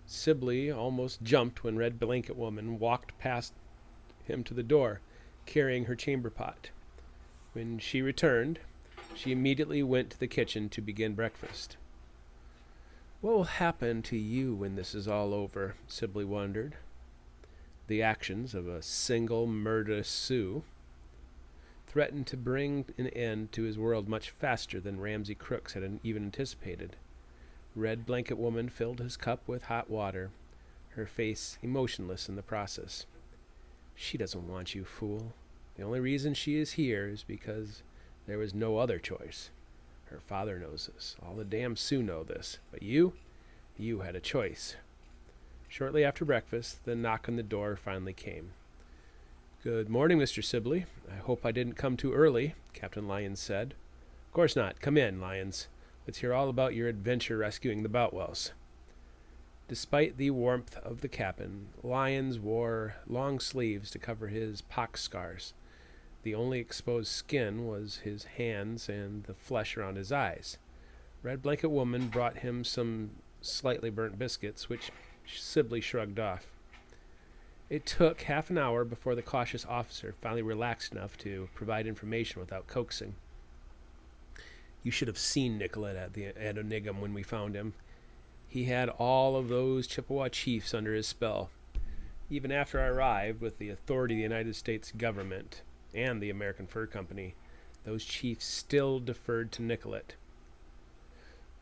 Sibley almost jumped when Red Blanket Woman walked past him to the door, carrying her chamber pot. When she returned, she immediately went to the kitchen to begin breakfast. What will happen to you when this is all over? Sibley wondered. The actions of a single murderous Sioux threatened to bring an end to his world much faster than Ramsey Crooks had even anticipated. Red Blanket Woman filled his cup with hot water, her face emotionless in the process. She doesn't want you, fool. The only reason she is here is because there was no other choice. Her father knows this. All the damn Sioux know this. But you had a choice. Shortly after breakfast, the knock on the door finally came. Good morning, Mr. Sibley. I hope I didn't come too early, Captain Lyons said. Of course not. Come in, Lyons. Let's hear all about your adventure rescuing the Boutwells. Despite the warmth of the cabin, Lyons wore long sleeves to cover his pox scars. The only exposed skin was his hands and the flesh around his eyes. Red Blanket Woman brought him some slightly burnt biscuits, which Sibley shrugged off. It took half an hour before the cautious officer finally relaxed enough to provide information without coaxing. You should have seen Nicollet at Onigum when we found him. He had all of those Chippewa chiefs under his spell. Even after I arrived with the authority of the United States government and the American Fur Company, those chiefs still deferred to Nicollet.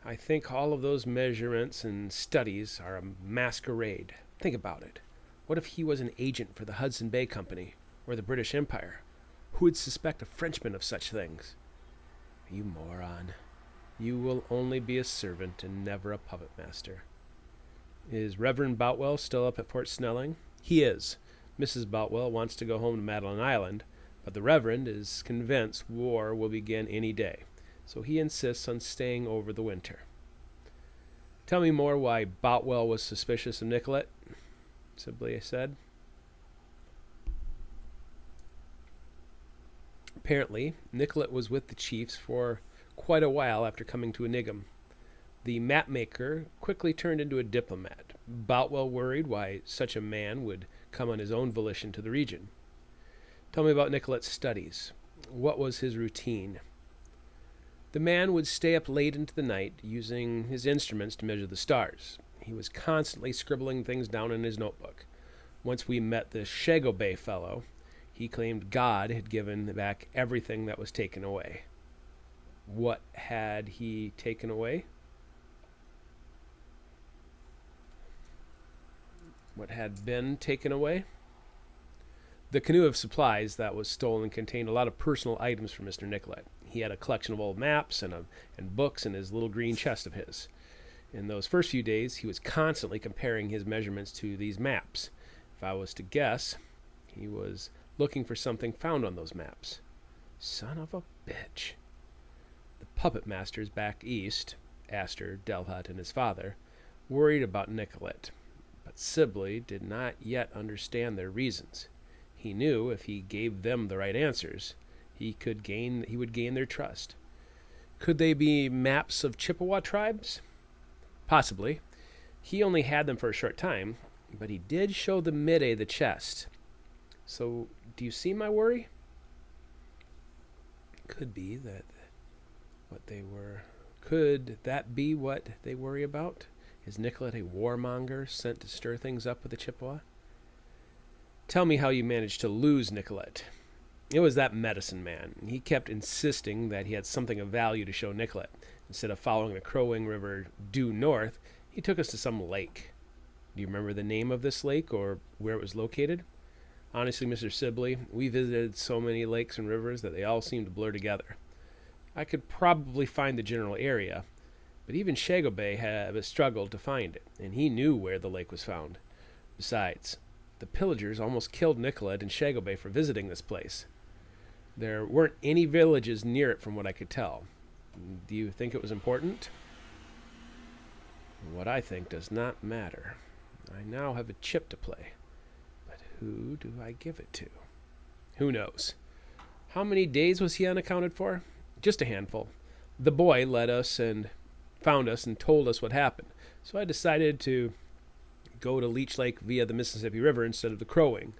I think all of those measurements and studies are a masquerade. Think about it. What if he was an agent for the Hudson Bay Company or the British Empire? Who would suspect a Frenchman of such things? You moron. You will only be a servant and never a puppet master. Is Reverend Boutwell still up at Fort Snelling? He is. Mrs. Boutwell wants to go home to Madeline Island, but the Reverend is convinced war will begin any day, so he insists on staying over the winter. Tell me more why Boutwell was suspicious of Nicollet, Sibley said. Apparently, Nicollet was with the chiefs for quite a while after coming to Onigum. The mapmaker quickly turned into a diplomat. Boutwell worried why such a man would come on his own volition to the region. Tell me about Nicollet's studies. What was his routine? The man would stay up late into the night, using his instruments to measure the stars. He was constantly scribbling things down in his notebook. Once we met the Shago Bay fellow, he claimed God had given back everything that was taken away. What had he taken away? What had been taken away? The canoe of supplies that was stolen contained a lot of personal items for Mr. Nicollet. He had a collection of old maps and books in his little green chest of his. In those first few days, he was constantly comparing his measurements to these maps. If I was to guess, he was looking for something found on those maps. Son of a bitch. The puppet masters back east, Astor, Delhut, and his father, worried about Nicollet, but Sibley did not yet understand their reasons. He knew if he gave them the right answers, he would gain their trust. Could they be maps of Chippewa tribes? Possibly. He only had them for a short time, but he did show the Midday the chest. So, do you see my worry? Could be that Could that be what they worry about? Is Nicollet a warmonger sent to stir things up with the Chippewa? Tell me how you managed to lose Nicollet. It was that medicine man. He kept insisting that he had something of value to show Nicollet. Instead of following the Crow Wing River due north, he took us to some lake. Do you remember the name of this lake or where it was located? Honestly, Mr. Sibley, we visited so many lakes and rivers that they all seem to blur together. I could probably find the general area, but even Shago Bay had struggled to find it, and he knew where the lake was found. Besides, the pillagers almost killed Nicollet and Shago Bay for visiting this place. There weren't any villages near it from what I could tell. Do you think it was important? What I think does not matter. I now have a chip to play. But who do I give it to? Who knows? How many days was he unaccounted for? Just a handful. The boy led us and found us and told us what happened. So I decided to go to Leech Lake via the Mississippi River instead of the Crow Wing.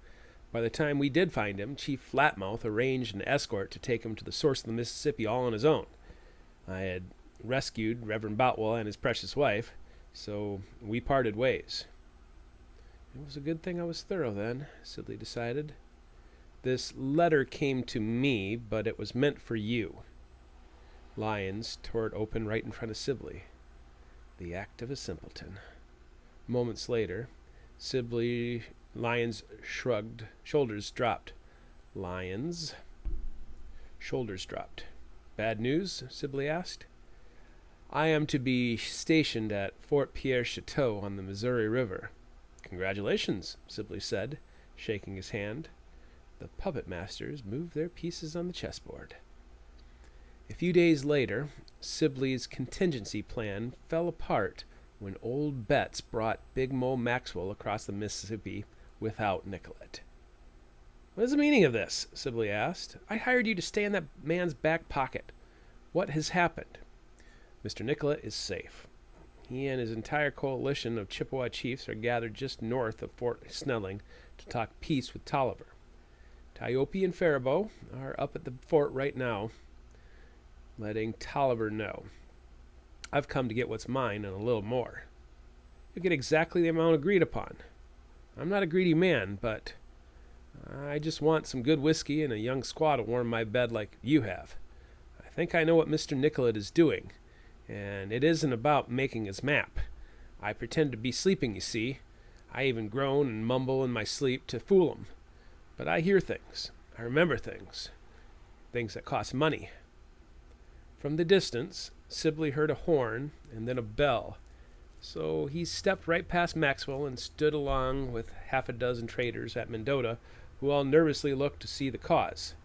By the time we did find him, Chief Flatmouth arranged an escort to take him to the source of the Mississippi all on his own. I had rescued Reverend Boutwell and his precious wife, so we parted ways. It was a good thing I was thorough then, Sibley decided. This letter came to me, but it was meant for you. Lyons tore it open right in front of Sibley. The act of a simpleton. Moments later, Lyons shrugged. Shoulders dropped. Lyons. Shoulders dropped. Bad news? Sibley asked. I am to be stationed at Fort Pierre Chateau on the Missouri River. Congratulations, Sibley said, shaking his hand. The puppet masters moved their pieces on the chessboard. A few days later, Sibley's contingency plan fell apart when Old Betts brought Big Mo Maxwell across the Mississippi without Nicollet. What is the meaning of this? Sibley asked. I hired you to stay in that man's back pocket. What has happened? Mr. Nicollet is safe. He and his entire coalition of Chippewa chiefs are gathered just north of Fort Snelling to talk peace with Tolliver. Tiope and Faribault are up at the fort right now, letting Tolliver know. I've come to get what's mine and a little more. You'll get exactly the amount agreed upon. I'm not a greedy man, but I just want some good whiskey and a young squaw to warm my bed like you have. I think I know what Mr. Nicollet is doing, and it isn't about making his map. I pretend to be sleeping, you see. I even groan and mumble in my sleep to fool him. But I hear things. I remember things. Things that cost money. From the distance, Sibley heard a horn and then a bell. So he stepped right past Maxwell and stood along with half a dozen traders at Mendota, who all nervously looked to see the cause.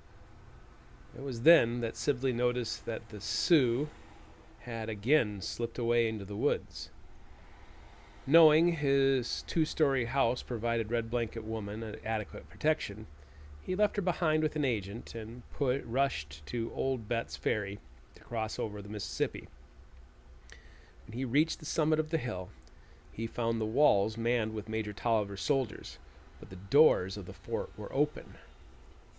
It was then that Sibley noticed that the Sioux had again slipped away into the woods. Knowing his 2-story house provided Red Blanket Woman adequate protection, he left her behind with an agent and rushed to Old Betts Ferry to cross over the Mississippi. When he reached the summit of the hill, he found the walls manned with Major Tolliver's soldiers, but the doors of the fort were open.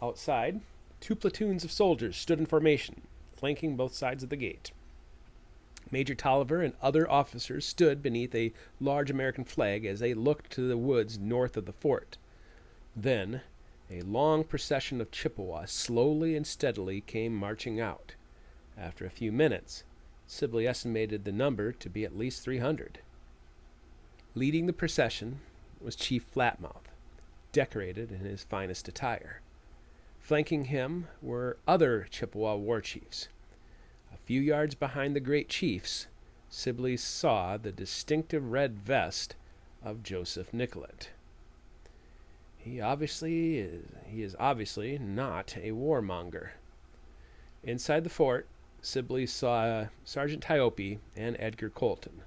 Outside, 2 platoons of soldiers stood in formation, flanking both sides of the gate. Major Tolliver and other officers stood beneath a large American flag as they looked to the woods north of the fort. Then, a long procession of Chippewas slowly and steadily came marching out. After a few minutes, Sibley estimated the number to be at least 300. Leading the procession was Chief Flatmouth, decorated in his finest attire. Flanking him were other Chippewa war chiefs. A few yards behind the great chiefs, Sibley saw the distinctive red vest of Joseph Nicollet. He is obviously not a warmonger. Inside the fort, Sibley saw Sergeant Tiope and Edgar Colton.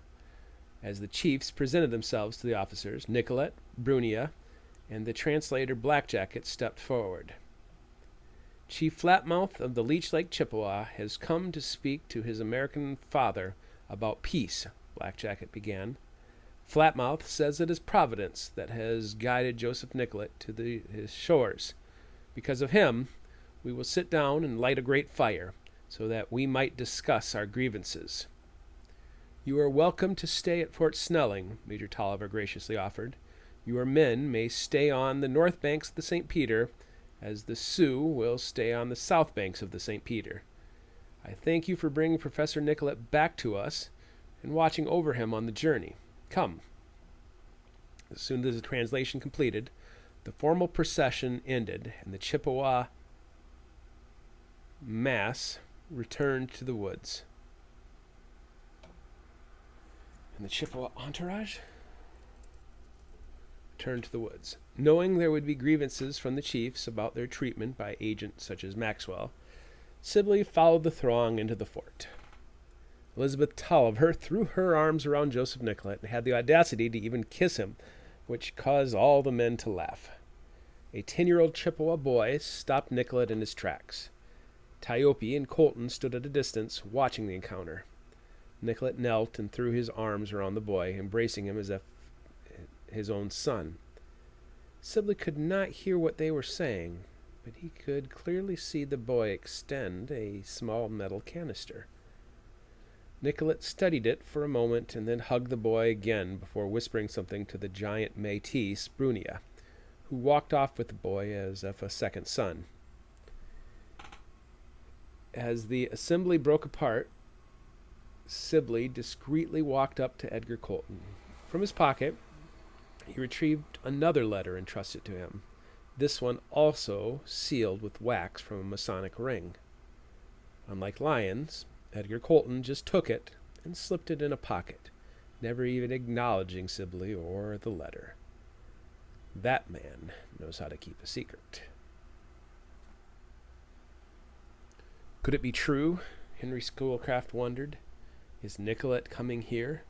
As the chiefs presented themselves to the officers, Nicollet, Brunia, and the translator Blackjacket stepped forward. Chief Flatmouth of the Leech Lake Chippewa has come to speak to his American father about peace, Blackjacket began. Flatmouth says it is Providence that has guided Joseph Nicollet to his shores. Because of him, we will sit down and light a great fire, so that we might discuss our grievances. You are welcome to stay at Fort Snelling, Major Tolliver graciously offered. Your men may stay on the north banks of the St. Peter, as the Sioux will stay on the south banks of the St. Peter. I thank you for bringing Professor Nicollet back to us and watching over him on the journey. Come. As soon as the translation completed, the formal procession ended, and the Chippewa mass returned to the woods. And the Chippewa entourage? turned to the woods. Knowing there would be grievances from the chiefs about their treatment by agents such as Maxwell, Sibley followed the throng into the fort. Elizabeth Tolliver threw her arms around Joseph Nicollet and had the audacity to even kiss him, which caused all the men to laugh. A 10-year-old Chippewa boy stopped Nicollet in his tracks. Tiope and Colton stood at a distance, watching the encounter. Nicollet knelt and threw his arms around the boy, embracing him as if his own son. Sibley could not hear what they were saying, but he could clearly see the boy extend a small metal canister. Nicollet studied it for a moment and then hugged the boy again before whispering something to the giant Métis, Brunia, who walked off with the boy as if a second son. As the assembly broke apart, Sibley discreetly walked up to Edgar Colton. From his pocket, he retrieved another letter entrusted to him, this one also sealed with wax from a Masonic ring. Unlike Lyons, Edgar Colton just took it and slipped it in a pocket, never even acknowledging Sibley or the letter. That man knows how to keep a secret. Could it be true? Henry Schoolcraft wondered. Is Nicollet coming here?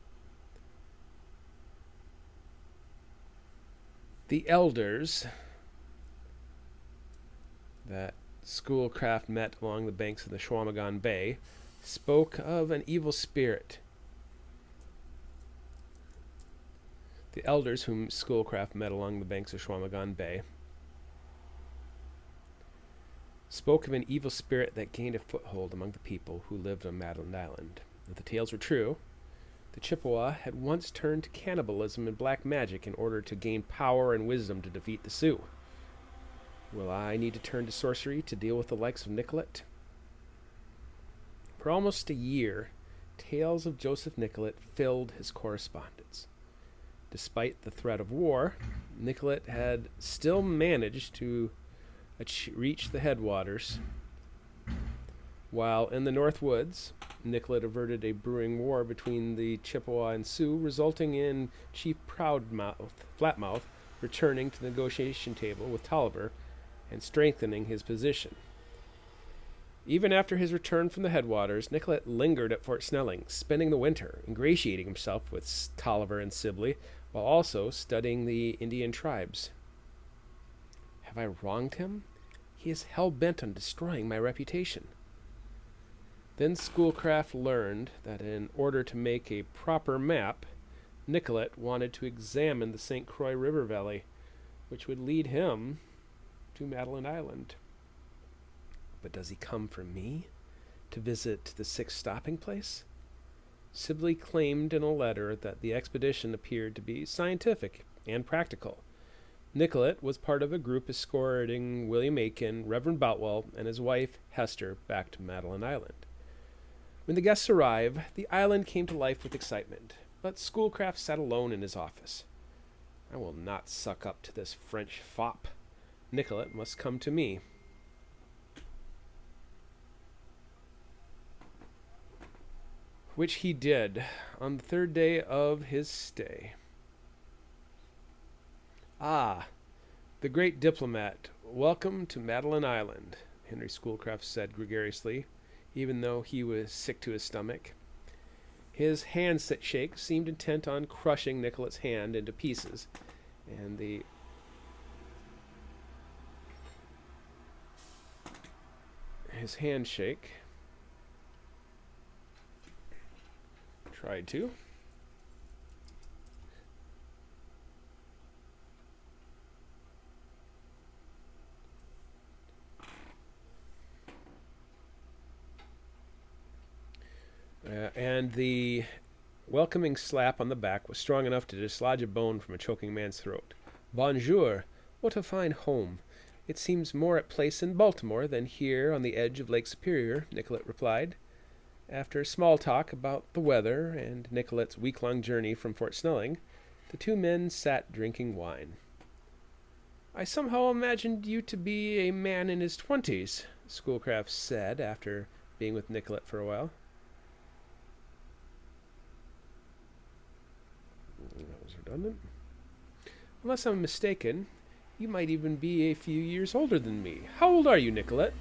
The elders that Schoolcraft met along the banks of the Chequamegon Bay spoke of an evil spirit. The elders whom Schoolcraft met along the banks of Chequamegon Bay spoke of an evil spirit that gained a foothold among the people who lived on Madeline Island. If the tales were true, the Chippewa had once turned to cannibalism and black magic in order to gain power and wisdom to defeat the Sioux. Will I need to turn to sorcery to deal with the likes of Nicollet? For almost a year, tales of Joseph Nicollet filled his correspondence. Despite the threat of war, Nicollet had still managed to reach the headwaters. While in the North Woods, Nicollet averted a brewing war between the Chippewa and Sioux, resulting in Chief Flatmouth returning to the negotiation table with Tolliver and strengthening his position. Even after his return from the headwaters, Nicollet lingered at Fort Snelling, spending the winter, ingratiating himself with Tolliver and Sibley, while also studying the Indian tribes. Have I wronged him? He is hell-bent on destroying my reputation. Then Schoolcraft learned that in order to make a proper map, Nicollet wanted to examine the St. Croix River Valley, which would lead him to Madeline Island. But does he come for me to visit the sixth stopping place? Sibley claimed in a letter that the expedition appeared to be scientific and practical. Nicollet was part of a group escorting William Aiken, Reverend Boutwell, and his wife, Hester, back to Madeline Island. When the guests arrived, the island came to life with excitement, but Schoolcraft sat alone in his office. I will not suck up to this French fop. Nicollet must come to me. Which he did on the third day of his stay. Ah, the great diplomat, welcome to Madeline Island, Henry Schoolcraft said gregariously, even though he was sick to his stomach. His handshake seemed intent on crushing Nicollet's hand into pieces, and his handshake tried to. And the welcoming slap on the back was strong enough to dislodge a bone from a choking man's throat. Bonjour, what a fine home. It seems more at place in Baltimore than here on the edge of Lake Superior, Nicollet replied. After small talk about the weather and Nicollet's week-long journey from Fort Snelling, the two men sat drinking wine. I somehow imagined you to be a man in his 20s, Schoolcraft said after being with Nicollet for a while. That was redundant. Unless I'm mistaken, you might even be a few years older than me. How old are you, Nicollet?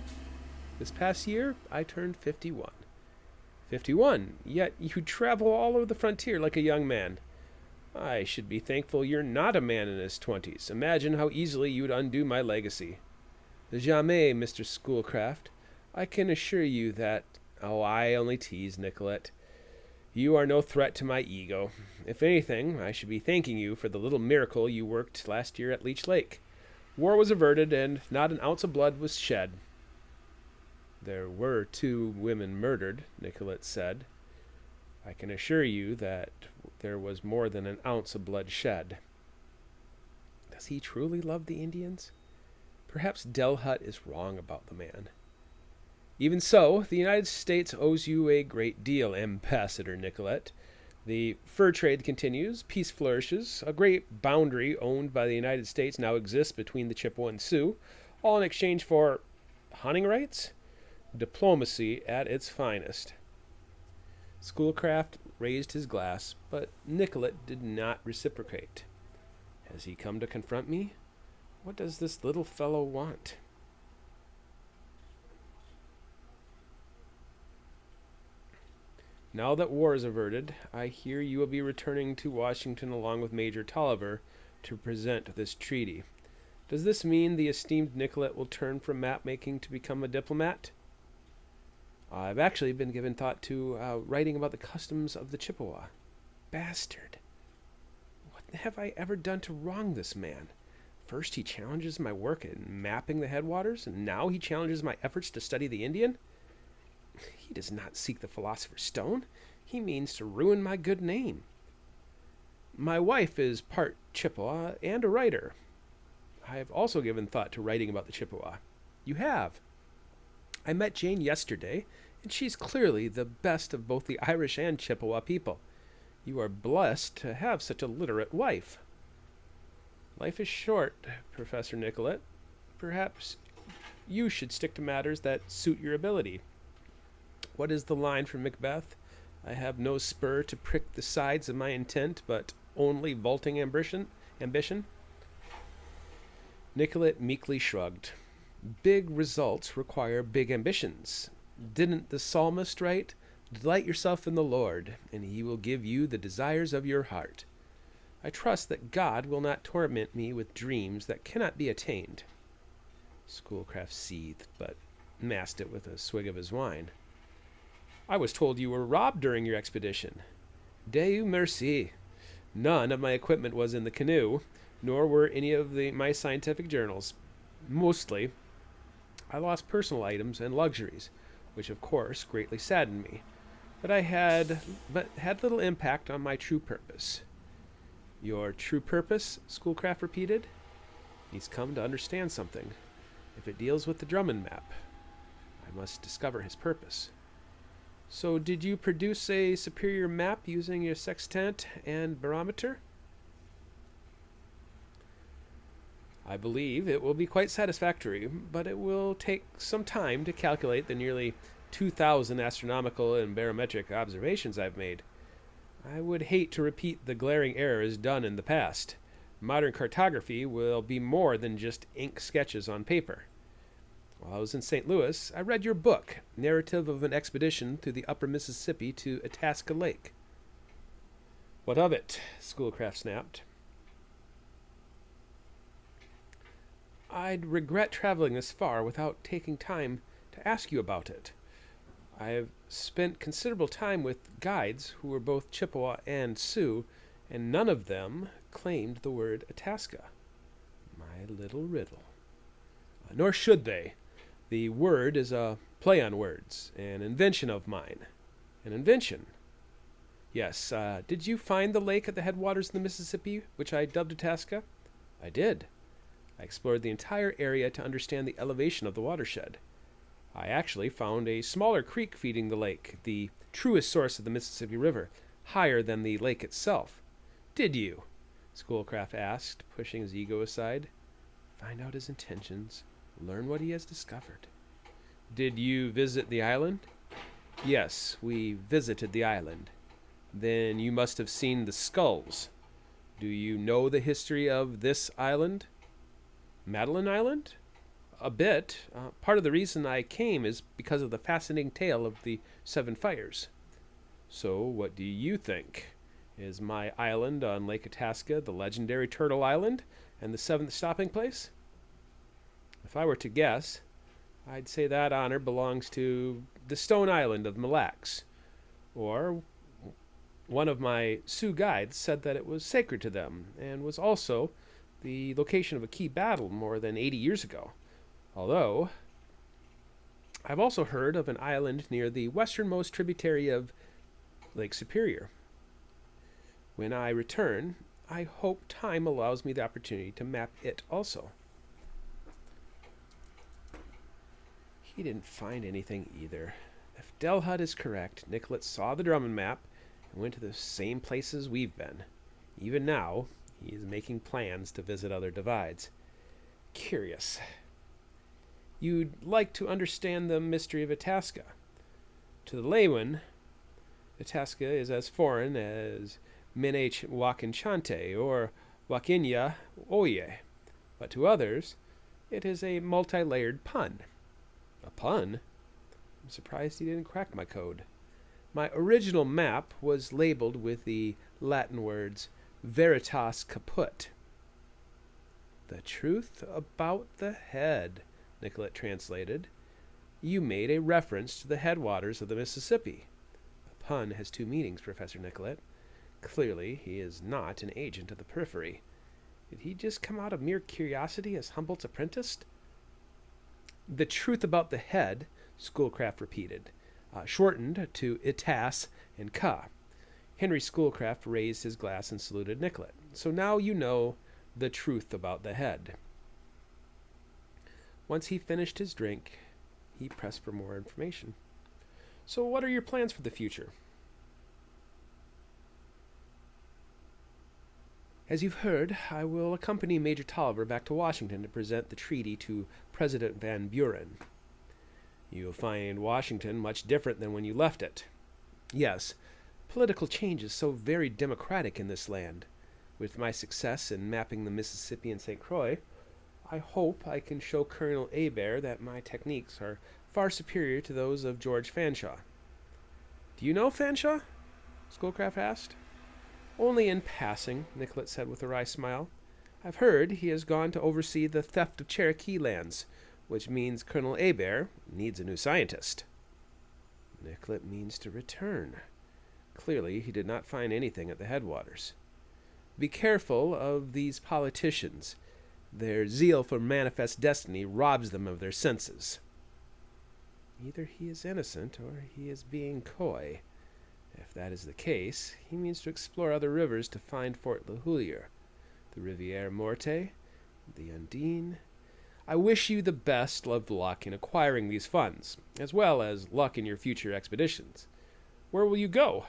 This past year, I turned 51. 51, yet you travel all over the frontier like a young man. I should be thankful you're not a man in his 20s. Imagine how easily you'd undo my legacy. Jamais, Mr. Schoolcraft. I can assure you that... Oh, I only tease, Nicollet. You are no threat to my ego. If anything, I should be thanking you for the little miracle you worked last year at Leech Lake. War was averted, and not an ounce of blood was shed. There were 2 women murdered, Nicollet said. I can assure you that there was more than an ounce of blood shed. Does he truly love the Indians? Perhaps Delhut is wrong about the man. Even so, the United States owes you a great deal, Ambassador Nicollet. The fur trade continues, peace flourishes, a great boundary owned by the United States now exists between the Chippewa and Sioux, all in exchange for hunting rights? Diplomacy at its finest. Schoolcraft raised his glass, but Nicollet did not reciprocate. Has he come to confront me? What does this little fellow want? Now that war is averted, I hear you will be returning to Washington along with Major Tolliver to present this treaty. Does this mean the esteemed Nicollet will turn from map-making to become a diplomat? I've actually been given thought to writing about the customs of the Chippewa. Bastard. What have I ever done to wrong this man? First he challenges my work in mapping the headwaters, and now he challenges my efforts to study the Indian? He does not seek the philosopher's stone. He means to ruin my good name. My wife is part Chippewa and a writer. I have also given thought to writing about the Chippewa. You have. I met Jane yesterday, and she's clearly the best of both the Irish and Chippewa people. You are blessed to have such a literate wife. Life is short, Professor Nicollet. Perhaps you should stick to matters that suit your ability. What is the line from Macbeth? I have no spur to prick the sides of my intent, but only vaulting ambition. Nicollet meekly shrugged. Big results require big ambitions. Didn't the psalmist write, "Delight yourself in the Lord, and he will give you the desires of your heart." I trust that God will not torment me with dreams that cannot be attained. Schoolcraft seethed, but masked it with a swig of his wine. I was told you were robbed during your expedition. Dieu merci. None of my equipment was in the canoe, nor were any of my scientific journals. Mostly, I lost personal items and luxuries, which of course greatly saddened me, but had little impact on my true purpose. Your true purpose? Schoolcraft repeated. He's come to understand something. If it deals with the Drummond map, I must discover his purpose. So did you produce a superior map using your sextant and barometer? I believe it will be quite satisfactory, but it will take some time to calculate the nearly 2,000 astronomical and barometric observations I've made. I would hate to repeat the glaring errors done in the past. Modern cartography will be more than just ink sketches on paper. While I was in St. Louis, I read your book, Narrative of an Expedition through the Upper Mississippi to Itasca Lake. What of it? Schoolcraft snapped. I'd regret traveling this far without taking time to ask you about it. I have spent considerable time with guides who were both Chippewa and Sioux, and none of them claimed the word Itasca. My little riddle. Nor should they. The word is a play on words, an invention of mine. An invention. Yes, did you find the lake at the headwaters of the Mississippi, which I dubbed Itasca? I did. I explored the entire area to understand the elevation of the watershed. I actually found a smaller creek feeding the lake, the truest source of the Mississippi River, higher than the lake itself. Did you? Schoolcraft asked, pushing his ego aside. Find out his intentions. Learn what he has discovered. Did you visit the island? Yes, we visited the island. Then you must have seen the skulls. Do you know the history of this island? Madeline Island? A bit. Part of the reason I came is because of the fascinating tale of the Seven Fires. So, what do you think? Is my island on Lake Itasca the legendary Turtle Island and the seventh stopping place? If I were to guess, I'd say that honor belongs to the Stone Island of Mille Lacs. Or one of my Sioux guides said that it was sacred to them and was also the location of a key battle more than 80 years ago. Although, I've also heard of an island near the westernmost tributary of Lake Superior. When I return, I hope time allows me the opportunity to map it also. He didn't find anything either. If Delhut is correct, Nicollet saw the Drummond map and went to the same places we've been. Even now, he is making plans to visit other divides. Curious. You'd like to understand the mystery of Itasca. To the layman, Itasca is as foreign as Minech Wakinchante or Wakinya Oye, but to others, it is a multi-layered pun. A pun? I'm surprised he didn't crack my code. My original map was labeled with the Latin words Veritas Caput. The truth about the head, Nicollet translated. You made a reference to the headwaters of the Mississippi. A pun has two meanings, Professor Nicollet. Clearly, he is not an agent of the periphery. Did he just come out of mere curiosity as Humboldt's apprentice? The truth about the head, Schoolcraft repeated, shortened to Itas and Ka. Henry Schoolcraft raised his glass and saluted Nicollet. So now you know the truth about the head. Once he finished his drink, he pressed for more information. So what are your plans for the future? As you've heard, I will accompany Major Tolliver back to Washington to present the treaty to President Van Buren. You'll find Washington much different than when you left it. Yes, political change is so very democratic in this land. With my success in mapping the Mississippi and St. Croix, I hope I can show Colonel Hebert that my techniques are far superior to those of George Fanshawe. Do you know Fanshawe? Schoolcraft asked. Only in passing, Nicollet said with a wry smile. I've heard he has gone to oversee the theft of Cherokee lands, which means Colonel Hebert needs a new scientist. Nicollet means to return. Clearly, he did not find anything at the headwaters. Be careful of these politicians. Their zeal for manifest destiny robs them of their senses. Either he is innocent or he is being coy. If that is the case, he means to explore other rivers to find Fort LeHillier, the Riviere Morte, the Undine. I wish you the best of luck in acquiring these funds, as well as luck in your future expeditions. Where will you go?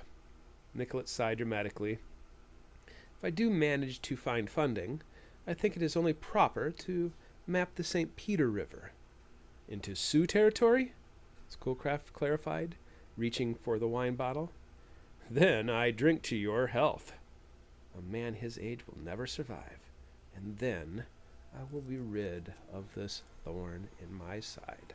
Nicollet sighed dramatically. If I do manage to find funding, I think it is only proper to map the St. Peter River. Into Sioux territory? Schoolcraft clarified, reaching for the wine bottle. Then I drink to your health. A man his age will never survive, and then I will be rid of this thorn in my side.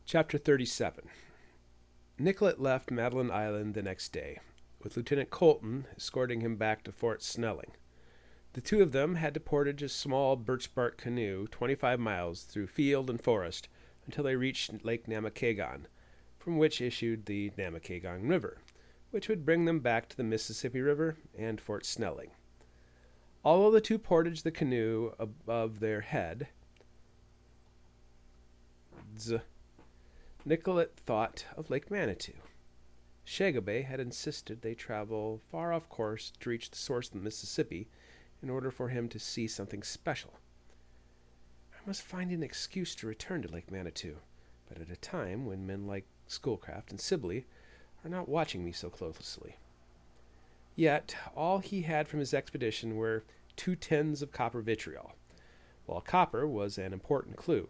Chapter 37. Nicollet left Madeline Island the next day, with Lieutenant Colton escorting him back to Fort Snelling. The two of them had to portage a small birch-bark canoe 25 miles through field and forest until they reached Lake Namakegon, from which issued the Namakegon River, which would bring them back to the Mississippi River and Fort Snelling. Although the two portaged the canoe above their head, Nicollet thought of Lake Manitou. Shagobay had insisted they travel far off course to reach the source of the Mississippi in order for him to see something special. I must find an excuse to return to Lake Manitou, but at a time when men like Schoolcraft and Sibley are not watching me so closely. Yet all he had from his expedition were 2 tins of copper vitriol, while copper was an important clue.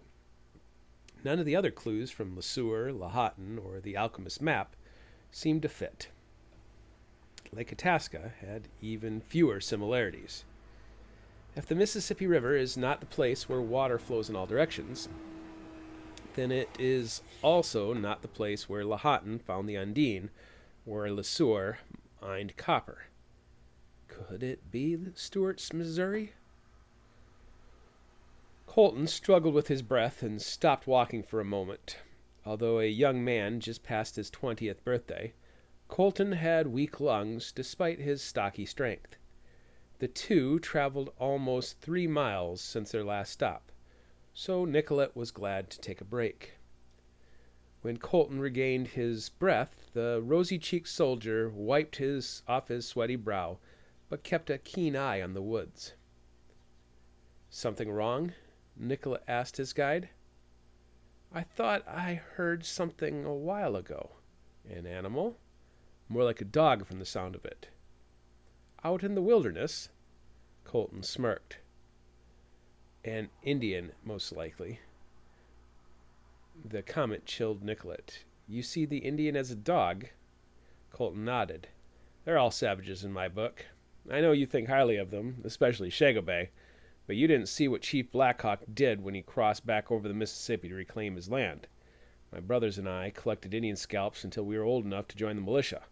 None of the other clues from LeSueur, Lahawtan, or the Alchemist's map seemed to fit. Lake Itasca had even fewer similarities. If the Mississippi River is not the place where water flows in all directions, then it is also not the place where Lahawtan found the Undine, or LeSueur mined copper. Could it be Stewart's Missouri? Colton struggled with his breath and stopped walking for a moment. Although a young man just past his 20th birthday, Colton had weak lungs despite his stocky strength. The two traveled almost 3 miles since their last stop, so Nicollet was glad to take a break. When Colton regained his breath, the rosy-cheeked soldier wiped off his sweaty brow, but kept a keen eye on the woods. "Something wrong?" Nicollet asked his guide. "I thought I heard something a while ago." "An animal?" "More like a dog from the sound of it." "Out in the wilderness?" Colton smirked. "An Indian, most likely." The comment chilled Nicollet. "You see the Indian as a dog?" Colton nodded. "They're all savages in my book. I know you think highly of them, especially Shagobay, but you didn't see what Chief Blackhawk did when he crossed back over the Mississippi to reclaim his land. My brothers and I collected Indian scalps until we were old enough to join the militia.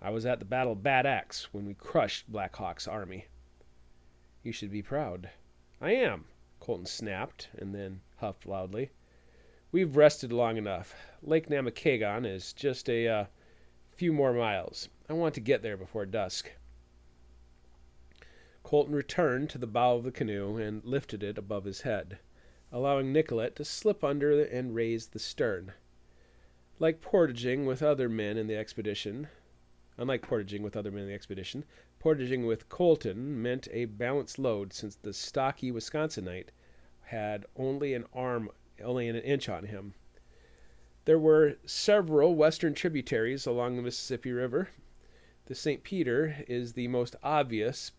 I was at the Battle of Bad Axe when we crushed Blackhawk's army." "You should be proud." "I am," Colton snapped, and then huffed loudly. "We've rested long enough. Lake Namakegon is just a few more miles. I want to get there before dusk." Colton returned to the bow of the canoe and lifted it above his head, allowing Nicollet to slip under and raise the stern. Unlike portaging with other men in the expedition, portaging with Colton meant a balanced load, since the stocky Wisconsinite had only an inch on him. There were several western tributaries along the Mississippi River. The St. Peter is the most obvious.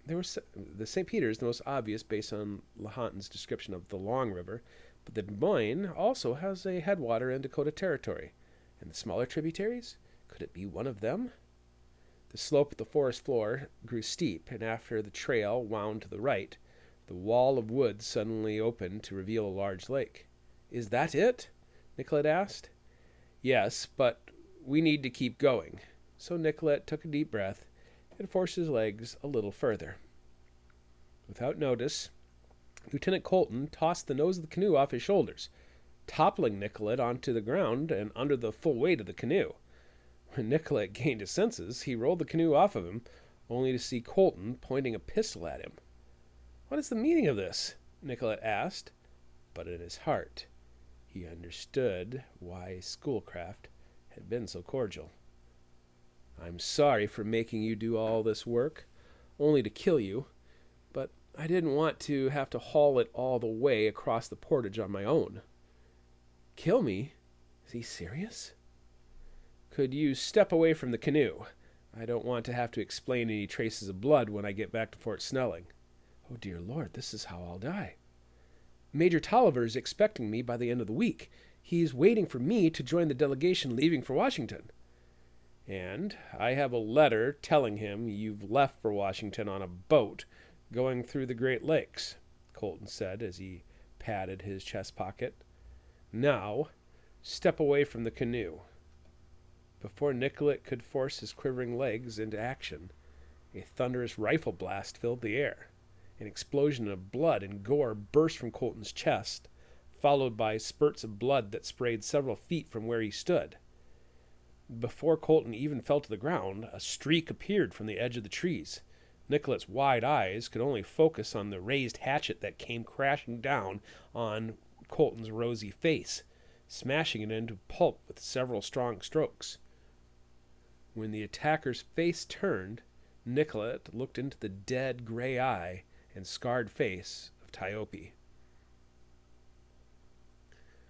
The St. Peter is the most obvious based on Lahawtan's description of the Long River, but the Des Moines also has a headwater in Dakota Territory. And the smaller tributaries? Could it be one of them? The slope of the forest floor grew steep, and after the trail wound to the right, the wall of woods suddenly opened to reveal a large lake. "Is that it?" Nicollet asked. "Yes, but we need to keep going." So Nicollet took a deep breath and forced his legs a little further. Without notice, Lieutenant Colton tossed the nose of the canoe off his shoulders, toppling Nicollet onto the ground and under the full weight of the canoe. When Nicollet gained his senses, he rolled the canoe off of him, only to see Colton pointing a pistol at him. "What is the meaning of this?" Nicollet asked, but in his heart he understood why Schoolcraft had been so cordial. "I'm sorry for making you do all this work, only to kill you, but I didn't want to have to haul it all the way across the portage on my own." "Kill me? Is he serious?" "Could you step away from the canoe? I don't want to have to explain any traces of blood when I get back to Fort Snelling." "Oh, dear Lord, this is how I'll die." "Major Tolliver is expecting me by the end of the week. He's waiting for me to join the delegation leaving for Washington." "And I have a letter telling him you've left for Washington on a boat going through the Great Lakes," Colton said as he patted his chest pocket. "Now, step away from the canoe." Before Nicollet could force his quivering legs into action, a thunderous rifle blast filled the air. An explosion of blood and gore burst from Colton's chest, followed by spurts of blood that sprayed several feet from where he stood. Before Colton even fell to the ground, a streak appeared from the edge of the trees. Nicollet's wide eyes could only focus on the raised hatchet that came crashing down on Colton's rosy face, smashing it into pulp with several strong strokes. When the attacker's face turned, Nicollet looked into the dead gray eye and scarred face of Tiope.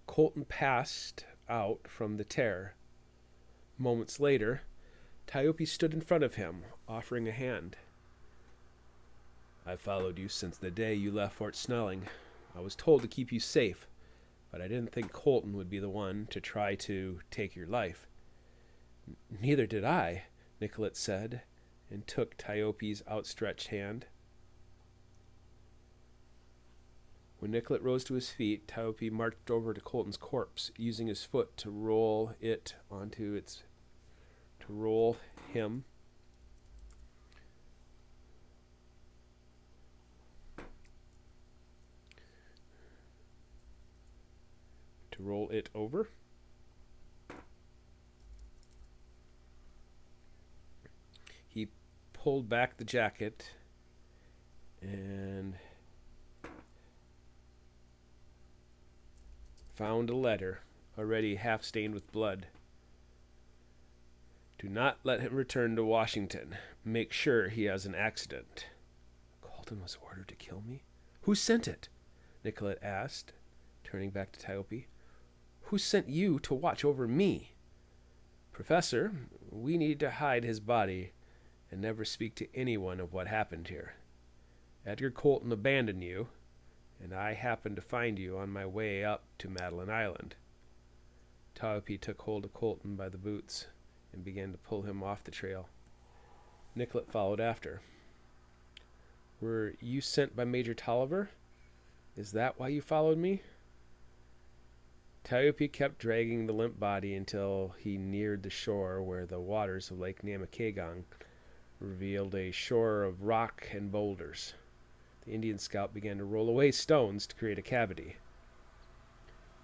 Colton passed out from the terror. Moments later, Tiope stood in front of him, offering a hand. "I've followed you since the day you left Fort Snelling. I was told to keep you safe, but I didn't think Colton would be the one to try to take your life." "Neither did I," Nicollet said, and took Tiope's outstretched hand. When Nicollet rose to his feet, Tiope marched over to Colton's corpse, using his foot to roll him over. He pulled back the jacket and found a letter, already half stained with blood. "Do not let him return to Washington. Make sure he has an accident." "Colton was ordered to kill me? Who sent it?" Nicollet asked, turning back to Tiope. "Who sent you to watch over me?" "Professor, we need to hide his body and never speak to anyone of what happened here. Edgar Colton abandoned you, and I happened to find you on my way up to Madeline Island." Tiope took hold of Colton by the boots and began to pull him off the trail. Nicollet followed after. "Were you sent by Major Tolliver? Is that why you followed me?" Tiope kept dragging the limp body until he neared the shore, where the waters of Lake Namakegang revealed a shore of rock and boulders. The Indian scout began to roll away stones to create a cavity.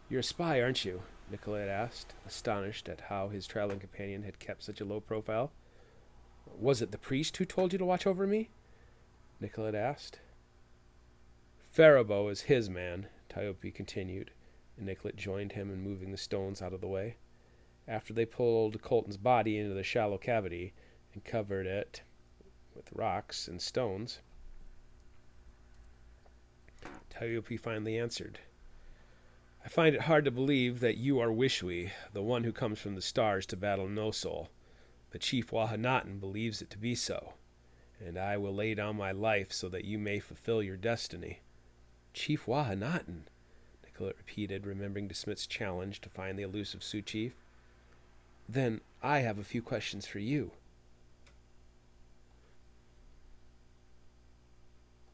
"You're a spy, aren't you?" Nicollet asked, astonished at how his traveling companion had kept such a low profile. "Was it the priest who told you to watch over me?" Nicollet asked. "Faribault is his man," Tiope continued, and Nicollet joined him in moving the stones out of the way. After they pulled Colton's body into the shallow cavity and covered it with rocks and stones, Tiope finally answered. "I find it hard to believe that you are Wishwe, the one who comes from the stars to battle No Soul. But Chief Wahanaten believes it to be so, and I will lay down my life so that you may fulfill your destiny." "Chief Wahanaten," Nicollet repeated, remembering DeSmith's challenge to find the elusive Sioux chief. "Then I have a few questions for you.